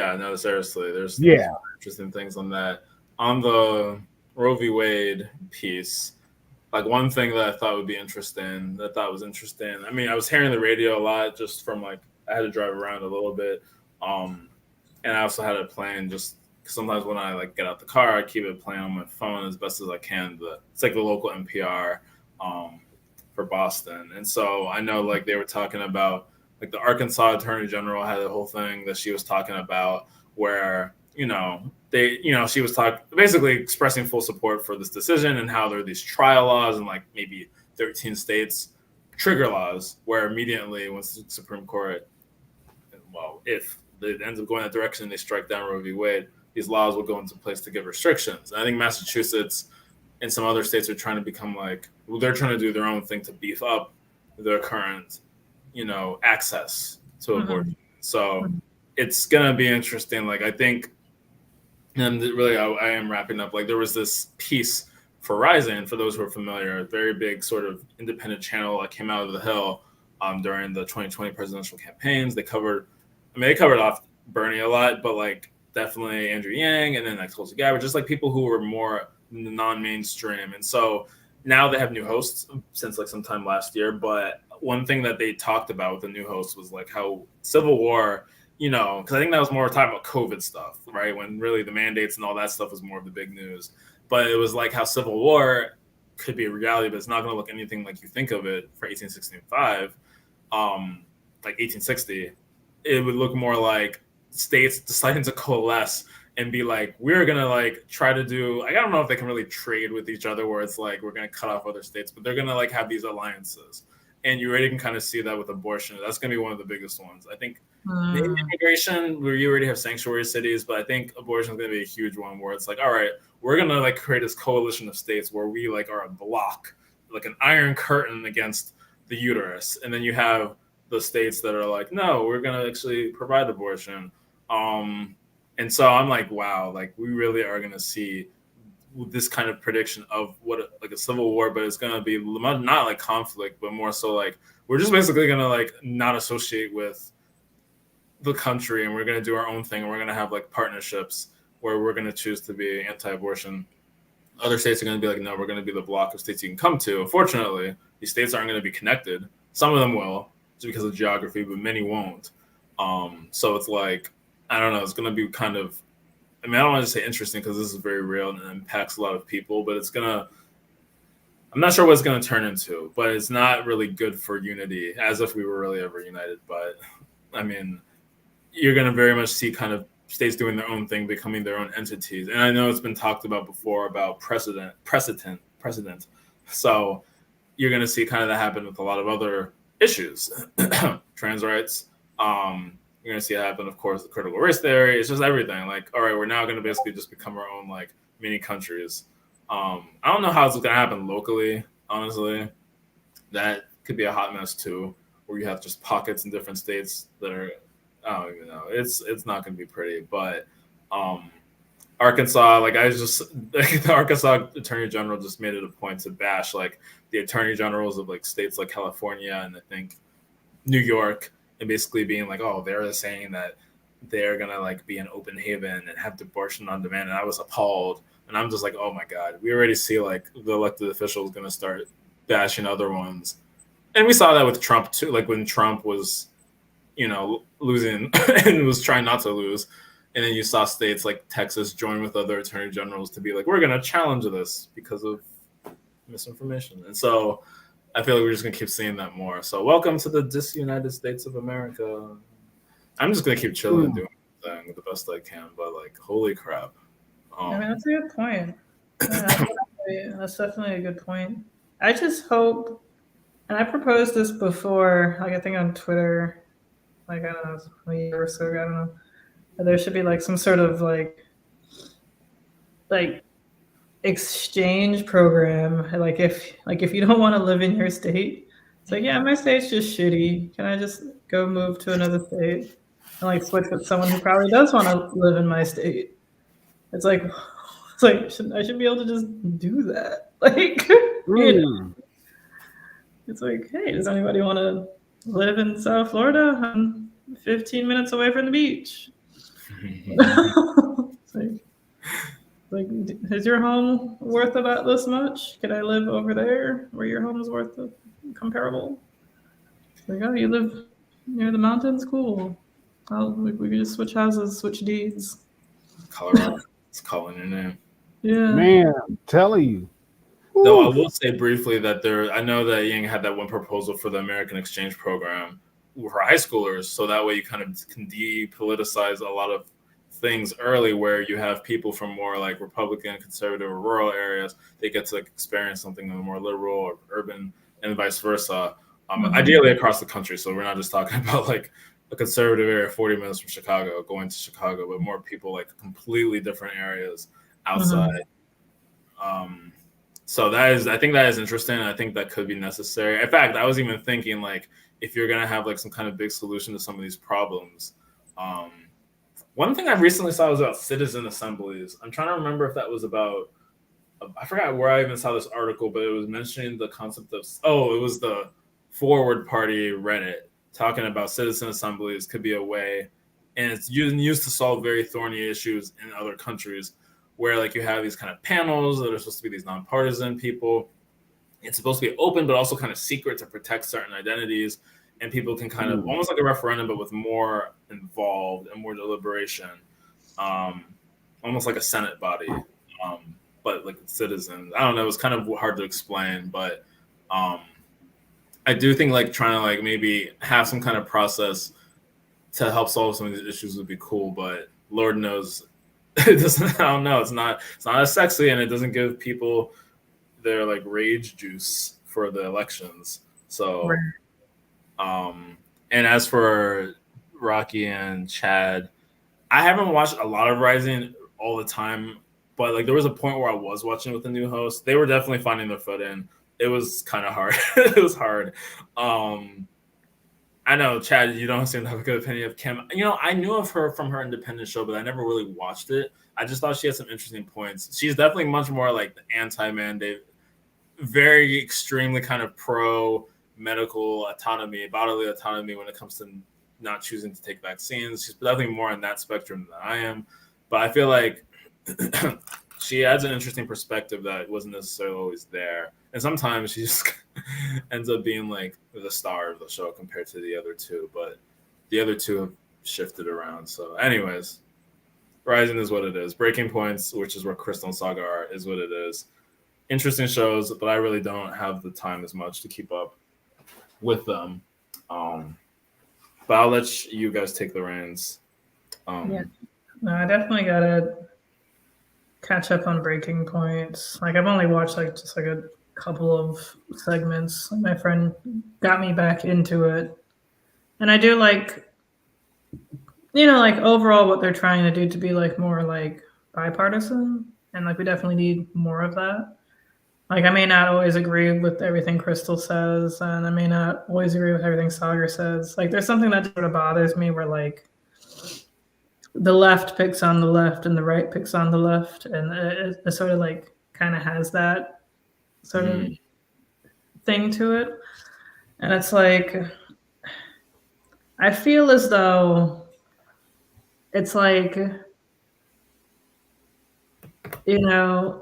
interesting things on that. On the Roe v. Wade piece, like one thing that I thought would be interesting, I mean, I was hearing the radio a lot just from like, I had to drive around a little bit. And I also had it playing just sometimes when I like get out the car, I keep it playing on my phone as best as I can. It's like the local NPR for Boston. And so I know like they were talking about like the Arkansas Attorney General had a whole thing that she was talking about where, she was basically expressing full support for this decision and how there are these trial laws and like maybe 13 states trigger laws where immediately once the Supreme Court, if it ends up going that direction, they strike down Roe v. Wade, these laws will go into place to give restrictions. And I think Massachusetts and some other states are trying to become like, well, they're trying to do their own thing to beef up their current, access to abortion. So it's going to be interesting. Like, I think, and really, I am wrapping up. Like, there was this piece for Rising, for those who are familiar, a very big sort of independent channel that came out of the Hill during the 2020 presidential campaigns. They covered off Bernie a lot, but like definitely Andrew Yang and then like Tulsi Gabbard, just like people who were more non-mainstream. And so now they have new hosts since like sometime last year. But one thing that they talked about with the new hosts was like how Civil War, because I think that was more talking about COVID stuff, right? When really the mandates and all that stuff was more of the big news. But it was like how Civil War could be a reality, but it's not going to look anything like you think of it for 1865, like 1860. It would look more like states deciding to coalesce and be like, we're going to like try to do, I don't know if they can really trade with each other where it's like, we're going to cut off other states, but they're going to like have these alliances. And you already can kind of see that with abortion. That's going to be one of the biggest ones. I think maybe immigration, where you already have sanctuary cities, but I think abortion is going to be a huge one where it's like, all right, we're going to like create this coalition of states where we like are a block, like an iron curtain against the uterus. And then you have the states that are like, no, we're going to actually provide abortion. And so I'm like, wow, like we really are going to see this kind of prediction of what like a civil war, but it's going to be not like conflict, but more so like we're just basically going to like not associate with the country, and we're going to do our own thing, and we're going to have like partnerships where we're going to choose to be anti-abortion. Other states are going to be like, no, we're going to be the block of states you can come to. Unfortunately, these states aren't going to be connected. Some of them will, just because of geography, but many won't. So it's like, I don't know, it's going to be kind of, I mean, I don't want to say interesting because this is very real and it impacts a lot of people, but it's going to, I'm not sure what it's going to turn into, but it's not really good for unity, as if we were really ever united. But I mean, you're going to very much see kind of states doing their own thing, becoming their own entities. And I know it's been talked about before about precedent. So you're going to see kind of that happen with a lot of other issues, trans rights. You're going to see it happen, of course, the critical race theory. It's just everything. Like, all right, we're now going to basically just become our own like mini countries. I don't know how it's going to happen locally, honestly. That could be a hot mess too, where you have just pockets in different states that are, I don't even know. It's not going to be pretty. But Arkansas, like the Arkansas Attorney General just made it a point to bash like the attorney generals of like states like California and I think New York, and basically being like, oh, they're saying that they're going to like be an open haven and have abortion on demand. And I was appalled. And I'm just like, oh my God, we already see like the elected officials going to start bashing other ones. And we saw that with Trump too. Like when Trump was, losing and was trying not to lose. And then you saw states like Texas join with other attorney generals to be like, we're going to challenge this because of misinformation. And so I feel like we're just going to keep seeing that more. So welcome to the disunited states of America. I'm just going to keep chilling and doing the best I can. But like, holy crap. I mean, that's a good point. Yeah, that's definitely a good point. I just hope, and I proposed this before, like I think on Twitter, like I don't know, a year or so ago, I don't know. There should be like some sort of like exchange program. Like if you don't want to live in your state, it's like, yeah, my state's just shitty. Can I just go move to another state and like switch with someone who probably does want to live in my state? It's like I should be able to just do that. Like, it's like, hey, does anybody want to live in South Florida? I'm 15 minutes away from the beach. It's like, is your home worth about this much? Could I live over there where your home is worth comparable? It's like, oh, you live near the mountains? Cool. We could just switch houses, switch deeds. Colorado, it's calling your name. Yeah. Man, I'm telling you. Though I will say briefly that I know that Yang had that one proposal for the American exchange program for high schoolers. So that way you kind of can depoliticize a lot of things early where you have people from more like Republican, conservative, or rural areas. They get to like experience something more liberal or urban and vice versa. Ideally across the country. So we're not just talking about like a conservative area 40 minutes from Chicago, going to Chicago, but more people like completely different areas outside. So I think that is interesting. I think that could be necessary. In fact, I was even thinking like if you're gonna have like some kind of big solution to some of these problems. One thing I recently saw was about citizen assemblies. I'm trying to remember if that was about. I forgot where I even saw this article, but it was mentioning the concept of. Oh, it was the Forward Party Reddit talking about citizen assemblies could be a way, and it's used to solve very thorny issues in other countries, where like you have these kind of panels that are supposed to be these nonpartisan people. It's supposed to be open, but also kind of secret to protect certain identities. And people can kind of almost like a referendum, but with more involved and more deliberation, almost like a Senate body, but like citizens. I don't know. It's kind of hard to explain, but I do think like trying to like maybe have some kind of process to help solve some of these issues would be cool. But Lord knows, it doesn't. I don't know. It's not as sexy, and it doesn't give people their like rage juice for the elections. So. Right. And as for Rocky and Chad, I haven't watched a lot of Rising all the time, but like there was a point where I was watching with the new host. They were definitely finding their foot in. It was kind of hard. It was hard. I know, Chad, you don't seem to have a good opinion of Kim. You know, I knew of her from her independent show, but I never really watched it. I just thought she had some interesting points. She's definitely much more like the anti-mandate, very extremely kind of pro medical autonomy, bodily autonomy when it comes to not choosing to take vaccines. She's definitely more on that spectrum than I am. But I feel like she adds an interesting perspective that wasn't necessarily always there. And sometimes she just ends up being like the star of the show compared to the other two. But the other two have shifted around. So anyways, Rising is what it is. Breaking Points, which is where Crystal and Saga are, is what it is. Interesting shows, but I really don't have the time as much to keep up with them. But I'll let you guys take the reins. Yeah. No, I definitely gotta catch up on Breaking Points. Like I've only watched like just like a couple of segments. Like, my friend got me back into it. And I do like, you know, like overall what they're trying to do to be like more like bipartisan. And like we definitely need more of that. Like I may not always agree with everything Crystal says, and I may not always agree with everything Sagar says. Like there's something that sort of bothers me where like the left picks on the left and the right picks on the left, and it sort of like kind of has that sort of thing to it. And it's like I feel as though it's like, you know,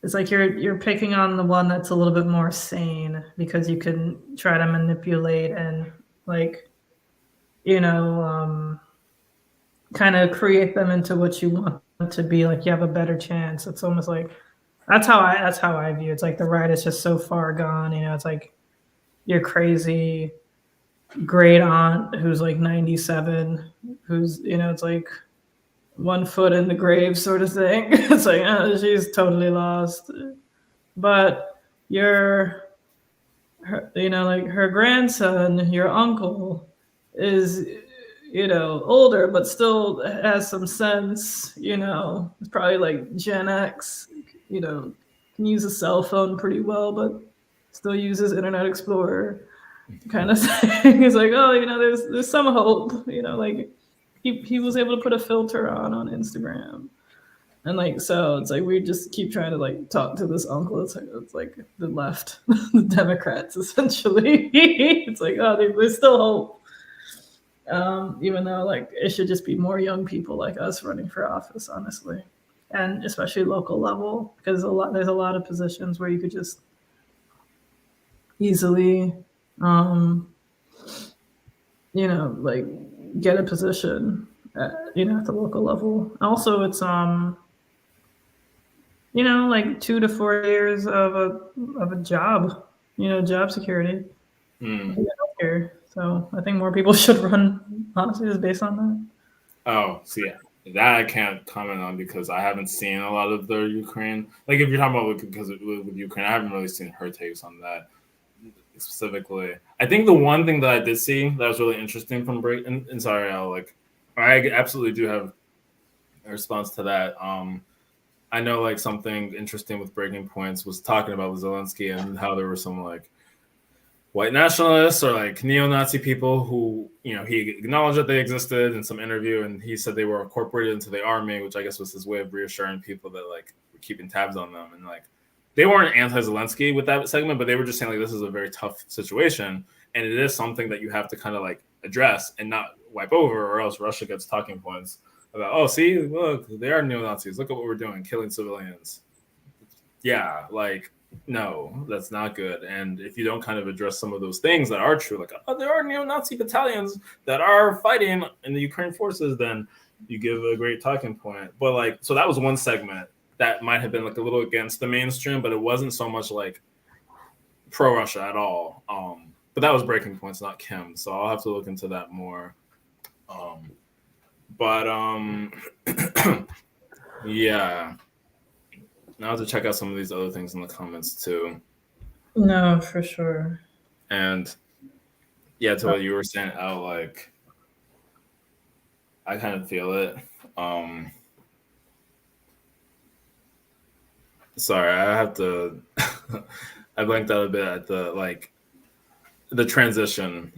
it's like you're picking on the one that's a little bit more sane because you can try to manipulate and like, you know, kind of create them into what you want them to be. Like you have a better chance. It's almost like that's how I view it. It's like the right is just so far gone. You know, it's like your crazy great aunt who's like 97, who's, you know, it's like 1 foot in the grave sort of thing. It's like, she's totally lost. But her, you know, like her grandson, your uncle, is, you know, older but still has some sense. You know, it's probably like Gen X. You know, can use a cell phone pretty well, but still uses Internet Explorer, kind of thing. It's like, oh, you know, there's some hope. You know, like he was able to put a filter on Instagram. And like, so it's like we just keep trying to like talk to this uncle. It's like the left, the Democrats essentially. It's like, oh, there's still hope, even though like it should just be more young people like us running for office, honestly, and especially local level, because there's a lot of positions where you could just easily, you know, like get a position, you know, at the local level. Also, it's you know, like 2 to 4 years of a job, you know, job security. Healthcare. So I think more people should run, honestly, just based on that. Oh, see, that I can't comment on because I haven't seen a lot of the Ukraine. Like if you're talking about because with Ukraine, I haven't really seen her takes on that. specifically. I think the one thing that I did see that was really interesting from break, and sorry, I absolutely do have a response to that. I know like something interesting with Breaking Points was talking about Zelensky and how there were some like white nationalists or like neo-Nazi people who, you know, he acknowledged that they existed in some interview, and he said they were incorporated into the army, which I guess was his way of reassuring people that like we're keeping tabs on them. And like they weren't anti-Zelensky with that segment, but they were just saying like this is a very tough situation, and it is something that you have to kind of like address and not wipe over, or else Russia gets talking points about, oh, see, look, they are neo-Nazis. Look at what we're doing, killing civilians. Yeah, like, no, that's not good. And if you don't kind of address some of those things that are true, like, oh, there are neo-Nazi battalions that are fighting in the Ukraine forces, then you give a great talking point. But like, so that was one segment that might have been like a little against the mainstream, but it wasn't so much like pro-Russia at all. But that was Breaking Points, not Kim. So I'll have to look into that more. Yeah. Now I have to check out some of these other things in the comments too. No, for sure. And yeah, to what you were saying out, like I kind of feel it. Sorry, I have to I blanked out a bit at the transition.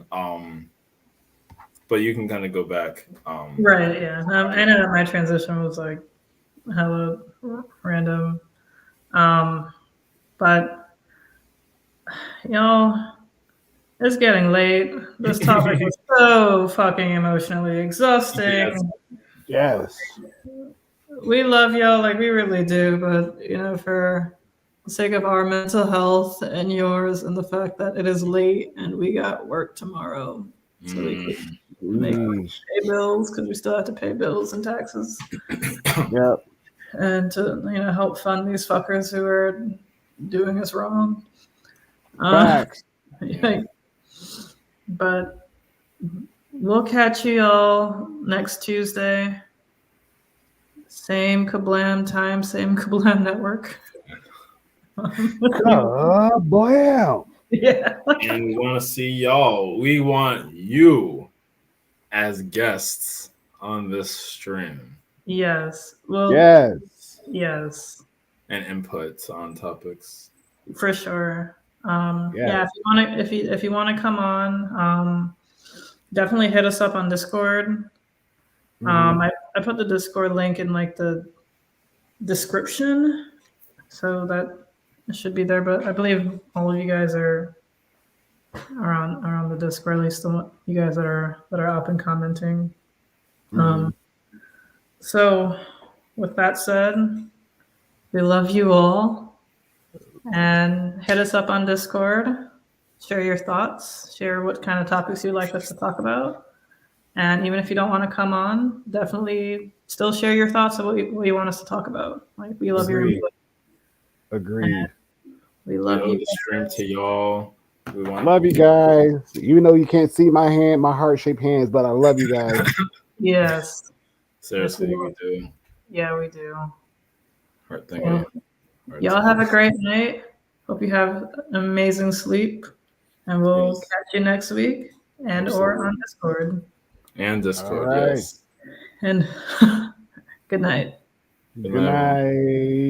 But you can kind of go back. Right, yeah. I know that my transition was like hella random. But you know, it's getting late. This topic was so fucking emotionally exhausting. Yes. We love y'all, like we really do, but you know, for the sake of our mental health and yours, and the fact that it is late and we got work tomorrow, so we can pay bills, because we still have to pay bills and taxes. Yep. And to, you know, help fund these fuckers who are doing us wrong. Facts. But we'll catch you all next Tuesday. Same Kablam time, same Kablam network. Boy. Yeah. And we want to see y'all. We want you as guests on this stream. Yes. Well. Yes. Yes. And input on topics. For sure. Yeah. If you want to come on, definitely hit us up on Discord. I put the Discord link in like the description, so that it should be there. But I believe all of you guys are on the Discord, at least you guys that are up and commenting. So with that said, we love you all, and hit us up on Discord. Share your thoughts. Share what kind of topics you'd like us to talk about. And even if you don't want to come on, definitely still share your thoughts of what you want us to talk about. Like, we love your input. Agreed. We love you. Stream to y'all. We love you guys. Even though you can't see my hand, my heart-shaped hands, but I love you guys. Yes. Seriously, we do. Yeah, we do. Heart thinking. Y'all have a great night. Hope you have amazing sleep. And we'll catch you next week or on Discord. And Discord, right. yes. And good night. Good night.